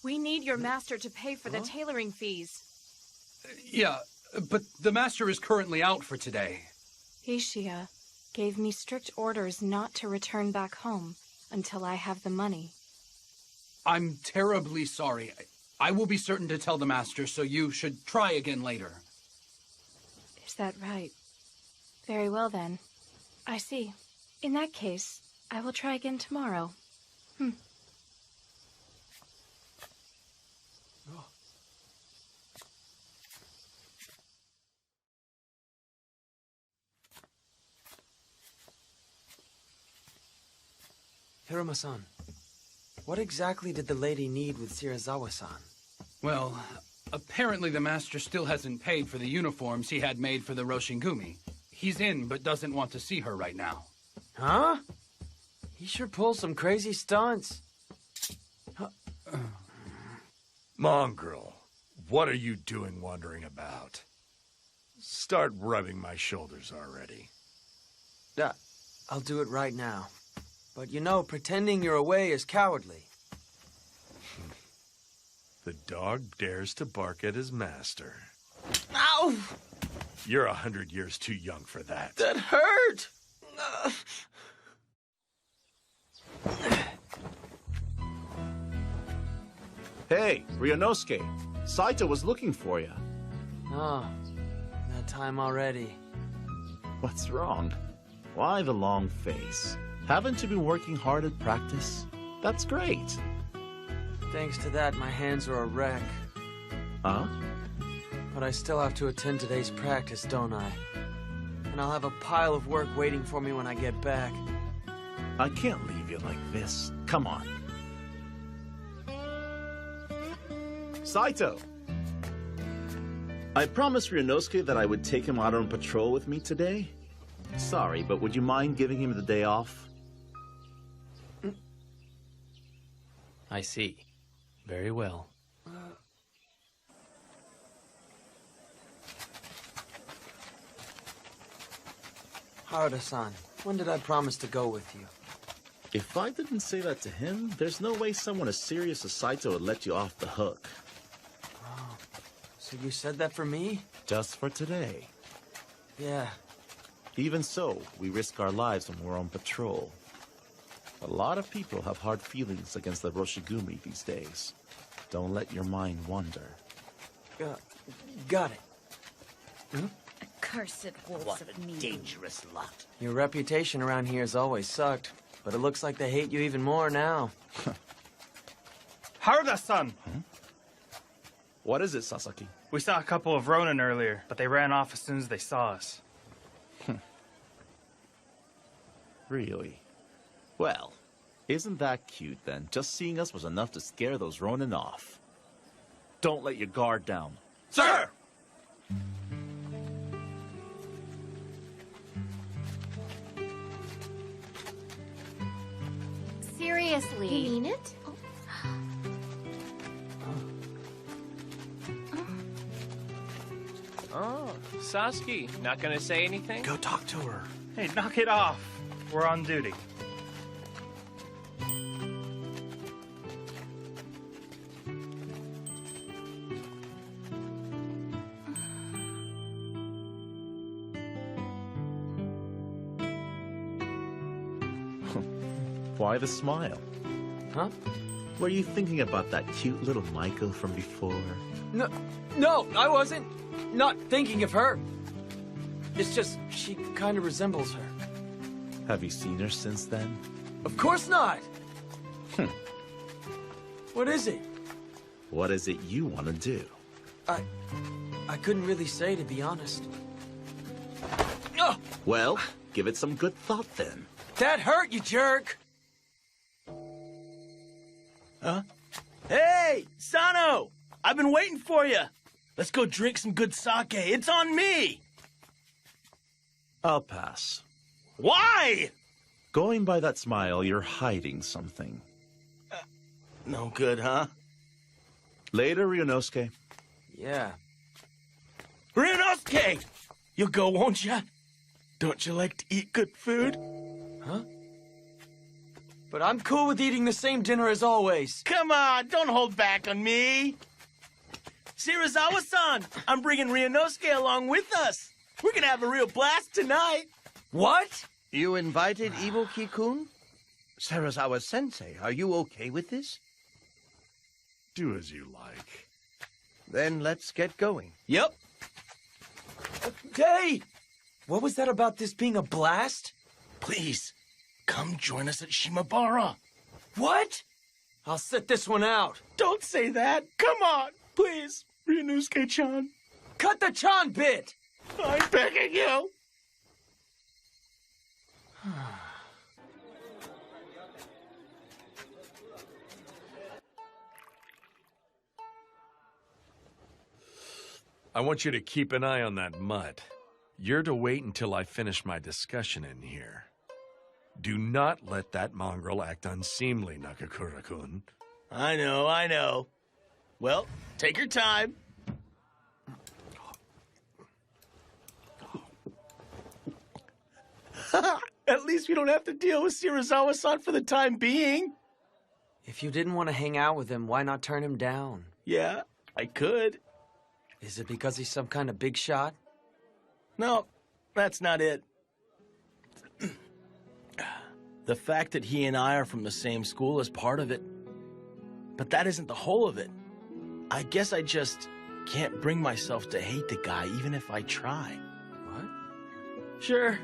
We need your master to pay for the tailoring fees. Yeah, but the master is currently out for today. Ishia gave me strict orders not to return back home until I have the money. I'm terribly sorry. I will be certain to tell the master, so you should try again later. Is that right? Very well then. I see. In that case, I will try again tomorrow. Hiruma-san, what exactly did the lady need with Serizawa-san? Well, apparently the master still hasn't paid for the uniforms he had made for the Roshigumi. He's in, but doesn't want to see her right now. Huh? He sure pulls some crazy stunts. Mongrel, what are you doing wandering about? Start rubbing my shoulders already. I'll do it right now. But you know, pretending you're away is cowardly. The dog dares to bark at his master. Ow! You're 100 years too young for that. That hurt! Hey, Ryunosuke. Saito was looking for you. Oh, that time already. What's wrong? Why the long face? Haven't you been working hard at practice? That's great. Thanks to that, my hands are a wreck. Huh? But I still have to attend today's practice, don't I? And I'll have a pile of work waiting for me when I get back. I can't leave you like this. Come on. Saito! I promised Ryunosuke that I would take him out on patrol with me today. Sorry, but would you mind giving him the day off? I see. Very well. Harada-san, when did I promise to go with you? If I didn't say that to him, there's no way someone as serious as Saito would let you off the hook. Oh, so you said that for me? Just for today. Yeah. Even so, we risk our lives when we're on patrol. A lot of people have hard feelings against the Roshigumi these days. Don't let your mind wander. Got it. Hmm? Accursed wolves of me. Dangerous lot. Your reputation around here has always sucked, but it looks like they hate you even more now. Harada-san! What is it, Sasaki? We saw a couple of Ronin earlier, but they ran off as soon as they saw us. Really? Well, isn't that cute then? Just seeing us was enough to scare those Ronin off. Don't let your guard down. Sir! Seriously. You mean it? Oh, Sasuke, not gonna say anything? Go talk to her. Hey, knock it off. We're on duty. Why the smile? Huh? Were you thinking about that cute little Maiko from before? No, I wasn't. Not thinking of her. It's just, she kind of resembles her. Have you seen her since then? Of course not! What is it? What is it you want to do? I couldn't really say, to be honest. Well, give it some good thought then. That hurt, you jerk! Huh? Hey, Sano! I've been waiting for you. Let's go drink some good sake. It's on me! I'll pass. Why? Going by that smile, you're hiding something. No good, huh? Later, Ryunosuke. Yeah. Ryunosuke! You'll go, won't you? Don't you like to eat good food? Huh? But I'm cool with eating the same dinner as always. Come on, don't hold back on me. Shirazawa-san, I'm bringing Ryunosuke along with us. We're gonna have a real blast tonight. What? You invited Ibuki-kun? Sarazawa-sensei, are you okay with this? Do as you like. Then let's get going. Yep. Hey! What was that about this being a blast? Please, come join us at Shimabara. What? I'll sit this one out. Don't say that. Come on, please, Ryunosuke-chan. Cut the Chan bit! I'm begging you. I want you to keep an eye on that mutt. You're to wait until I finish my discussion in here. Do not let that mongrel act unseemly, Nakakura-kun. I know. Well, take your time. At least we don't have to deal with Shirazawa-san for the time being. If you didn't want to hang out with him, why not turn him down? Yeah, I could. Is it because he's some kind of big shot? No, that's not it. The fact that he and I are from the same school is part of it. But that isn't the whole of it. I guess I just can't bring myself to hate the guy, even if I try. What? Sure,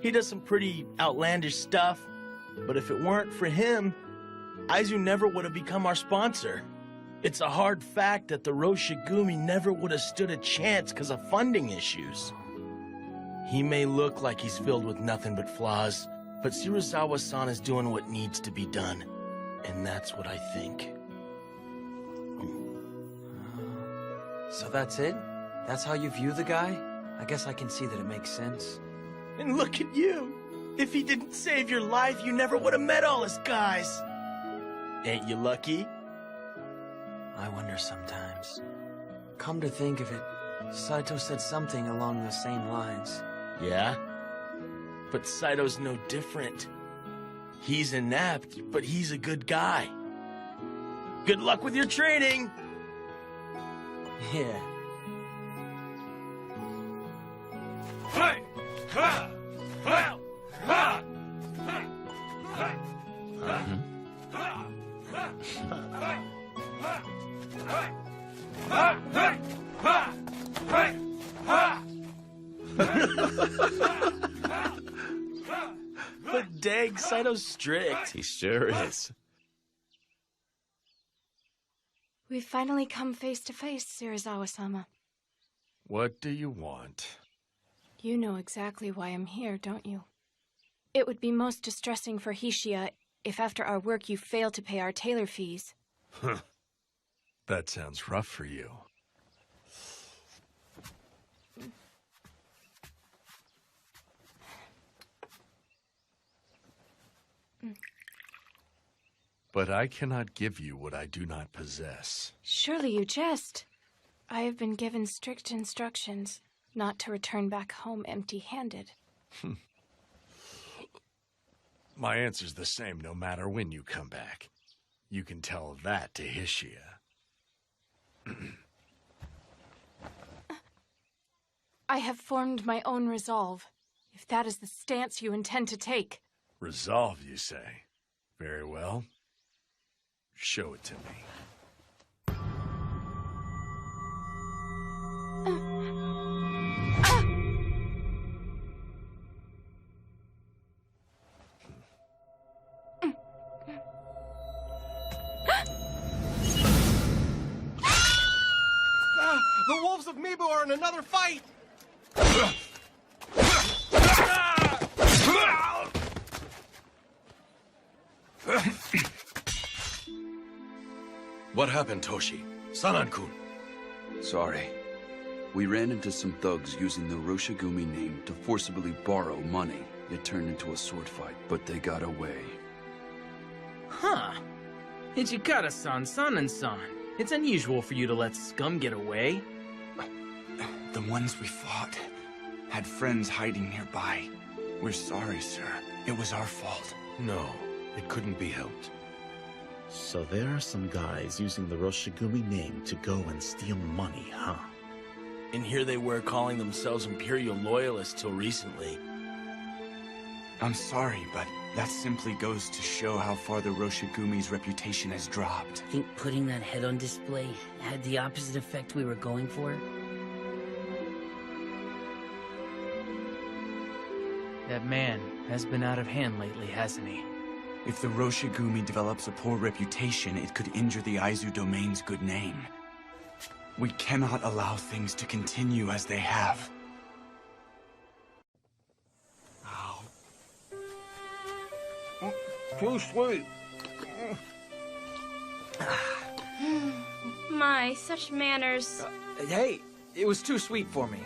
he does some pretty outlandish stuff, but if it weren't for him, Aizu never would have become our sponsor. It's a hard fact that the Roshigumi never would have stood a chance because of funding issues. He may look like he's filled with nothing but flaws, but Shirazawa-san is doing what needs to be done. And that's what I think. So that's it? That's how you view the guy? I guess I can see that it makes sense. And look at you! If he didn't save your life, you never would have met all his guys! Ain't you lucky? I wonder sometimes. Come to think of it, Saito said something along the same lines. Yeah? But Saito's no different. He's inept, but he's a good guy. Good luck with your training! Yeah. But dang, Saito's strict. He sure is. We've finally come face to face, Serizawa-sama. What do you want? You know exactly why I'm here, don't you? It would be most distressing for Hishiya if after our work you fail to pay our tailor fees. Huh. That sounds rough for you. But I cannot give you what I do not possess. Surely you jest. I have been given strict instructions not to return back home empty-handed. My answer's the same no matter when you come back. You can tell that to Hishiya. I have formed my own resolve, if that is the stance you intend to take. Resolve, you say? Very well. Show it to me. The wolves of Mibu are in another fight! What happened, Toshi? Sanan-kun. Sorry. We ran into some thugs using the Roshigumi name to forcibly borrow money. It turned into a sword fight, but they got away. Huh. Ichikata-san, Sanan-san. It's unusual for you to let scum get away. The ones we fought had friends hiding nearby. We're sorry, sir. It was our fault. No, it couldn't be helped. So there are some guys using the Roshigumi name to go and steal money, huh? And here they were calling themselves Imperial Loyalists till recently. I'm sorry, but that simply goes to show how far the Roshigumi's reputation has dropped. Think putting that head on display had the opposite effect we were going for? That man has been out of hand lately, hasn't he? If the Roshigumi develops a poor reputation, it could injure the Aizu domain's good name. We cannot allow things to continue as they have. Too sweet. My, such manners. Hey, it was too sweet for me.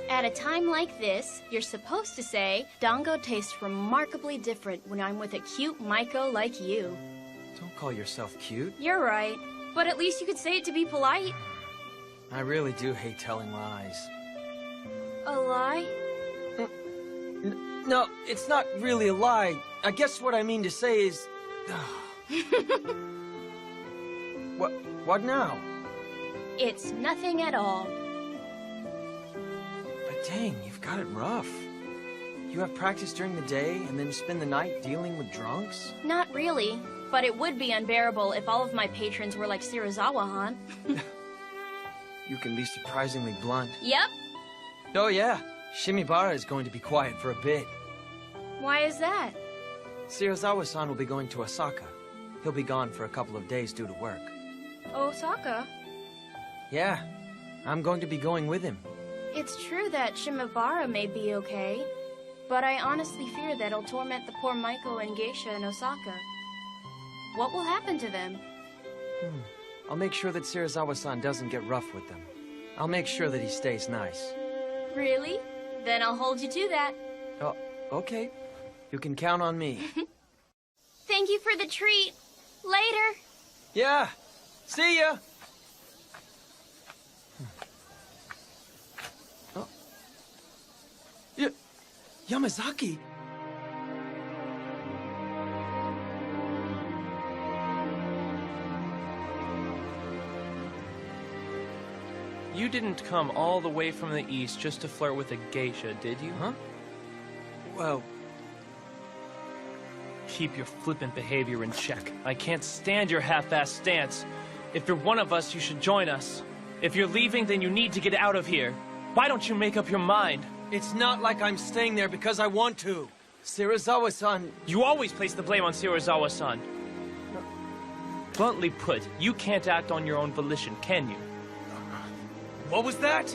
At a time like this, you're supposed to say, Dango tastes remarkably different when I'm with a cute Maiko like you. Don't call yourself cute. You're right, but at least you could say it to be polite. I really do hate telling lies. A lie? No, it's not really a lie. I guess what I mean to say is... What now? It's nothing at all. But dang, you've got it rough. You have practice during the day and then spend the night dealing with drunks? Not really, but it would be unbearable if all of my patrons were like Serizawa-han. You can be surprisingly blunt. Yep. Oh yeah, Shimibara is going to be quiet for a bit. Why is that? Serizawa-san will be going to Osaka. He'll be gone for a couple of days due to work. Osaka? Yeah, I'm going to be going with him. It's true that Shimabara may be okay, but I honestly fear that it'll torment the poor Maiko and Geisha in Osaka. What will happen to them? I'll make sure that Serizawa-san doesn't get rough with them. I'll make sure that he stays nice. Really? Then I'll hold you to that. Oh, okay. You can count on me. Thank you for the treat. Later. Yeah. See ya. Oh. Yamazaki. You didn't come all the way from the east just to flirt with a geisha, did you? Huh? Well... Keep your flippant behavior in check. I can't stand your half-assed stance. If you're one of us, you should join us. If you're leaving, then you need to get out of here. Why don't you make up your mind? It's not like I'm staying there because I want to. Serizawa-san... You always place the blame on Serizawa-san. Bluntly put, you can't act on your own volition, can you? What was that?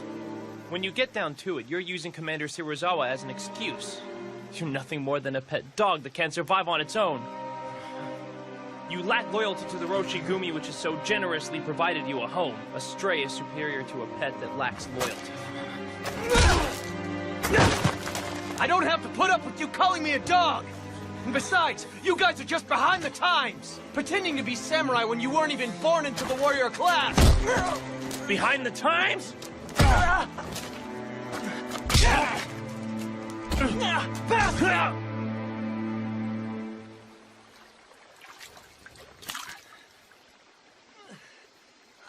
When you get down to it, you're using Commander Serizawa as an excuse. You're nothing more than a pet dog that can't survive on its own. You lack loyalty to the Roshigumi, which has so generously provided you a home. A stray is superior to a pet that lacks loyalty. I don't have to put up with you calling me a dog! And besides, you guys are just behind the times! Pretending to be samurai when you weren't even born into the warrior class! Behind the times?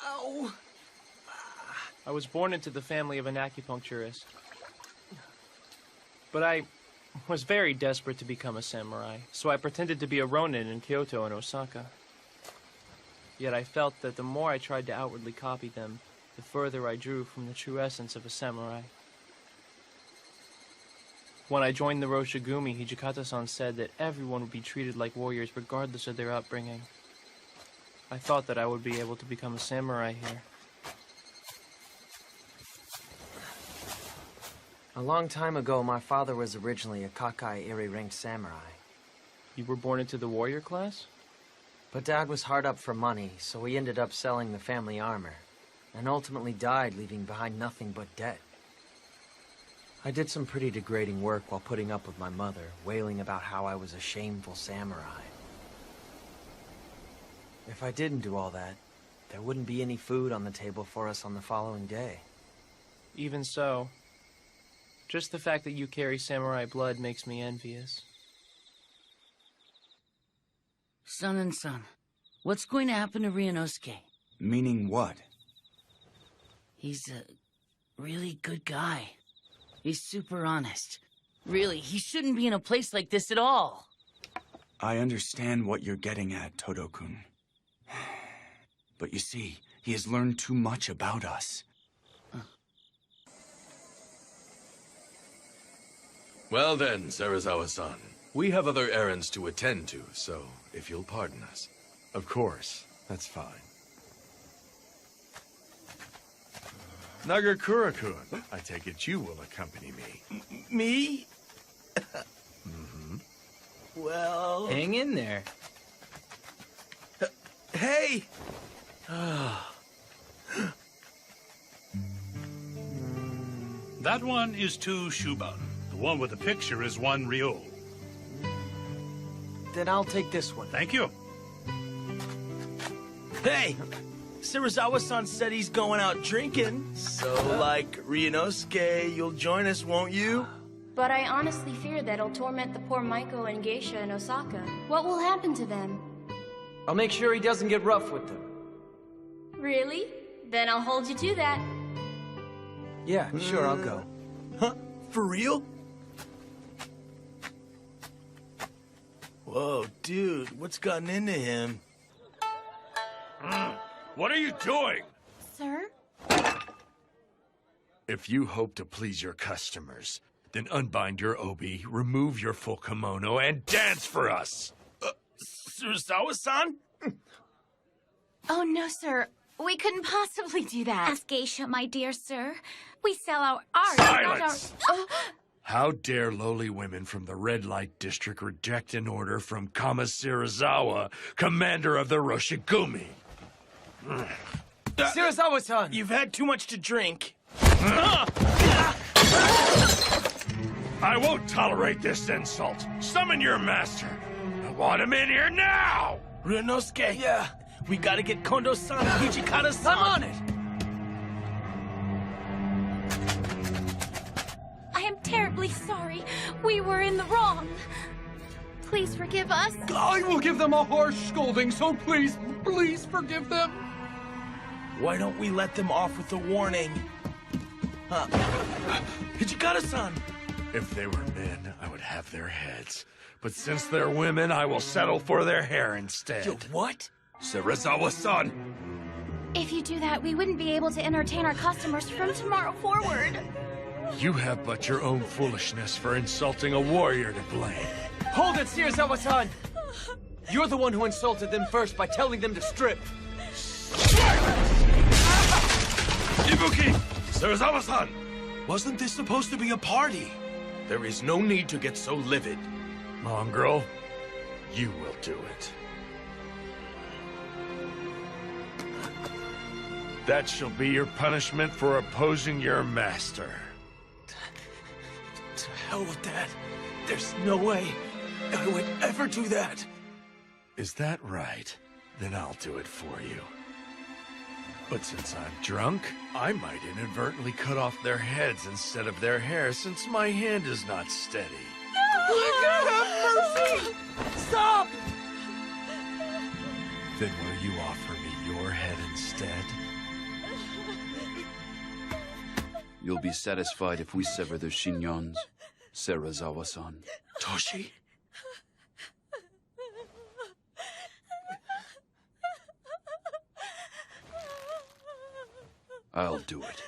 Ow. I was born into the family of an acupuncturist. But I was very desperate to become a samurai, so I pretended to be a ronin in Kyoto and Osaka. Yet I felt that the more I tried to outwardly copy them, the further I drew from the true essence of a samurai. When I joined the Roshigumi, Hijikata-san said that everyone would be treated like warriors regardless of their upbringing. I thought that I would be able to become a samurai here. A long time ago, my father was originally a Kakai Iri-ranked samurai. You were born into the warrior class? But Dad was hard up for money, so he ended up selling the family armor, and ultimately died, leaving behind nothing but debt. I did some pretty degrading work while putting up with my mother, wailing about how I was a shameful samurai. If I didn't do all that, there wouldn't be any food on the table for us on the following day. Even so, just the fact that you carry samurai blood makes me envious. Son, what's going to happen to Ryunosuke? Meaning what? He's a really good guy. He's super honest. Really, he shouldn't be in a place like this at all. I understand what you're getting at, Todo-kun. But you see, he has learned too much about us. Well then, Serizawa-san. We have other errands to attend to, so if you'll pardon us. Of course. That's fine. Nagakura-kun, I take it you will accompany me. Me? Mm-hmm. Well... Hang in there. Hey! That one is 2 Shuban. The one with the picture is 1 Ryo. Then I'll take this one. Thank you. Hey! Serizawa-san said he's going out drinking. So, like, Ryunosuke, you'll join us, won't you? But I honestly fear that it'll torment the poor Maiko and Geisha in Osaka. What will happen to them? I'll make sure he doesn't get rough with them. Really? Then I'll hold you to that. Yeah, sure, I'll go. Huh? For real? Whoa, dude, what's gotten into him? What are you doing? Sir? If you hope to please your customers, then unbind your obi, remove your full kimono, and dance for us! Serizawa-san? Oh, no, sir. We couldn't possibly do that. Ask Geisha, my dear sir. We sell our art, Silence! not our... How dare lowly women from the Red Light District reject an order from Kama Serizawa, commander of the Roshigumi? Serizawa-san! You've had too much to drink. I won't tolerate this insult. Summon your master. I want him in here now! Ryunosuke! Yeah? We gotta get Kondo-san and Hijikata-san! I'm on it! I am terribly sorry. We were in the wrong. Please forgive us. I will give them a harsh scolding, so please, please forgive them. Why don't we let them off with a warning? Hijikata-san! If they were men, I would have their heads. But since they're women, I will settle for their hair instead. What? Serizawa-san! If you do that, we wouldn't be able to entertain our customers from tomorrow forward. You have but your own foolishness for insulting a warrior to blame. Hold it, Serizawa-san! You're the one who insulted them first by telling them to strip. Ibuki! Serizawa-san! Wasn't this supposed to be a party? There is no need to get so livid. Mongrel, you will do it. That shall be your punishment for opposing your master. To hell with that. There's no way I would ever do that. Is that right? Then I'll do it for you. But since I'm drunk, I might inadvertently cut off their heads instead of their hair since my hand is not steady. Have mercy! Stop! Then will you offer me your head instead? You'll be satisfied if we sever their shinyons, Serizawa-san. Toshi? I'll do it.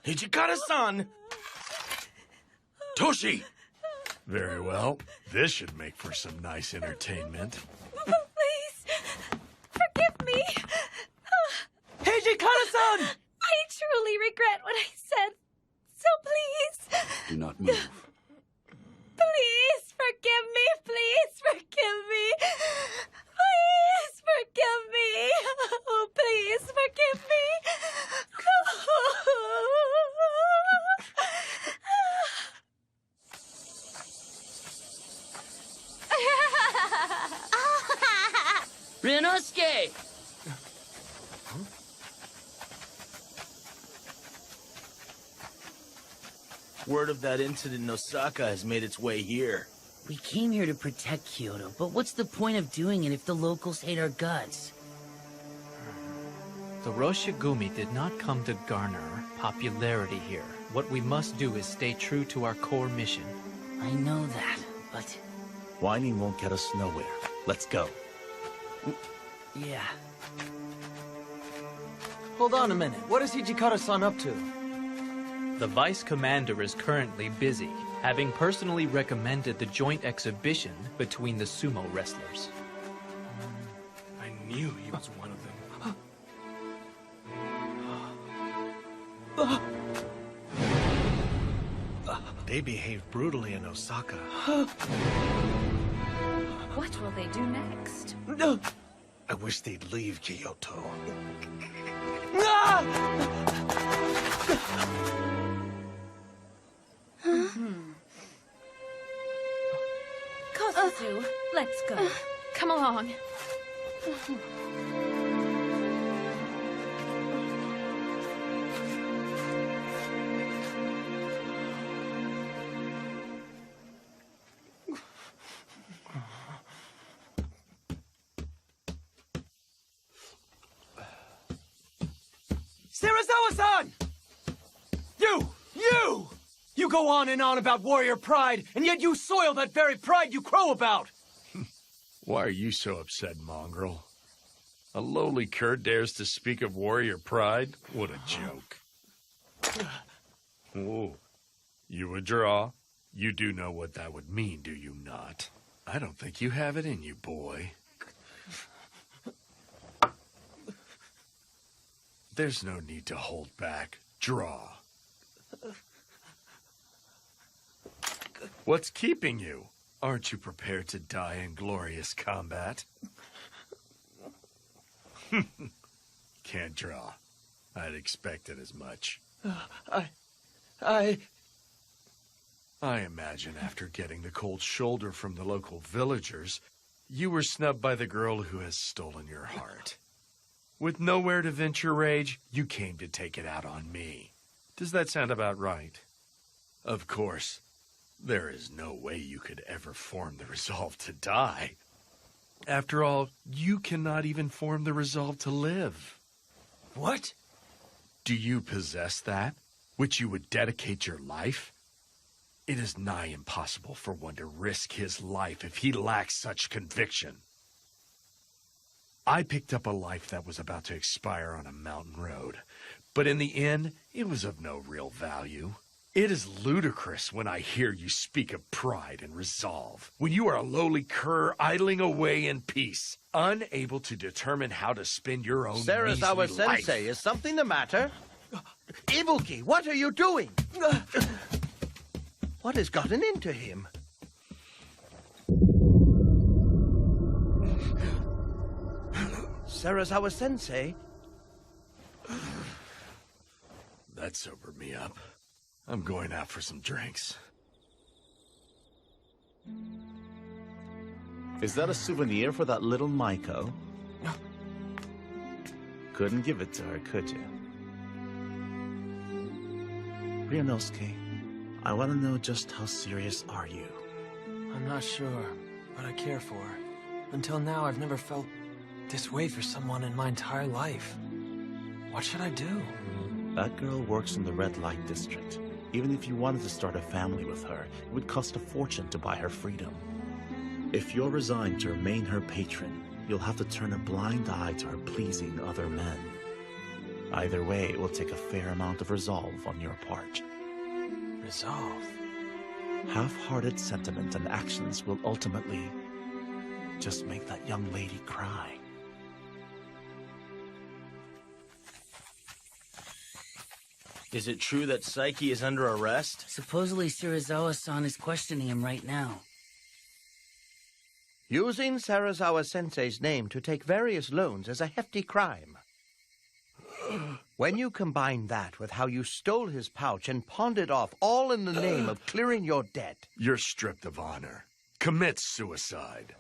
Hijikata-san! Toshi! Very well. This should make for some nice entertainment. Please, forgive me. Hijikata-san! I truly regret what I said. So please, Do not move. please forgive me. Please forgive me. Please forgive me. Oh, please forgive me. Ryunosuke! Word of that incident in Osaka has made its way here. We came here to protect Kyoto, but what's the point of doing it if the locals hate our guts? The Roshigumi did not come to garner popularity here. What we must do is stay true to our core mission. I know that, but... Whining won't get us nowhere. Let's go. Yeah. Hold on a minute. What is Hijikata-san up to? The Vice Commander is currently busy, having personally recommended the joint exhibition between the sumo wrestlers. I knew he was one of them. They behaved brutally in Osaka. What will they do next? I wish they'd leave Kyoto. Kosuzu, let's go. Come along. Serizawa-san! You! You go on and on about warrior pride, and yet you soil that very pride you crow about! Why are you so upset, Mongrel? A lowly cur dares to speak of warrior pride? What a joke. Oh, you would draw? You do know what that would mean, do you not? I don't think you have it in you, boy. There's no need to hold back. Draw. What's keeping you? Aren't you prepared to die in glorious combat? Can't draw. I'd expected as much. I imagine after getting the cold shoulder from the local villagers, You were snubbed by the girl who has stolen your heart. With nowhere to vent your rage, you came to take it out on me. Does that sound about right? Of course, there is no way you could ever form the resolve to die. After all, you cannot even form the resolve to live. What? Do you possess that, which you would dedicate your life? It is nigh impossible for one to risk his life if he lacks such conviction. I picked up a life that was about to expire on a mountain road, but in the end, it was of no real value. It is ludicrous when I hear you speak of pride and resolve, when you are a lowly cur idling away in peace, unable to determine how to spend your own Sarazawa measly life. Sensei, is something the matter? Ibuki, what are you doing? What has gotten into him? Sarazawa Sensei? That sobered me up. I'm going out for some drinks. Is that a souvenir for that little Maiko? Couldn't give it to her, could you? Ryunosuke, I want to know just how serious are you? I'm not sure, but I care for her. Until now, I've never felt this way for someone in my entire life. What should I do? That girl works in the red light district. Even if you wanted to start a family with her, it would cost a fortune to buy her freedom. If you're resigned to remain her patron, you'll have to turn a blind eye to her pleasing other men. Either way, it will take a fair amount of resolve on your part. Resolve? Half-hearted sentiment and actions will ultimately just make that young lady cry. Is it true that Saiki is under arrest? Supposedly Sarazawa-san is questioning him right now. Using Sarazawa Sensei's name to take various loans is a hefty crime. When you combine that with how you stole his pouch and pawned it off, all in the name of clearing your debt... You're stripped of honor. Commit suicide.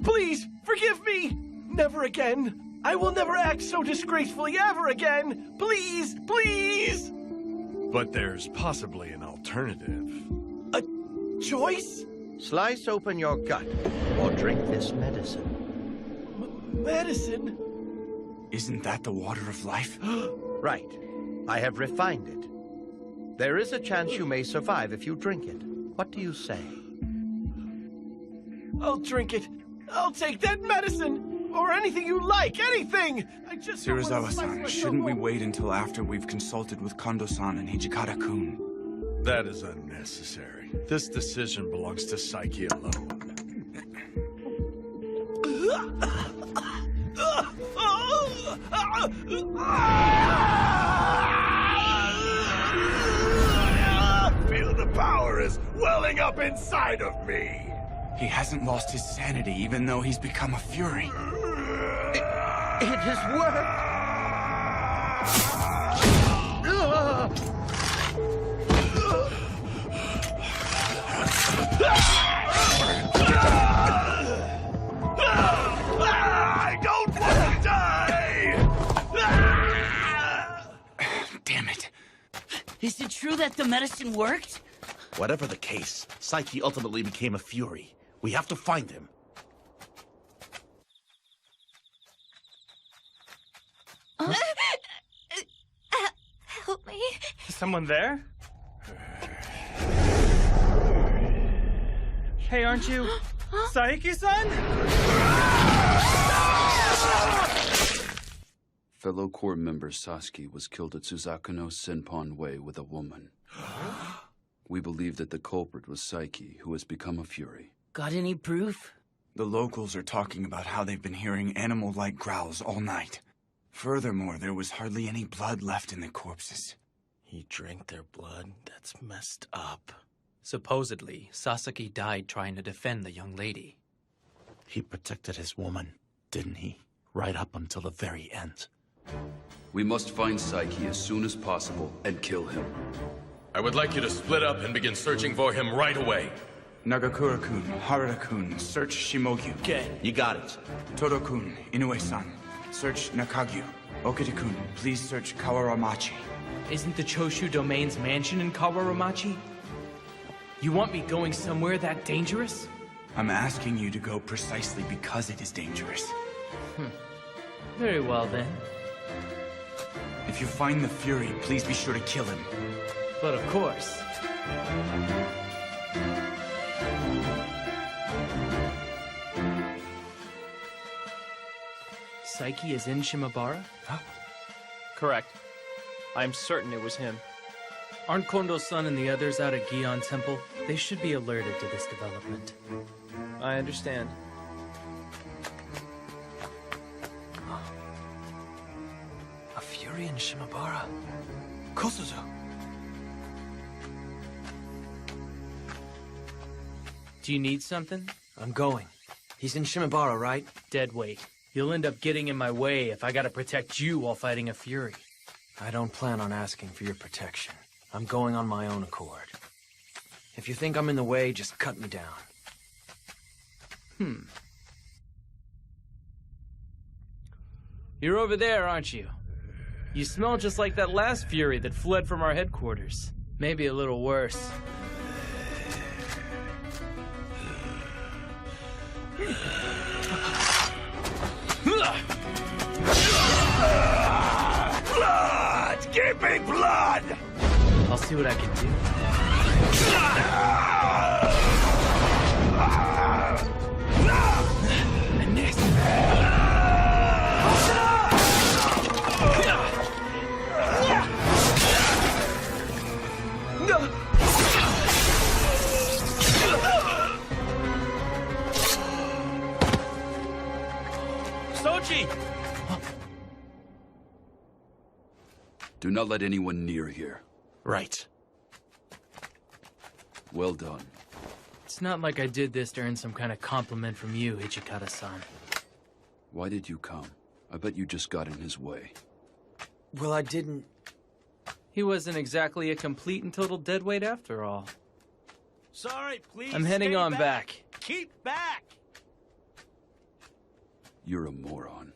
Please, forgive me! Never again. I will never act so disgracefully ever again! Please, please! But there's possibly an alternative. A choice? Slice open your gut, or drink this medicine. Medicine? Isn't that the water of life? Right. I have refined it. There is a chance you may survive if you drink it. What do you say? I'll drink it. I'll take that medicine! Or anything you like, anything! I just Sarazawa-san, shouldn't we wait until after we've consulted with Kondo-san and Hijikata-kun? That is unnecessary. This decision belongs to Saiki alone. Feel the power is welling up inside of me. He hasn't lost his sanity, even though he's become a fury. It has worked! I don't want to die! Damn it. Is it true that the medicine worked? Whatever the case, Saiki ultimately became a fury. We have to find him. Help me. Is someone there? Hey, aren't you Saiki-san? Fellow Corps member Sasuke was killed at Suzakuno Senpon Way with a woman. We believe that the culprit was Saiki, who has become a fury. Got any proof? The locals are talking about how they've been hearing animal-like growls all night. Furthermore, there was hardly any blood left in the corpses. He drank their blood? That's messed up. Supposedly, Sasaki died trying to defend the young lady. He protected his woman, didn't he? Right up until the very end. We must find Saiki as soon as possible and kill him. I would like you to split up and begin searching for him right away. Nagakura-kun, Harada-kun, search Shimogyu. Okay. You got it. Todo-kun, Inoue-san, search Nakagyu. Okita-kun, please search Kawaramachi. Isn't the Choshu Domain's mansion in Kawaramachi? You want me going somewhere that dangerous? I'm asking you to go precisely because it is dangerous. Very well, then. If you find the Fury, please be sure to kill him. But of course. Psyche is in Shimabara? Huh? Correct. I'm certain it was him. Aren't Kondo-san and the others out at Gion Temple? They should be alerted to this development. I understand. A Fury in Shimabara? Kosuzu! Do you need something? I'm going. He's in Shimabara, right? Dead weight. You'll end up getting in my way if I gotta protect you while fighting a Fury. I don't plan on asking for your protection. I'm going on my own accord. If you think I'm in the way, just cut me down. You're over there, aren't you? You smell just like that last Fury that fled from our headquarters. Maybe a little worse. Blood! Give me blood! I'll see what I can do. I missed. Soji! Do not let anyone near here. Right. Well done. It's not like I did this to earn some kind of compliment from you, Ichikata-san. Why did you come? I bet you just got in his way. Well, I didn't... He wasn't exactly a complete and total deadweight after all. Sorry, please. I'm heading stay on back. Keep back! You're a moron.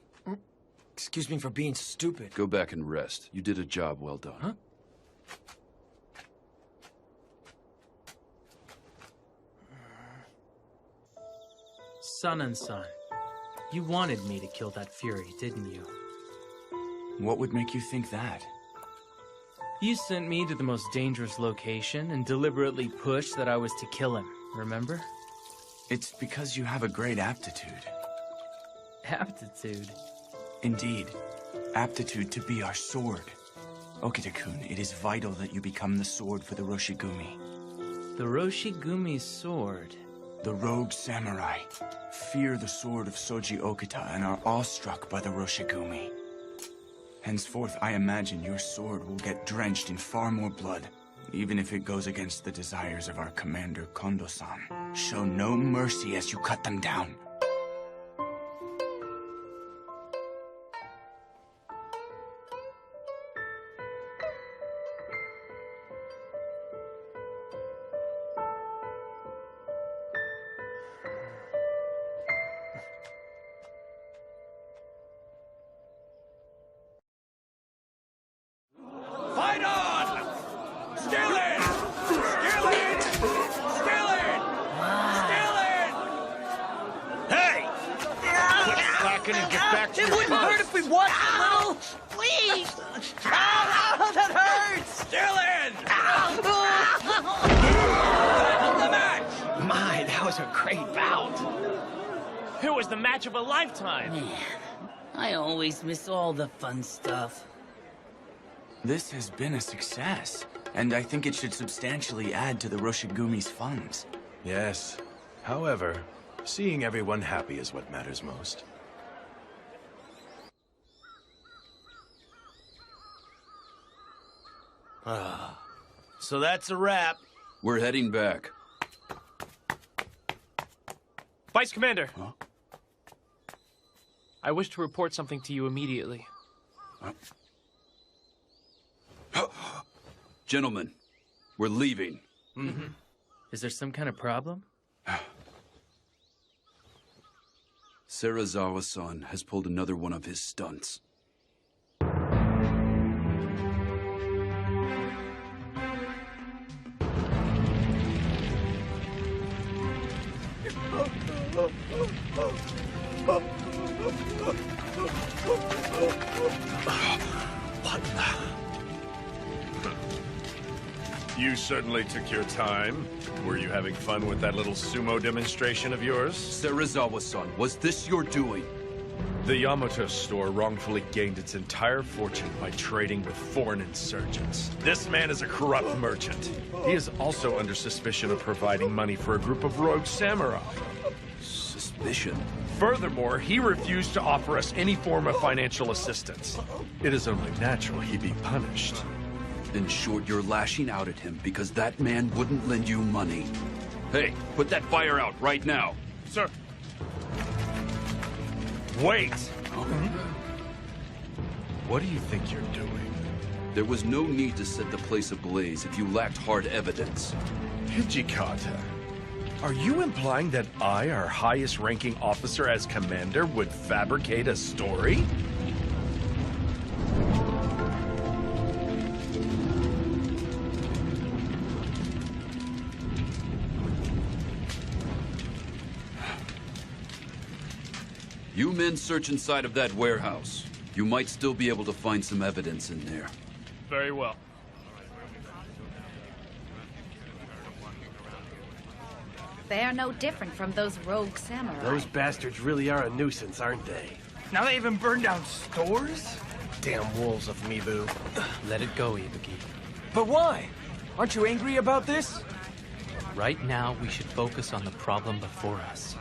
Excuse me for being stupid. Go back and rest. You did a job well done. Huh? Son and son, you wanted me to kill that Fury, didn't you? What would make you think that? You sent me to the most dangerous location and deliberately pushed that I was to kill him, remember? It's because you have a great aptitude. Aptitude? Indeed. Aptitude to be our sword. Okita-kun, it is vital that you become the sword for the Roshigumi. The Roshigumi's sword? The rogue samurai fear the sword of Soji Okita and are awestruck by the Roshigumi. Henceforth, I imagine your sword will get drenched in far more blood, even if it goes against the desires of our commander, Kondo-san. Show no mercy as you cut them down. Fight on! Still in! Still in! Still in! Still in! Hey! Quit slacking and get back to It your wouldn't post. hurt if we watched a little. Please! Ow, that hurts! Still in! The match! My, that was a great bout. It was the match of a lifetime. Man, I always miss all the fun stuff. This has been a success, and I think it should substantially add to the Roshigumi's funds. Yes. However, seeing everyone happy is what matters most. So that's a wrap. We're heading back. Vice Commander! Huh? I wish to report something to you immediately. Gentlemen, we're leaving. Is there some kind of problem? Serizawa-san has pulled another one of his stunts. What the? You certainly took your time. Were you having fun with that little sumo demonstration of yours? Serizawa-san, was this your doing? The Yamato store wrongfully gained its entire fortune by trading with foreign insurgents. This man is a corrupt merchant. He is also under suspicion of providing money for a group of rogue samurai. Suspicion? Furthermore, he refused to offer us any form of financial assistance. It is only natural he be punished. In short, you're lashing out at him because that man wouldn't lend you money. Hey, put that fire out right now. Sir. Wait! What do you think you're doing? There was no need to set the place ablaze if you lacked hard evidence. Hijikata, are you implying that I, our highest-ranking officer as commander, would fabricate a story? You men search inside of that warehouse. You might still be able to find some evidence in there. Very well. They are no different from those rogue samurai. Those bastards really are a nuisance, aren't they? Now they even burn down stores? Damn wolves of Mibu. Let it go, Ibuki. But why? Aren't you angry about this? Right now, we should focus on the problem before us.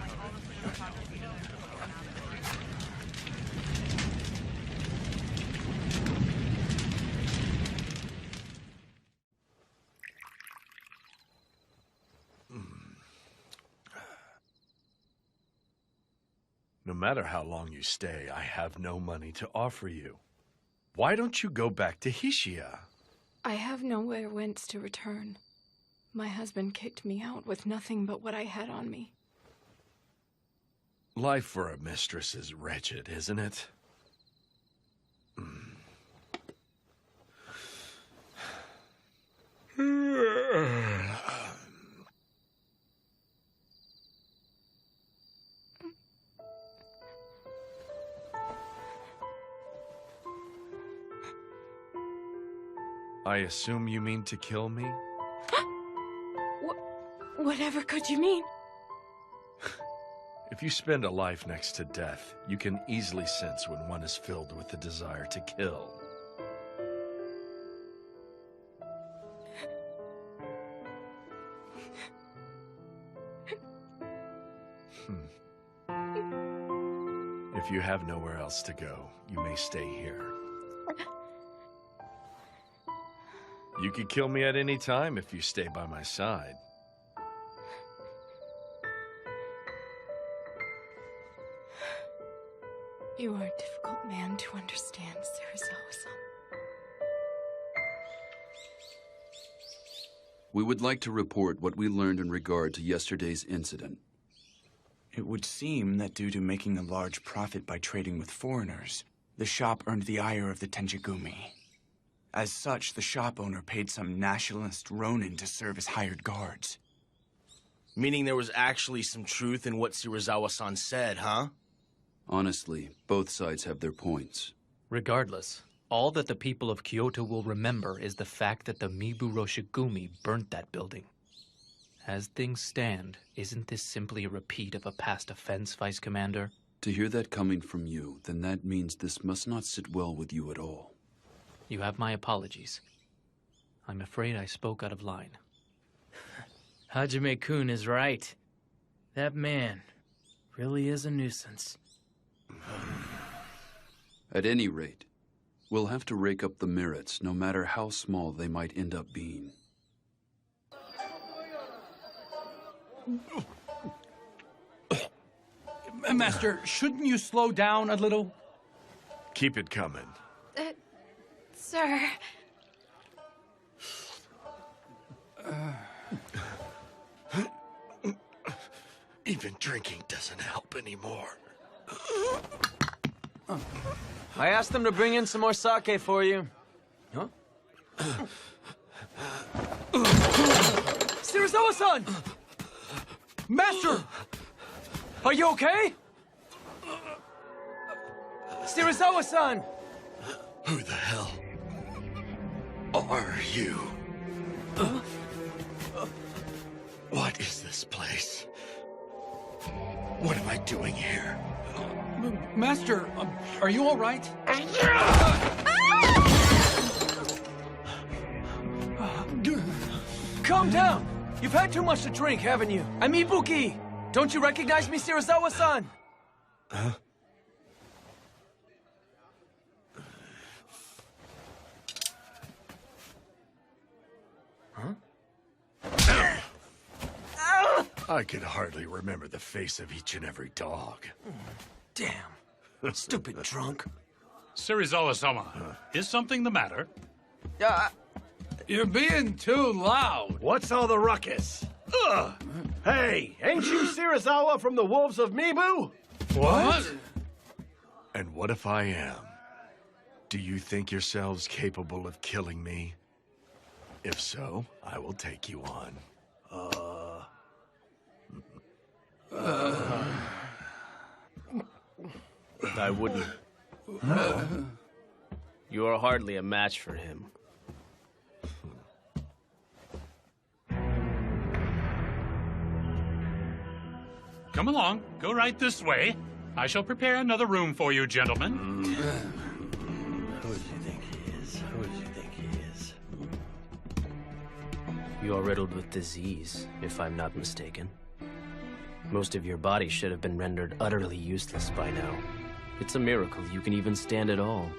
No matter how long you stay, I have no money to offer you. Why don't you go back to Hishiya? I have nowhere whence to return. My husband kicked me out with nothing but what I had on me. Life for a mistress is wretched, isn't it? I assume you mean to kill me? Whatever could you mean? If you spend a life next to death, you can easily sense when one is filled with the desire to kill. If you have nowhere else to go, you may stay here. You could kill me at any time if you stay by my side. You are a difficult man to understand, Serizawa-san. We would like to report what we learned in regard to yesterday's incident. It would seem that due to making a large profit by trading with foreigners, the shop earned the ire of the Tenjigumi. As such, the shop owner paid some nationalist ronin to serve as hired guards. Meaning there was actually some truth in what Serizawa-san said, huh? Honestly, both sides have their points. Regardless, all that the people of Kyoto will remember is the fact that the Mibu Roshigumi burnt that building. As things stand, isn't this simply a repeat of a past offense, Vice Commander? To hear that coming from you, then that means this must not sit well with you at all. You have my apologies. I'm afraid I spoke out of line. Hajime-kun is right. That man really is a nuisance. At any rate, we'll have to rake up the merits, no matter how small they might end up being. Master, shouldn't you slow down a little? Keep it coming. Sir. Even drinking doesn't help anymore. I asked them to bring in some more sake for you. Huh? Serizawa-san! Master! Are you okay? Serizawa-san! Who the hell are you? What is this place? What am I doing here? Master, are you all right? Calm down! You've had too much to drink, haven't you? I'm Ibuki! Don't you recognize me, Serizawa-san? Huh? I could hardly remember the face of each and every dog. Damn. Stupid drunk. Serizawa-sama, is something the matter? You're being too loud. What's all the ruckus? Ugh! Hey, ain't you Serizawa from the Wolves of Mibu? What? And what if I am? Do you think yourselves capable of killing me? If so, I will take you on. I wouldn't. You are hardly a match for him. Come along, go right this way. I shall prepare another room for you, gentlemen. Who does he think he is? Who does he think he is? You are riddled with disease, if I'm not mistaken. Most of your body should have been rendered utterly useless by now. It's a miracle you can even stand at all.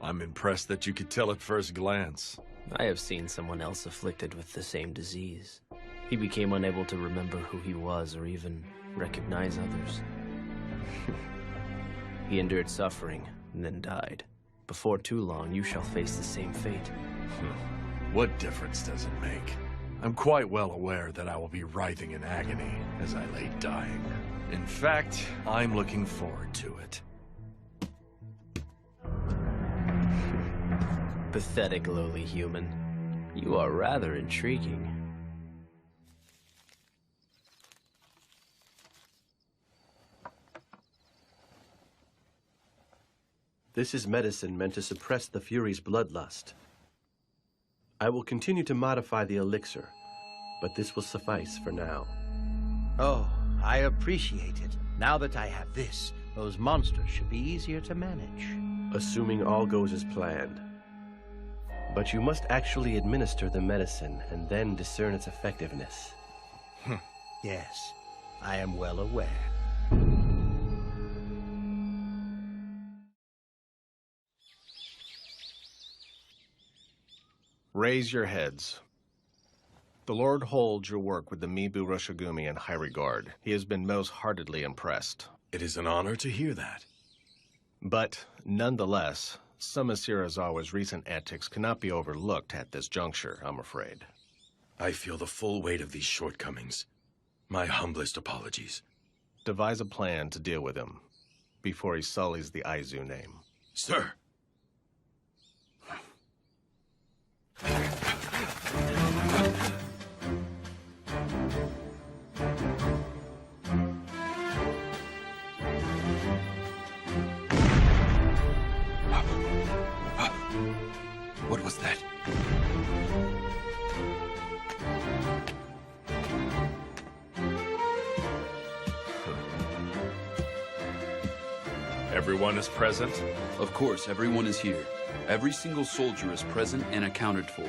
I'm impressed that you could tell at first glance. I have seen someone else afflicted with the same disease. He became unable to remember who he was or even recognize others. He endured suffering and then died. Before too long, you shall face the same fate. What difference does it make? I'm quite well aware that I will be writhing in agony as I lay dying. In fact, I'm looking forward to it. Pathetic lowly human. You are rather intriguing. This is medicine meant to suppress the Fury's bloodlust. I will continue to modify the elixir, but this will suffice for now. Oh, I appreciate it. Now that I have this, those monsters should be easier to manage. Assuming all goes as planned. But you must actually administer the medicine and then discern its effectiveness. Yes, I am well aware. Raise your heads. The Lord holds your work with the Mibu Roshigumi in high regard. He has been most heartedly impressed. It is an honor to hear that. But, nonetheless, some of Serizawa's recent antics cannot be overlooked at this juncture, I'm afraid. I feel the full weight of these shortcomings. My humblest apologies. Devise a plan to deal with him before he sullies the Aizu name. Sir! What was that? Everyone is present? Of course, everyone is here. Every single soldier is present and accounted for.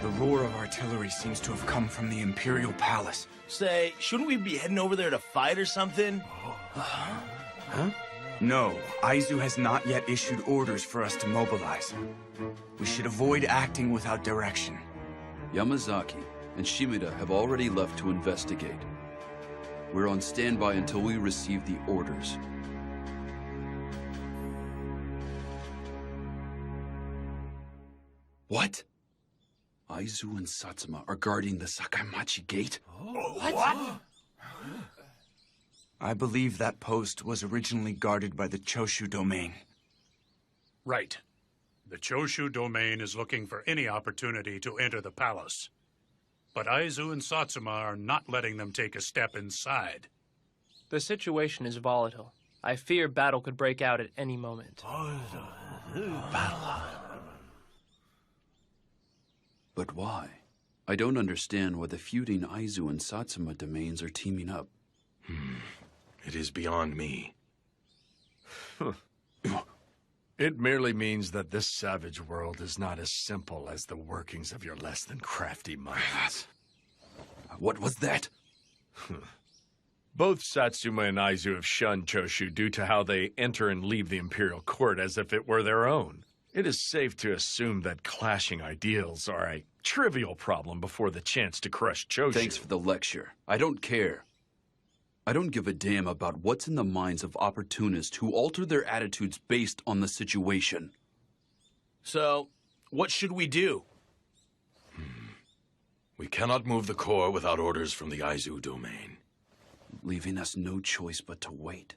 The roar of artillery seems to have come from the Imperial Palace. Say, shouldn't we be heading over there to fight or something? Huh? No, Aizu has not yet issued orders for us to mobilize. We should avoid acting without direction. Yamazaki and Shimida have already left to investigate. We're on standby until we receive the orders. What? Aizu and Satsuma are guarding the Sakaimachi Gate? What? I believe that post was originally guarded by the Choshu domain. Right. The Choshu domain is looking for any opportunity to enter the palace. But Aizu and Satsuma are not letting them take a step inside. The situation is volatile. I fear battle could break out at any moment. But why? I don't understand why the feuding Aizu and Satsuma domains are teaming up. It is beyond me. It merely means that this savage world is not as simple as the workings of your less than crafty minds. What was that? Both Satsuma and Aizu have shunned Choshu due to how they enter and leave the Imperial Court as if it were their own. It is safe to assume that clashing ideals are a trivial problem before the chance to crush Choshu. Thanks for the lecture. I don't care. I don't give a damn about what's in the minds of opportunists who alter their attitudes based on the situation. So, what should we do? We cannot move the core without orders from the Aizu domain. Leaving us no choice but to wait.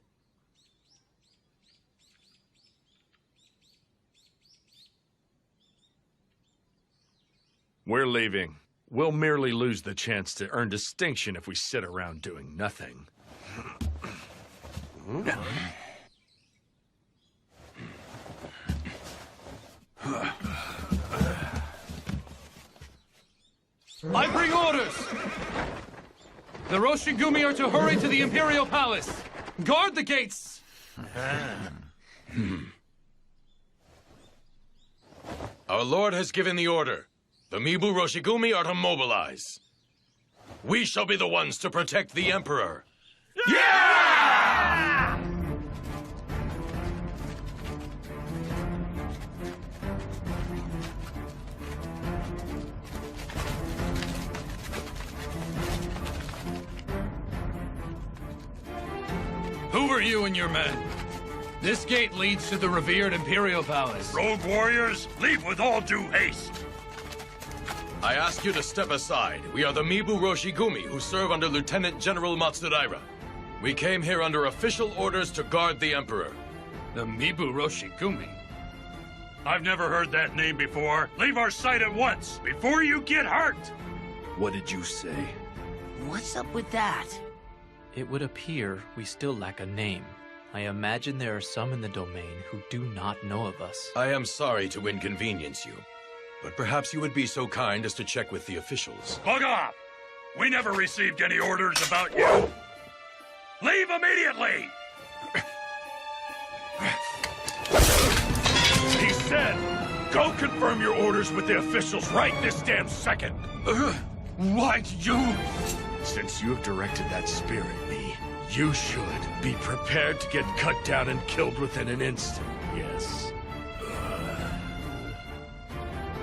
We're leaving. We'll merely lose the chance to earn distinction if we sit around doing nothing. I bring orders! The Roshigumi are to hurry to the Imperial Palace. Guard the gates! Our Lord has given the order. The Mibu Roshigumi are to mobilize. We shall be the ones to protect the Emperor. Yeah! Who are you and your men? This gate leads to the revered Imperial Palace. Rogue warriors, leave with all due haste. I ask you to step aside. We are the Mibu Roshigumi, who serve under Lieutenant General Matsudaira. We came here under official orders to guard the Emperor. The Mibu Roshigumi? I've never heard that name before. Leave our sight at once, before you get hurt! What did you say? What's up with that? It would appear we still lack a name. I imagine there are some in the domain who do not know of us. I am sorry to inconvenience you, but perhaps you would be so kind as to check with the officials. Bug off! We never received any orders about you. Leave immediately! He said, go confirm your orders with the officials right this damn second. Why'd you? Since you have directed that spear at me, you should be prepared to get cut down and killed within an instant, yes.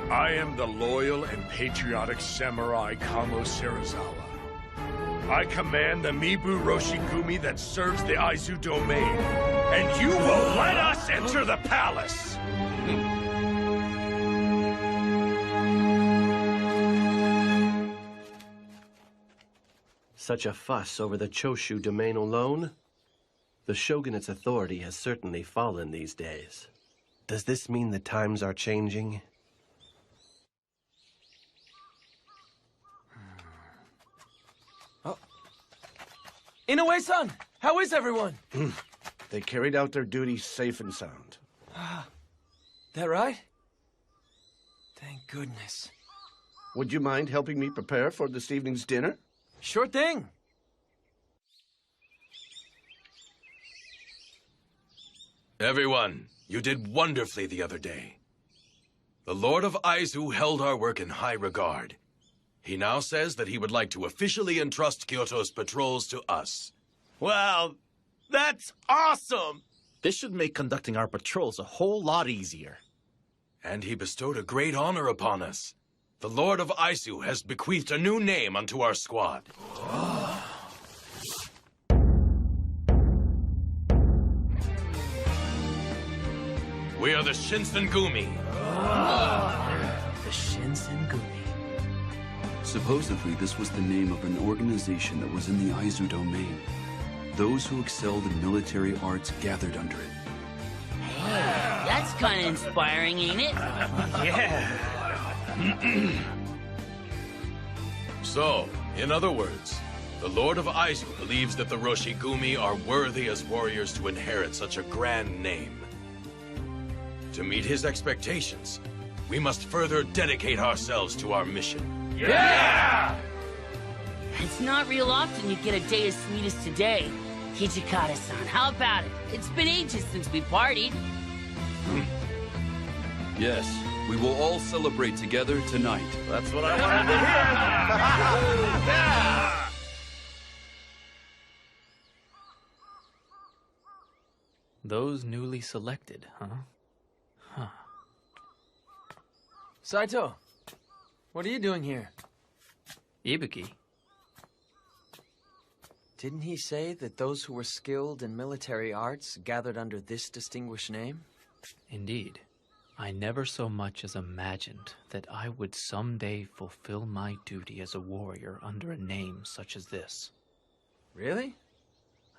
I am the loyal and patriotic samurai Kamo Serizawa. I command the Mibu Roshigumi that serves the Aizu domain, and you will let us enter the palace! Such a fuss over the Choshu domain alone? The shogunate's authority has certainly fallen these days. Does this mean the times are changing? Inoue-san, how is everyone? They carried out their duties safe and sound. That right? Thank goodness. Would you mind helping me prepare for this evening's dinner? Sure thing. Everyone, you did wonderfully the other day. The Lord of Aizu held our work in high regard. He now says that he would like to officially entrust Kyoto's patrols to us. Wow, that's awesome! This should make conducting our patrols a whole lot easier. And he bestowed a great honor upon us. The Lord of Aizu has bequeathed a new name unto our squad. We are the Shinsengumi. The Shinsengumi. Supposedly, this was the name of an organization that was in the Aizu domain. those who excelled in military arts gathered under it. Hey, that's kind of inspiring, ain't it? Yeah. So, in other words, the Lord of Aizu believes that the Roshigumi are worthy as warriors to inherit such a grand name. To meet his expectations, we must further dedicate ourselves to our mission. Yeah! It's not real often you get a day as sweet as today. Hijikata-san, how about it? It's been ages since we partied. Yes, we will all celebrate together tonight. That's what I wanted to hear. Yeah! Those newly selected, huh? Huh. Saito, what are you doing here? Ibuki. Didn't he say that those who were skilled in military arts gathered under this distinguished name? Indeed. I never so much as imagined that I would someday fulfill my duty as a warrior under a name such as this. Really?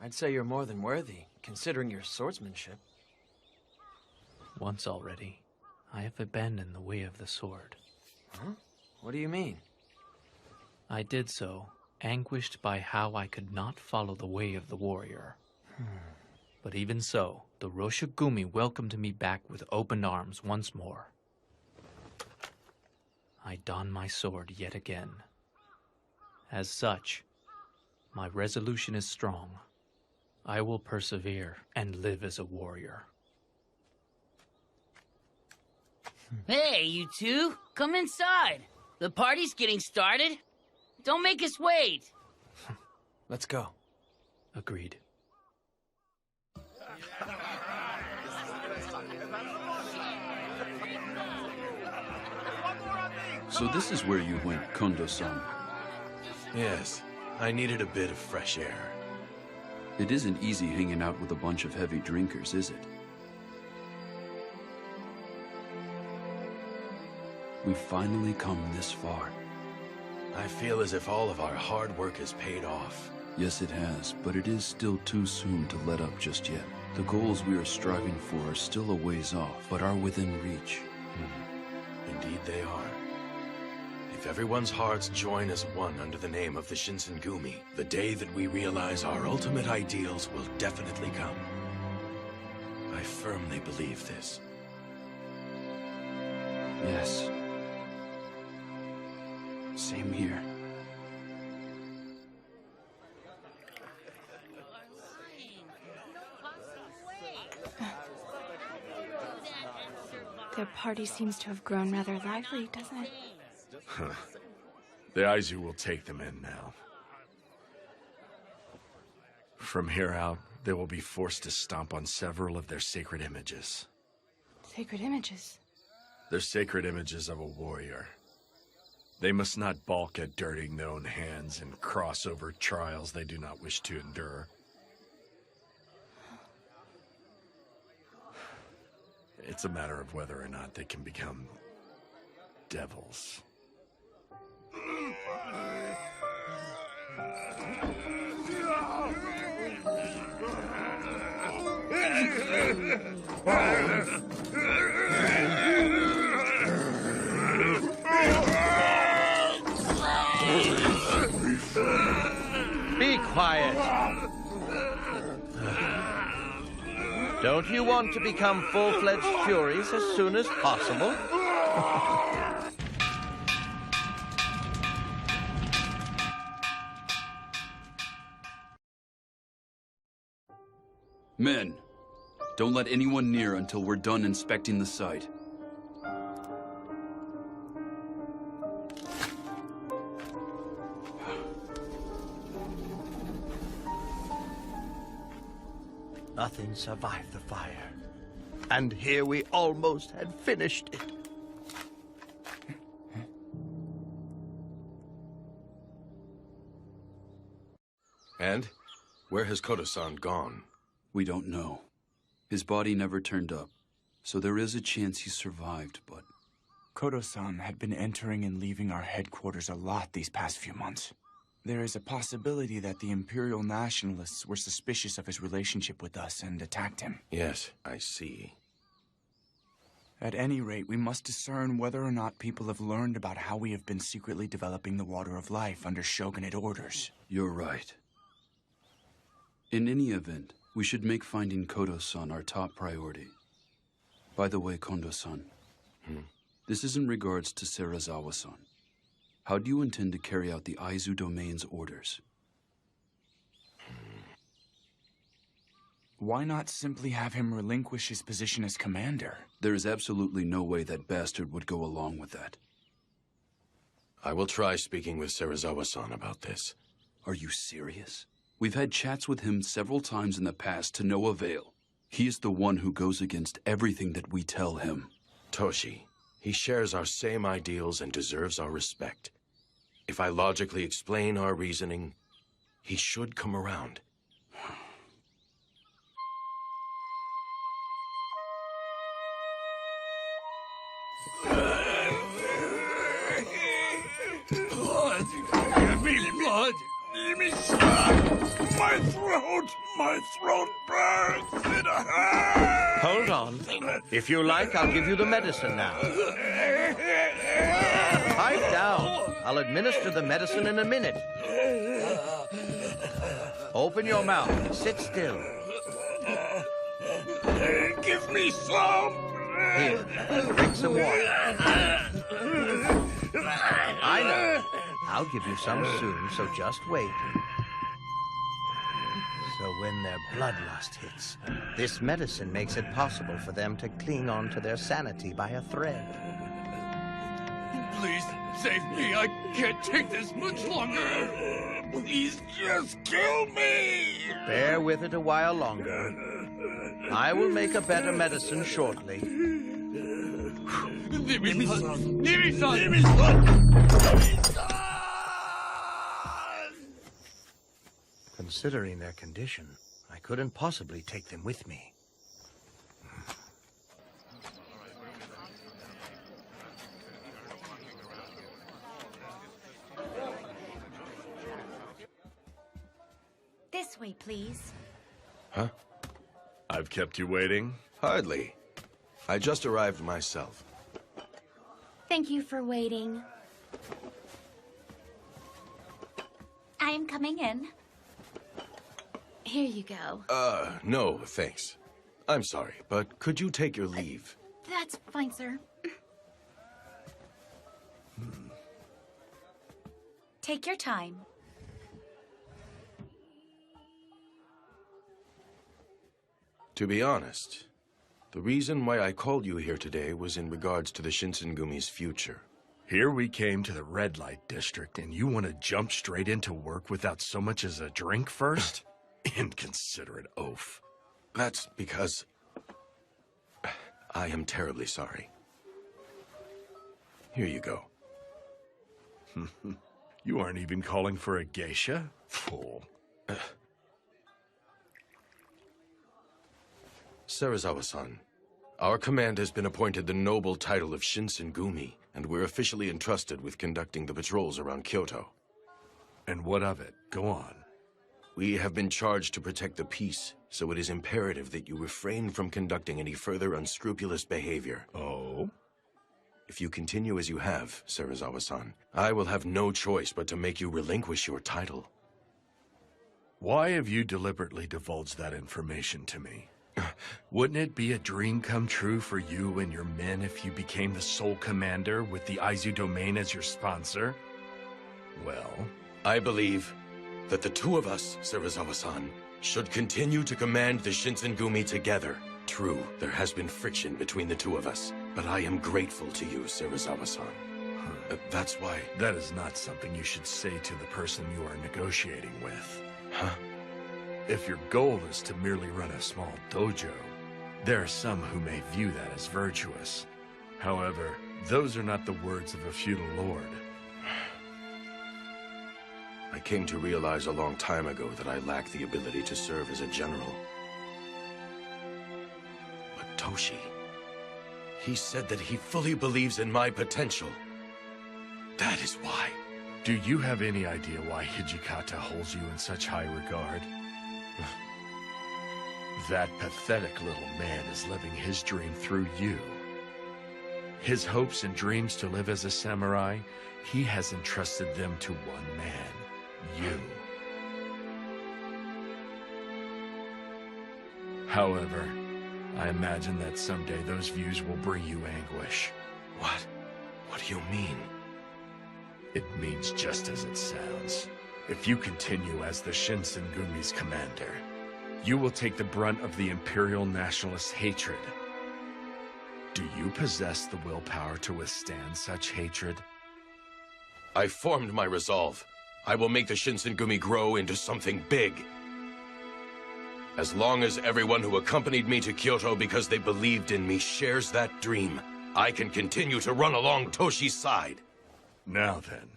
I'd say you're more than worthy, considering your swordsmanship. Once already, I have abandoned the way of the sword. Huh? What do you mean? I did so, anguished by how I could not follow the way of the warrior. But even so, the Roshigumi welcomed me back with open arms once more. I don my sword yet again. As such, my resolution is strong. I will persevere and live as a warrior. Hey, you two, come inside. The party's getting started. Don't make us wait. Let's go. Agreed. So this is where you went, Kondo-san. Yes, I needed a bit of fresh air. It isn't easy hanging out with a bunch of heavy drinkers, is it? We've finally come this far. I feel as if all of our hard work has paid off. Yes, it has, but it is still too soon to let up just yet. The goals we are striving for are still a ways off, but are within reach. Indeed they are. If everyone's hearts join as one under the name of the Shinsengumi, the day that we realize our ultimate ideals will definitely come. I firmly believe this. Yes. Same here. Their party seems to have grown rather lively, doesn't it? Huh. The Aizu will take them in now. From here out, they will be forced to stomp on several of their sacred images. Sacred images? They're sacred images of a warrior. They must not balk at dirtying their own hands and cross over trials they do not wish to endure. It's a matter of whether or not they can become devils. Be quiet. Don't you want to become full-fledged Furies as soon as possible? Men, don't let anyone near until we're done inspecting the site. Nothing survived the fire. And here we almost had finished it. And? Where has Kodo-san gone? We don't know. His body never turned up, so there is a chance he survived, but... Kodo-san had been entering and leaving our headquarters a lot these past few months. There is a possibility that the Imperial Nationalists were suspicious of his relationship with us and attacked him. Yes, I see. At any rate, we must discern whether or not people have learned about how we have been secretly developing the Water of Life under shogunate orders. You're right. In any event, we should make finding Kodo-san our top priority. By the way, Kondo-san, this is in regards to Serizawa-san. How do you intend to carry out the Aizu domain's orders? Why not simply have him relinquish his position as commander? There is absolutely no way that bastard would go along with that. I will try speaking with Serizawa-san about this. Are you serious? We've had chats with him several times in the past to no avail. He is the one who goes against everything that we tell him. Toshi, he shares our same ideals and deserves our respect. If I logically explain our reasoning, he should come around. Blood! Give me blood! Give me blood! My throat burns! It hurts! Hold on. If you like, I'll give you the medicine now. Pipe down. I'll administer the medicine in a minute. Open your mouth. Sit still. Give me some! Here, drink some water. I know. I'll give you some soon, so just wait. So when their bloodlust hits, this medicine makes it possible for them to cling on to their sanity by a thread. Please save me. I can't take this much longer. Please just kill me. Bear with it a while longer. I will make a better medicine shortly. Nimi-san! Considering their condition, I couldn't possibly take them with me. This way, please. Huh? I've kept you waiting? Hardly. I just arrived myself. Thank you for waiting. I am coming in. Here you go. No, thanks. I'm sorry, but could you take your leave? That's fine, sir. Take your time. To be honest, the reason why I called you here today was in regards to the Shinsengumi's future. Here we came to the red light district, and you want to jump straight into work without so much as a drink first? Inconsiderate oaf. That's because I am terribly sorry. Here you go. You aren't even calling for a geisha? Fool. Serizawa-san, our command has been appointed the noble title of Shinsengumi, and we're officially entrusted with conducting the patrols around Kyoto. And what of it? Go on. We have been charged to protect the peace, so it is imperative that you refrain from conducting any further unscrupulous behavior. Oh? If you continue as you have, Serizawa-san, I will have no choice but to make you relinquish your title. Why have you deliberately divulged that information to me? Wouldn't it be a dream come true for you and your men if you became the sole commander with the Aizu domain as your sponsor? Well, I believe that the two of us, Serizawa-san, should continue to command the Shinsengumi together. True, there has been friction between the two of us, but I am grateful to you, Serizawa-san. That's why... That is not something you should say to the person you are negotiating with. Huh? If your goal is to merely run a small dojo, there are some who may view that as virtuous. However, those are not the words of a feudal lord. I came to realize a long time ago that I lack the ability to serve as a general. But Toshi, he said that he fully believes in my potential. That is why. Do you have any idea why Hijikata holds you in such high regard? That pathetic little man is living his dream through you. His hopes and dreams to live as a samurai, he has entrusted them to one man, you. However, I imagine that someday those views will bring you anguish. What? What do you mean? It means just as it sounds. If you continue as the Shinsengumi's commander, you will take the brunt of the Imperial Nationalist hatred. Do you possess the willpower to withstand such hatred? I formed my resolve. I will make the Shinsengumi grow into something big. As long as everyone who accompanied me to Kyoto because they believed in me shares that dream, I can continue to run along Toshi's side. Now then,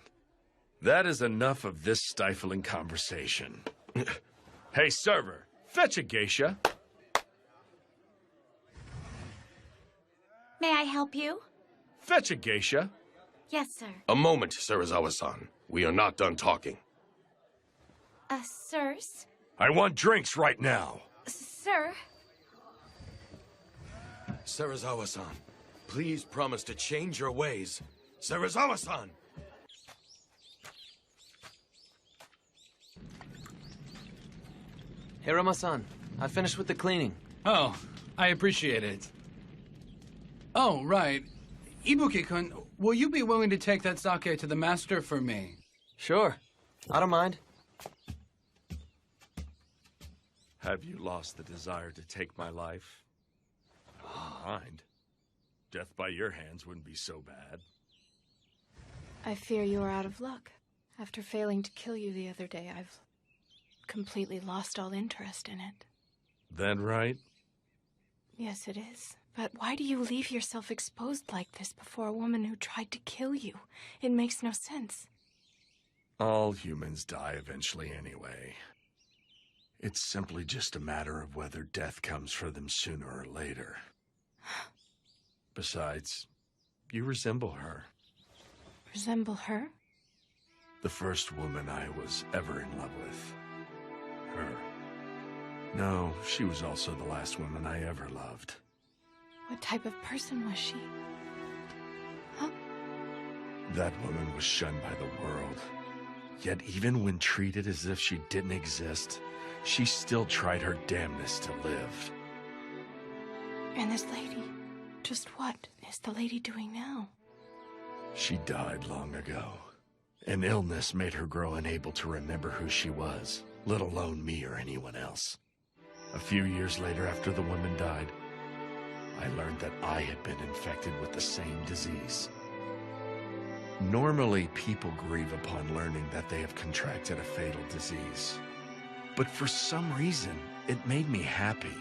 that is enough of this stifling conversation. Hey, server, fetch a geisha. May I help you? Fetch a geisha. Yes, sir. A moment, Serizawa-san. We are not done talking. Sirs? I want drinks right now. Sir? Serizawa-san, please promise to change your ways. Serizawa-san! Hirama-san, I finished with the cleaning. Oh, I appreciate it. Oh, right. Ibuki-kun, will you be willing to take that sake to the master for me? Sure. I don't mind. Have you lost the desire to take my life? I don't mind. Death by your hands wouldn't be so bad. I fear you are out of luck. After failing to kill you the other day, I've completely lost all interest in it. That right? Yes, it is. But why do you leave yourself exposed like this before a woman who tried to kill you? It makes no sense. All humans die eventually anyway. It's simply just a matter of whether death comes for them sooner or later. Besides, you resemble her. Resemble her? The first woman I was ever in love with. Her. No, she was also the last woman I ever loved. What type of person was she? Huh? That woman was shunned by the world. Yet even when treated as if she didn't exist, she still tried her damnedest to live. And this lady? Just what is the lady doing now? She died long ago. An illness made her grow unable to remember who she was, let alone me or anyone else. A few years later, after the woman died, I learned that I had been infected with the same disease. Normally, people grieve upon learning that they have contracted a fatal disease. But for some reason, it made me happy.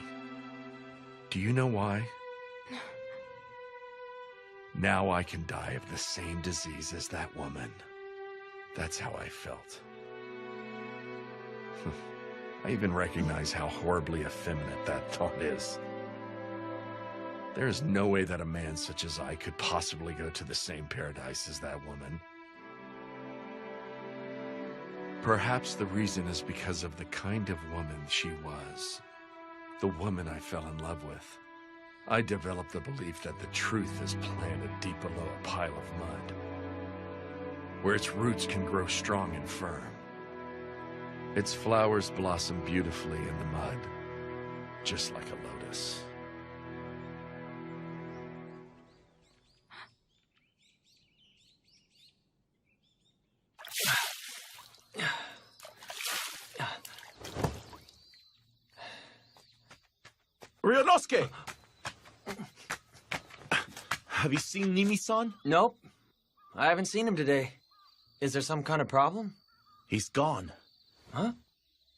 Do you know why? Now I can die of the same disease as that woman. That's how I felt. I even recognize how horribly effeminate that thought is. There is no way that a man such as I could possibly go to the same paradise as that woman. Perhaps the reason is because of the kind of woman she was. The woman I fell in love with. I developed the belief that the truth is planted deep below a pile of mud, where its roots can grow strong and firm. Its flowers blossom beautifully in the mud, just like a lotus. Ryunosuke! Have you seen Nimi-san? Nope. I haven't seen him today. Is there some kind of problem? He's gone. Huh?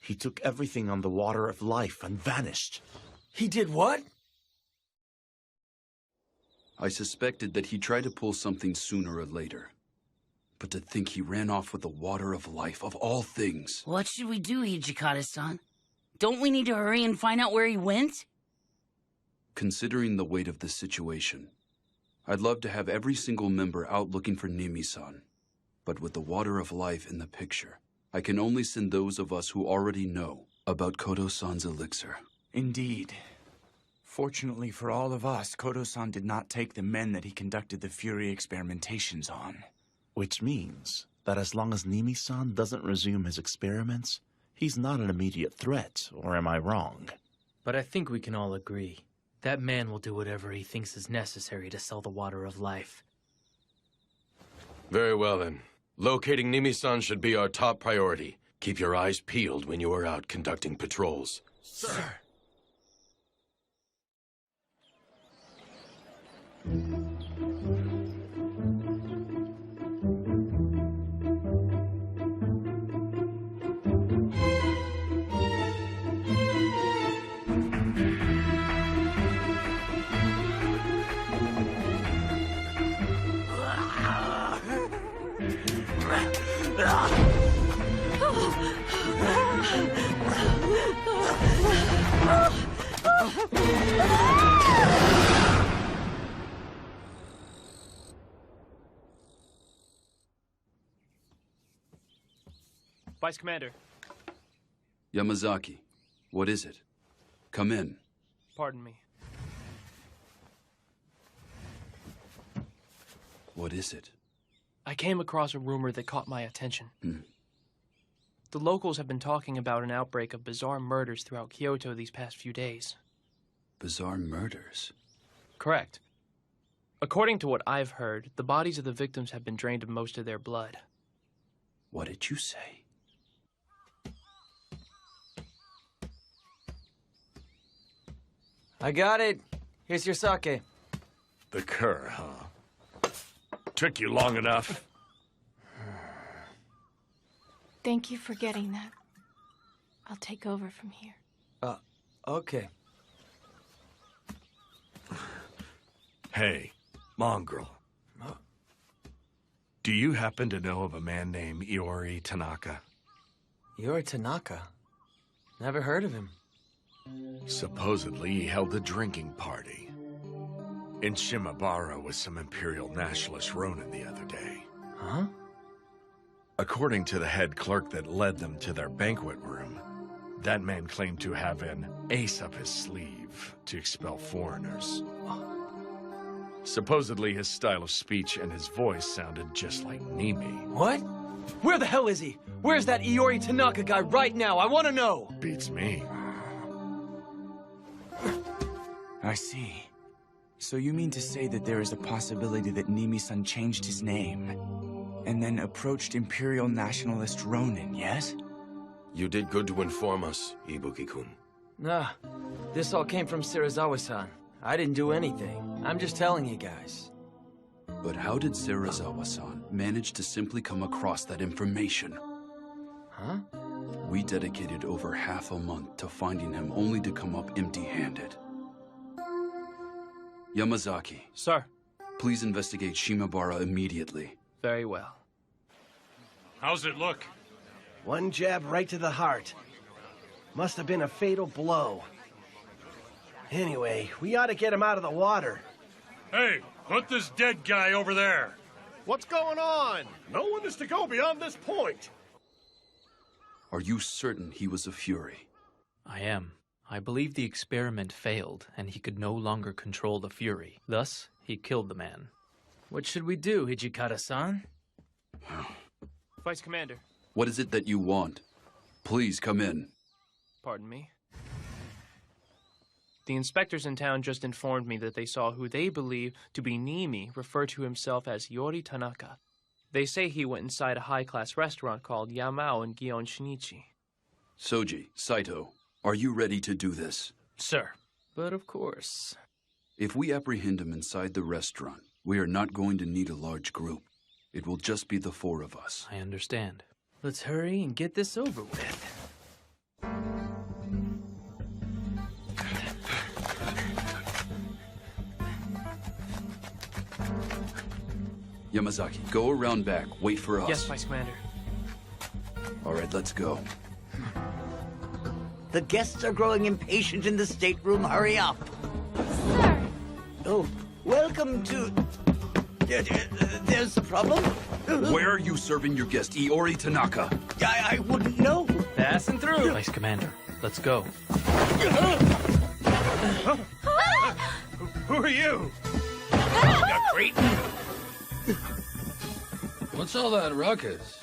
He took everything on the water of life and vanished. He did what? I suspected that he tried to pull something sooner or later. But to think he ran off with the water of life, of all things. What should we do, Hijikata-san? Don't we need to hurry and find out where he went? Considering the weight of the situation, I'd love to have every single member out looking for Nimi-san. But with the water of life in the picture, I can only send those of us who already know about Kodo-san's elixir. Indeed. Fortunately for all of us, Kodo-san did not take the men that he conducted the Fury experimentations on. Which means that as long as Nimi-san doesn't resume his experiments, he's not an immediate threat, or am I wrong? But I think we can all agree. That man will do whatever he thinks is necessary to sell the water of life. Very well, then. Locating Nimi-san should be our top priority. Keep your eyes peeled when you are out conducting patrols. Sir. Vice Commander. Yamazaki, what is it? Come in. Pardon me. What is it? I came across a rumor that caught my attention. Hmm. The locals have been talking about an outbreak of bizarre murders throughout Kyoto these past few days. Bizarre murders? Correct. According to what I've heard, the bodies of the victims have been drained of most of their blood. What did you say? I got it. Here's your sake. The cur, huh? Took you long enough. Thank you for getting that. I'll take over from here. Okay. Hey, mongrel. Do you happen to know of a man named Iori Tanaka? Iori Tanaka? Never heard of him. Supposedly, he held a drinking party in Shimabara with some Imperial Nationalist Ronin the other day. Huh? According to the head clerk that led them to their banquet room, that man claimed to have an ace up his sleeve to expel foreigners. Supposedly, his style of speech and his voice sounded just like Nimi. What? Where the hell is he? Where's that Iori Tanaka guy right now? I want to know! Beats me. I see. So you mean to say that there is a possibility that Nimi-san changed his name and then approached Imperial Nationalist Ronin, yes? You did good to inform us, Ibuki-kun. Nah, this all came from Serizawa-san. I didn't do anything. I'm just telling you guys. But how did Serizawa-san manage to simply come across that information? Huh? We dedicated over half a month to finding him only to come up empty-handed. Yamazaki. Sir. Please investigate Shimabara immediately. Very well. How's it look? One jab right to the heart. Must have been a fatal blow. Anyway, we ought to get him out of the water. Hey, put this dead guy over there. What's going on? No one is to go beyond this point. Are you certain he was a Fury? I am. I believe the experiment failed, and he could no longer control the Fury. Thus, he killed the man. What should we do, Hijikata-san? Vice Commander. What is it that you want? Please come in. Pardon me. The inspectors in town just informed me that they saw who they believe to be Nimi refer to himself as Iori Tanaka. They say he went inside a high-class restaurant called Yamao in Gion Shinichi. Soji, Saito, are you ready to do this? Sir. But of course. If we apprehend him inside the restaurant, we are not going to need a large group. It will just be the four of us. I understand. Let's hurry and get this over with. Yamazaki, go around back. Wait for us. Yes, Vice Commander. All right, let's go. The guests are growing impatient in the stateroom. Hurry up. Sir! Oh, welcome to... There's a problem? Where are you serving your guest, Iori Tanaka? I wouldn't know. Passing through. Vice Commander, let's go. Who are you? What's all that ruckus?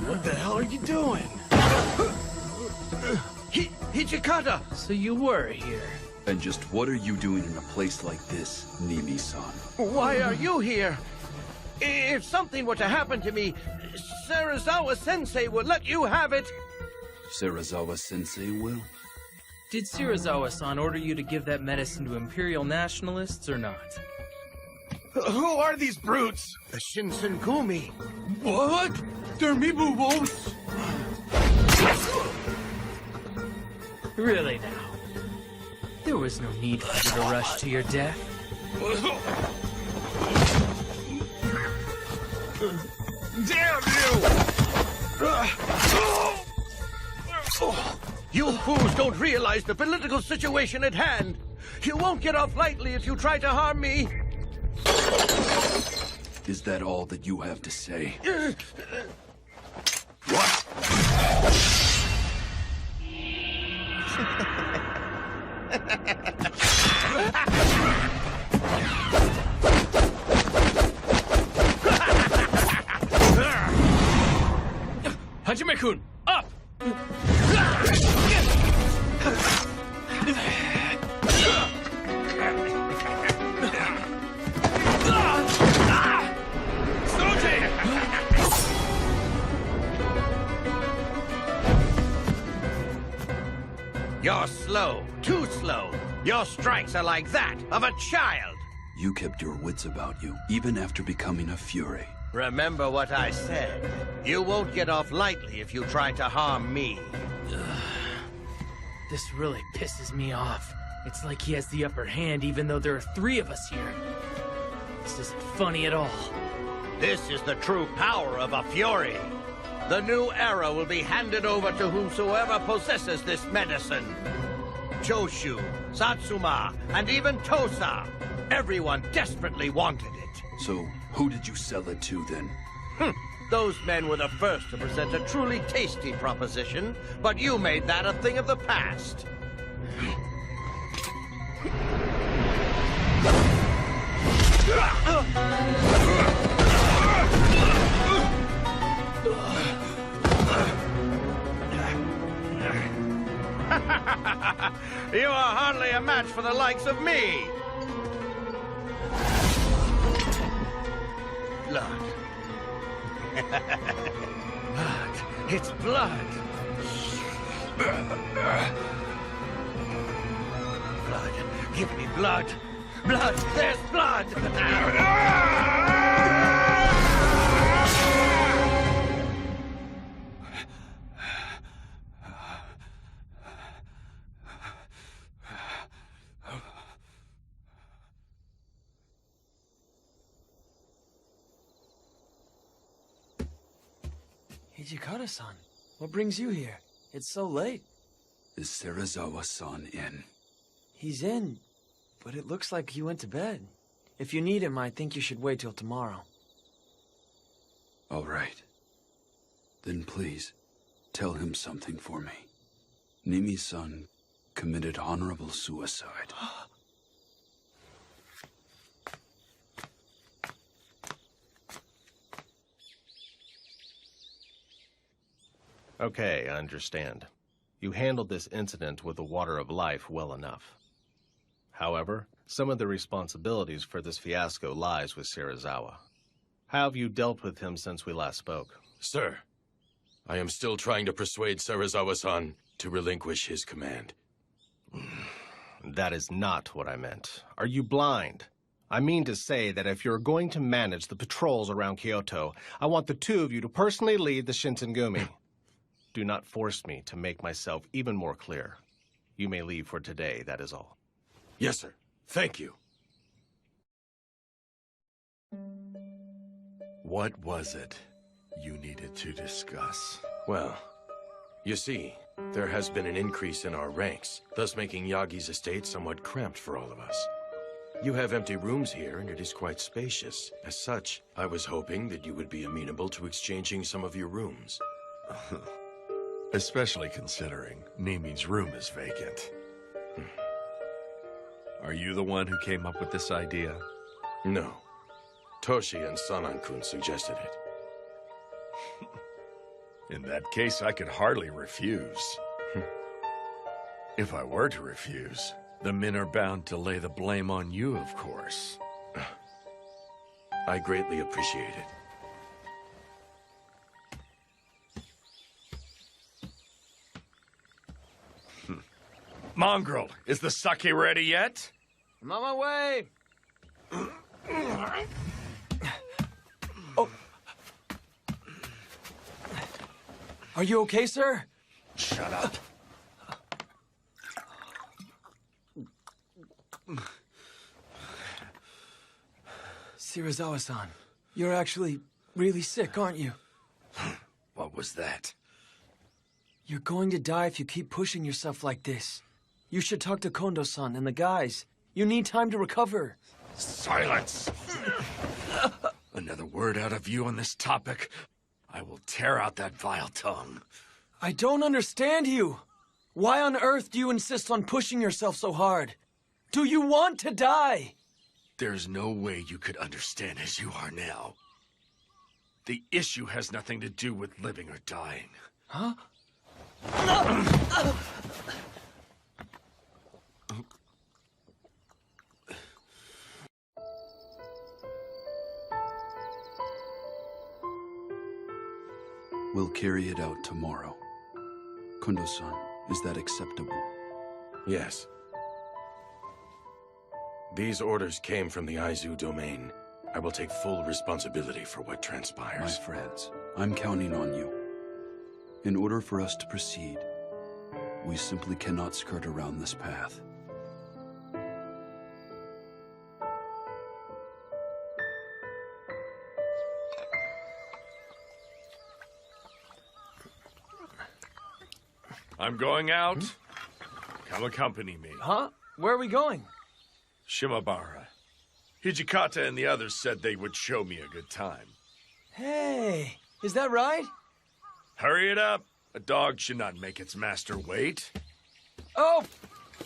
What the hell are you doing? Hijikata! So you were here. And just what are you doing in a place like this, Nimi-san? Why are you here? If something were to happen to me, Serizawa-sensei would let you have it. Serizawa-sensei will? Did Serizawa-san order you to give that medicine to Imperial nationalists or not? Who are these brutes? The Shinsengumi. What? They're Mibu wolves? Really now? There was no need for you to rush to your death. Damn you! You fools don't realize the political situation at hand. You won't get off lightly if you try to harm me. Is that all that you have to say? Hajime-kun, up! You're slow, too slow. Your strikes are like that of a child. You kept your wits about you, even after becoming a Fury. Remember what I said. You won't get off lightly if you try to harm me. This really pisses me off. It's like he has the upper hand even though there are 3 of us here. This isn't funny at all. This is the true power of a Fury. The new era will be handed over to whomsoever possesses this medicine. Choshu, Satsuma, and even Tosa. Everyone desperately wanted it. So, who did you sell it to then? Those men were the first to present a truly tasty proposition, but you made that a thing of the past. You are hardly a match for the likes of me. Blood. Blood. It's blood. Blood. Give me blood. Blood. There's blood. Hijikata-san, what brings you here? It's so late. Is Serizawa-san in? He's in, but it looks like he went to bed. If you need him, I think you should wait till tomorrow. All right. Then please, tell him something for me. Nimi-san committed honorable suicide. Okay, I understand. You handled this incident with the water of life well enough. However, some of the responsibilities for this fiasco lies with Serizawa. How have you dealt with him since we last spoke? Sir, I am still trying to persuade Serizawa-san to relinquish his command. That is not what I meant. Are you blind? I mean to say that if you're going to manage the patrols around Kyoto, I want the 2 of you to personally lead the Shinsengumi. Do not force me to make myself even more clear. You may leave for today, that is all. Yes, sir. Thank you. What was it you needed to discuss? Well, you see, there has been an increase in our ranks, thus making Yagi's estate somewhat cramped for all of us. You have empty rooms here, and it is quite spacious. As such, I was hoping that you would be amenable to exchanging some of your rooms. Especially considering Nimi's room is vacant. Are you the one who came up with this idea? No. Toshi and Sanan-kun suggested it. In that case, I could hardly refuse. If I were to refuse, the men are bound to lay the blame on you, of course. I greatly appreciate it. Mongrel, is the sake ready yet? I'm on my way! Oh. Are you okay, sir? Shut up. Shirazawa-san, you're actually really sick, aren't you? What was that? You're going to die if you keep pushing yourself like this. You should talk to Kondo-san and the guys. You need time to recover. Silence! Another word out of you on this topic, I will tear out that vile tongue. I don't understand you. Why on earth do you insist on pushing yourself so hard? Do you want to die? There's no way you could understand as you are now. The issue has nothing to do with living or dying. Huh? We'll carry it out tomorrow. Kondo-san, is that acceptable? Yes. These orders came from the Aizu domain. I will take full responsibility for what transpires. My friends, I'm counting on you. In order for us to proceed, we simply cannot skirt around this path. I'm going out. Come accompany me. Huh? Where are we going? Shimabara. Hijikata and the others said they would show me a good time. Hey, is that right? Hurry it up. A dog should not make its master wait. Oh,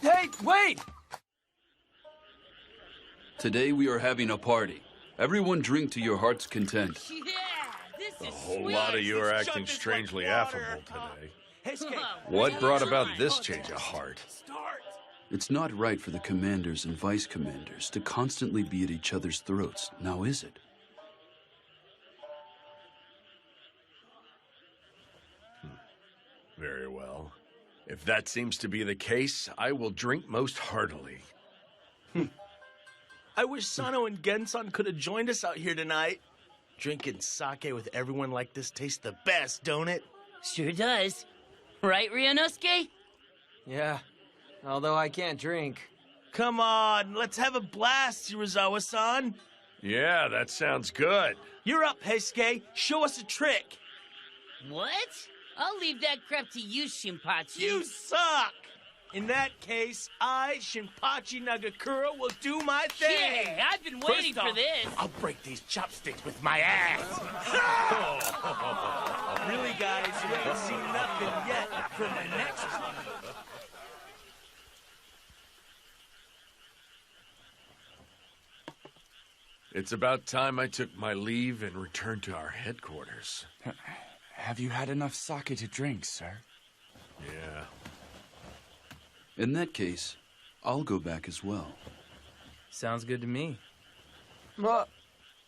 hey, wait! Today we are having a party. Everyone drink to your heart's content. Yeah, this A is whole sweet. lot of you are acting strangely affable today. What brought about this change of heart? It's not right for the commanders and vice commanders to constantly be at each other's throats, now is it? Very well. If that seems to be the case, I will drink most heartily. I wish Sano and Gensan could have joined us out here tonight. Drinking sake with everyone like this tastes the best, don't it? Sure does. Right, Ryunosuke? Yeah, although I can't drink. Come on, let's have a blast, Shirazawa-san. Yeah, that sounds good. You're up, Heisuke. Show us a trick. What? I'll leave that crap to you, Shinpachi. You suck! In that case, I, Shinpachi Nagakura, will do my thing. Yeah, I've been waiting First for off, this. I'll break these chopsticks with my ass. Really, guys, you ain't seen nothing yet for my next one. It's about time I took my leave and returned to our headquarters. Have you had enough sake to drink, sir? Yeah. In that case, I'll go back as well. Sounds good to me.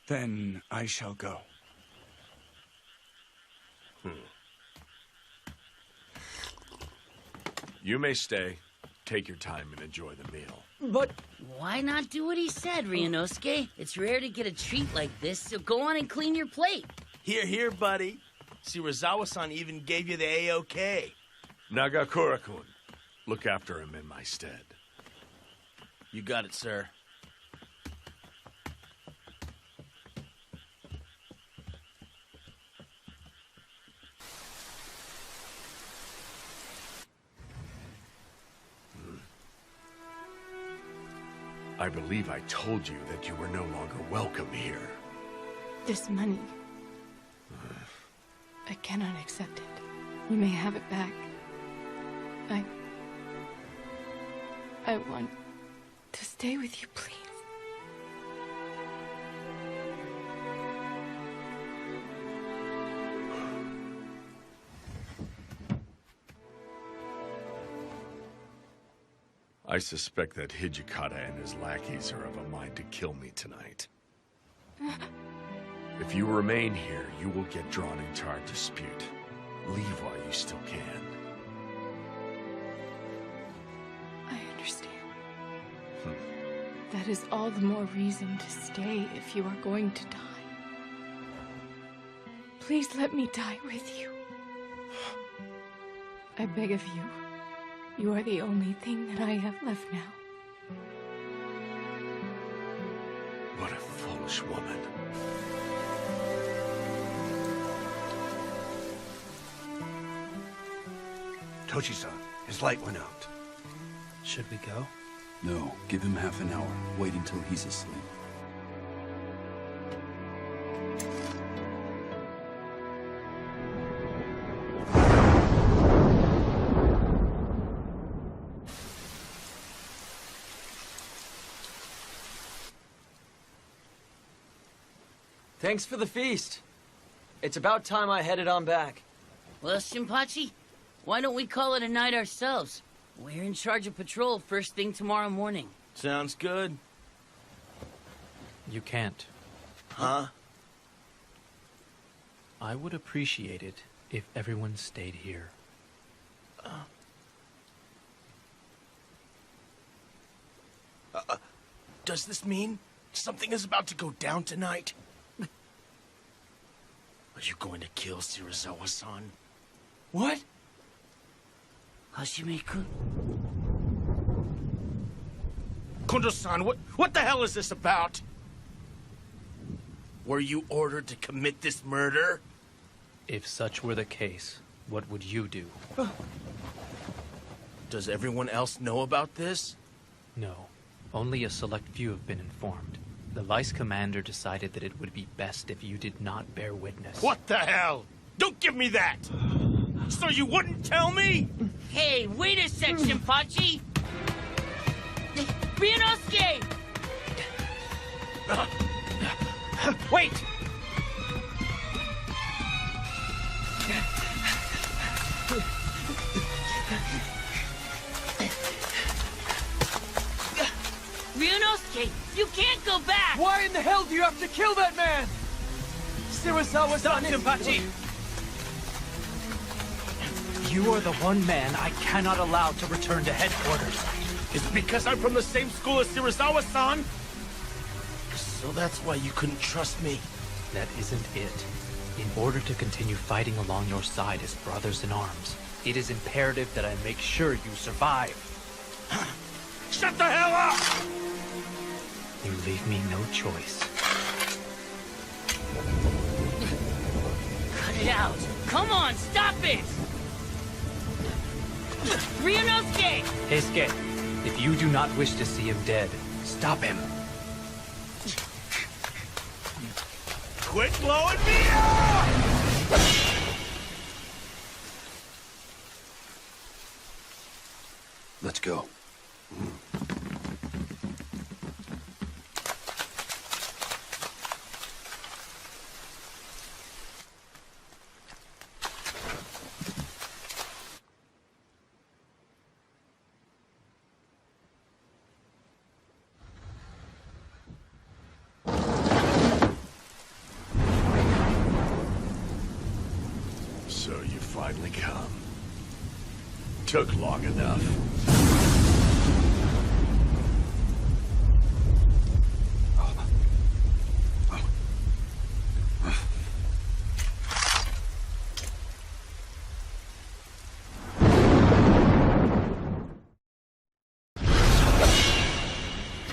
Then I shall go. You may stay. Take your time and enjoy the meal. But why not do what he said, Ryunosuke? It's rare to get a treat like this, so go on and clean your plate. Here, here, buddy. Shirazawa-san even gave you the A-OK. Nagakura-kun, look after him in my stead. You got it, sir. I believe I told you that you were no longer welcome here. This money. I cannot accept it. You may have it back. I want to stay with you, please. I suspect that Hijikata and his lackeys are of a mind to kill me tonight. If you remain here, you will get drawn into our dispute. Leave while you still can. I understand. That is all the more reason to stay if you are going to die. Please let me die with you. I beg of you. You are the only thing that I have left now. What a foolish woman. Tochi-san, his light went out. Should we go? No, give him half an hour. Wait until he's asleep. Thanks for the feast. It's about time I headed on back. Well, Shinpachi, why don't we call it a night ourselves? We're in charge of patrol first thing tomorrow morning. Sounds good. You can't. Huh? I would appreciate it if everyone stayed here. Does this mean something is about to go down tonight? Are you going to kill Shirazawa-san? What? Hashime-kun? Kondo-san, what the hell is this about? Were you ordered to commit this murder? If such were the case, what would you do? Does everyone else know about this? No. Only a select few have been informed. The vice commander decided that it would be best if you did not bear witness. What the hell? Don't give me that! So you wouldn't tell me? Hey, wait a sec, Shinpachi! Ryunosuke! Wait! Ryunosuke, you can't go back! Why in the hell do you have to kill that man? Shirazawa-san, Shinpachi! You are the one man I cannot allow to return to headquarters. Is it because I'm from the same school as Shirazawa-san? So that's why you couldn't trust me. That isn't it. In order to continue fighting along your side as brothers in arms, it is imperative that I make sure you survive. Shut the hell up! You leave me no choice. Cut it out! Come on, stop it! Ryunosuke! Heisuke, if you do not wish to see him dead, stop him. Quit blowing me up! Let's go. So you finally come. Took long enough.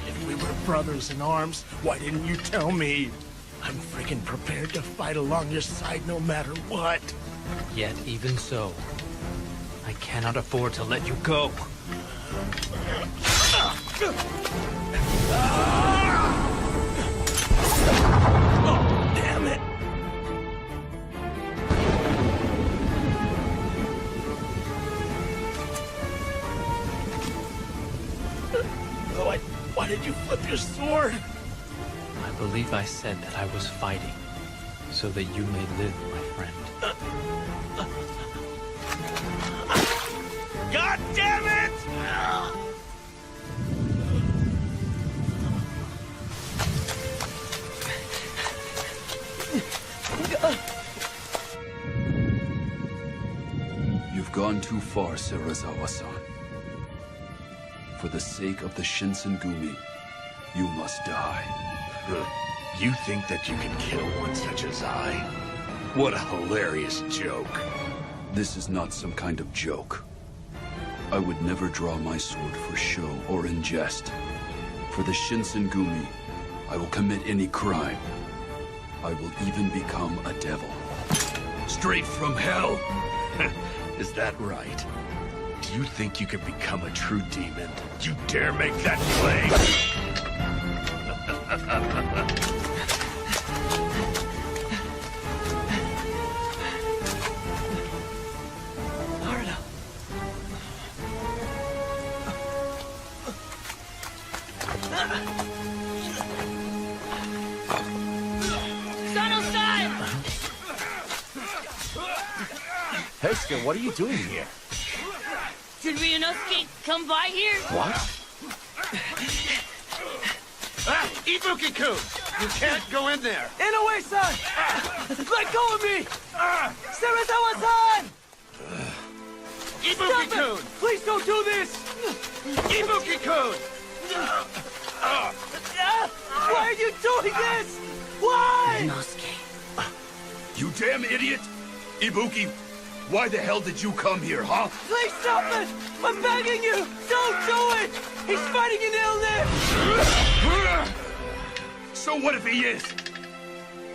If we were brothers in arms, why didn't you tell me? I'm freaking prepared to fight along your side no matter what. Yet even so, I cannot afford to let you go. Damn it! Why did you flip your sword? I believe I said that I was fighting, so that you may live, my friend. God damn it! You've gone too far, Serizawa-san. For the sake of the Shinsengumi, you must die. You think that you can kill one such as I? What a hilarious joke. This is not some kind of joke. I would never draw my sword for show or in jest. For the Shinsengumi, I will commit any crime. I will even become a devil. Straight from hell? Is that right? Do you think you can become a true demon? You dare make that claim? Heisuke, what are you doing here? Did Ryunosuke come by here? What? Ibuki-kun! You can't go in there! Inoue-san! Let go of me! Serizawa-san! Ibuki-kun! Please don't do this! Ibuki-kun! Why are you doing this? Why? Ryunosuke. You damn idiot! Ibuki, why the hell did you come here, huh? Please stop it! I'm begging you! Don't do it! He's fighting an illness! So what if he is?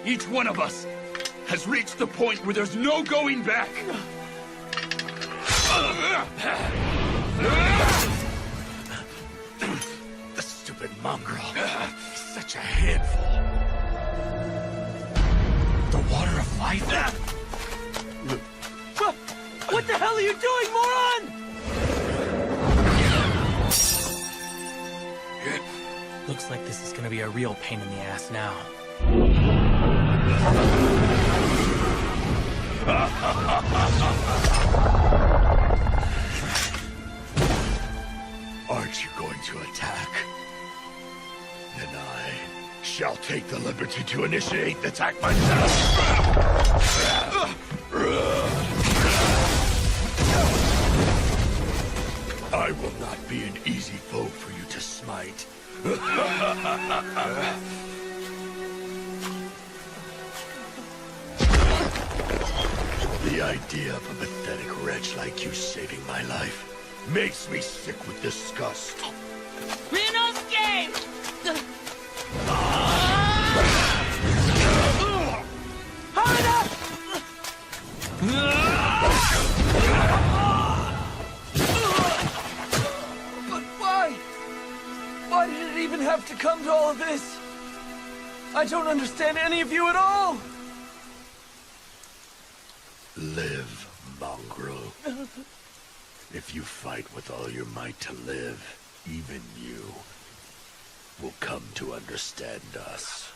Each one of us has reached the point where there's no going back. The stupid mongrel. He's such a handful. The water of life? What the hell are you doing, moron? Looks like this is gonna be a real pain in the ass now. Aren't you going to attack? Then I shall take the liberty to initiate the attack myself. I will not be an easy foe for you to smite. The idea of a pathetic wretch like you saving my life makes me sick with disgust. Ryunosuke! But why? Why did it even have to come to all of this? I don't understand any of you at all! Live, mongrel. If you fight with all your might to live, even you will come to understand us.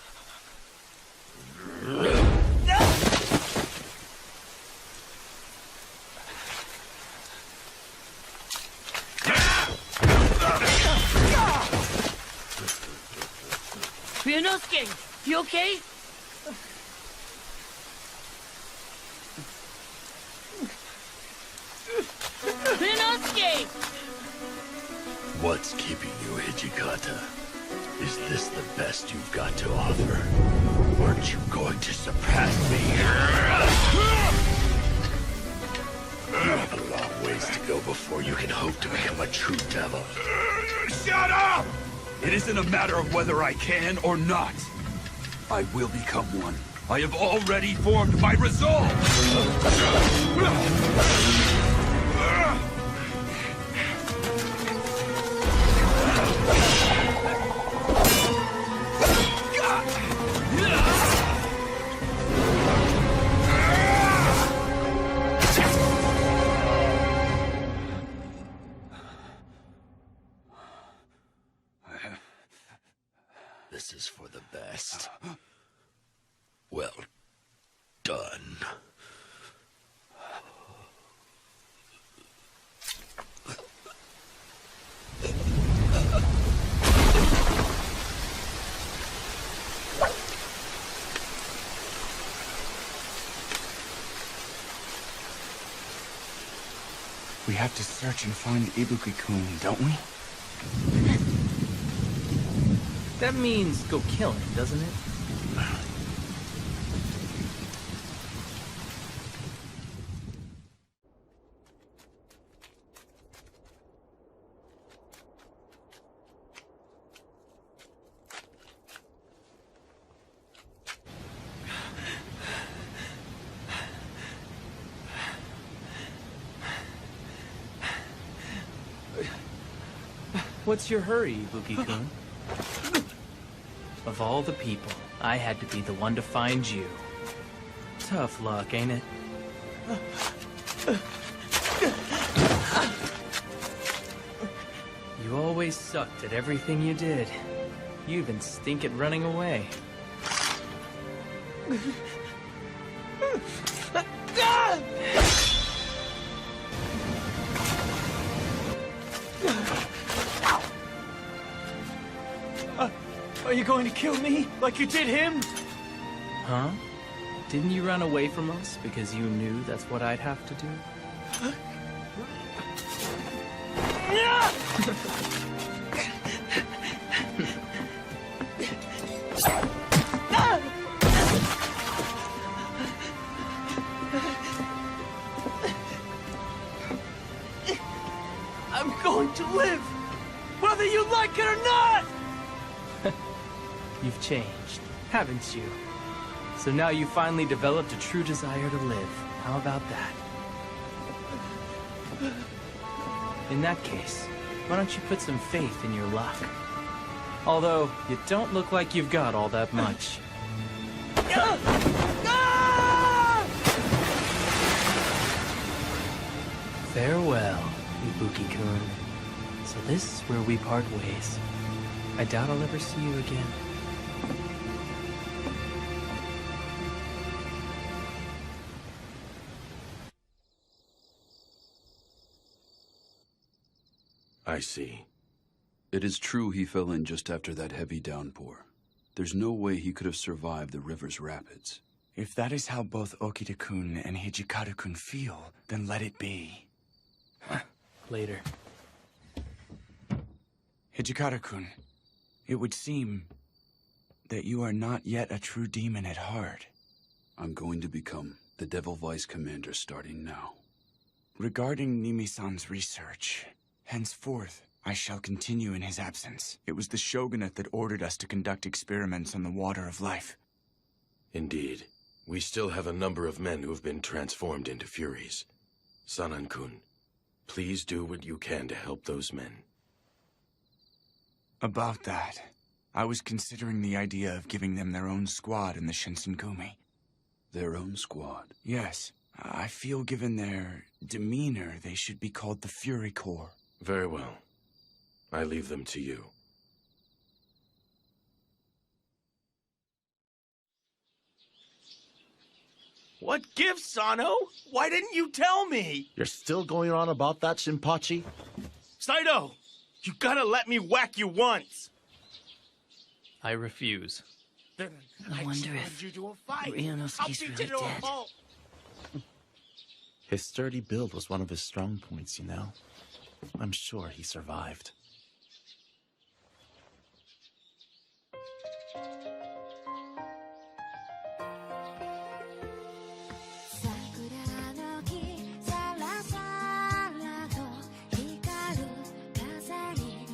Ryunosuke, you okay? Ryunosuke! What's keeping you, Hijikata? Is this the best you've got to offer? Aren't you going to surpass me? You have a long ways to go before you can hope to become a true devil. Shut up! It isn't a matter of whether I can or not. I will become one. I have already formed my resolve! this is for the best. Well done. We have to search and find Ibuki-kun, don't we? That means go kill him, doesn't it? What's your hurry, Ibuki-kun? Of all the people, I had to be the one to find you. Tough luck, ain't it? You always sucked at everything you did. You even stink at running away. Are you going to kill me like you did him? Huh? Didn't you run away from us because you knew that's what I'd have to do? I'm going to live, whether you like it or not! You've changed, haven't you? So now you finally developed a true desire to live. How about that? In that case, why don't you put some faith in your luck? Although, you don't look like you've got all that much. Farewell, Ibuki-kun. So this is where we part ways. I doubt I'll ever see you again. I see. It is true he fell in just after that heavy downpour. There's no way he could have survived the river's rapids. If that is how both Okita-kun and Hijikata-kun feel, then let it be. Later. Hijikata-kun, it would seem that you are not yet a true demon at heart. I'm going to become the Devil Vice Commander starting now. Regarding Nimi-san's research, henceforth, I shall continue in his absence. It was the shogunate that ordered us to conduct experiments on the water of life. Indeed. We still have a number of men who've been transformed into Furies. Sanan-kun, please do what you can to help those men. About that, I was considering the idea of giving them their own squad in the Shinsengumi. Their own squad? Yes. I feel given their demeanor, they should be called the Fury Corps. Very well. I leave them to you. What gift, Sano? Why didn't you tell me? You're still going on about that, Shinpachi? Saito, you gotta let me whack you once. I refuse. I wonder if Ryunosuke's really dead. His sturdy build was one of his strong points, you know. I'm sure he survived.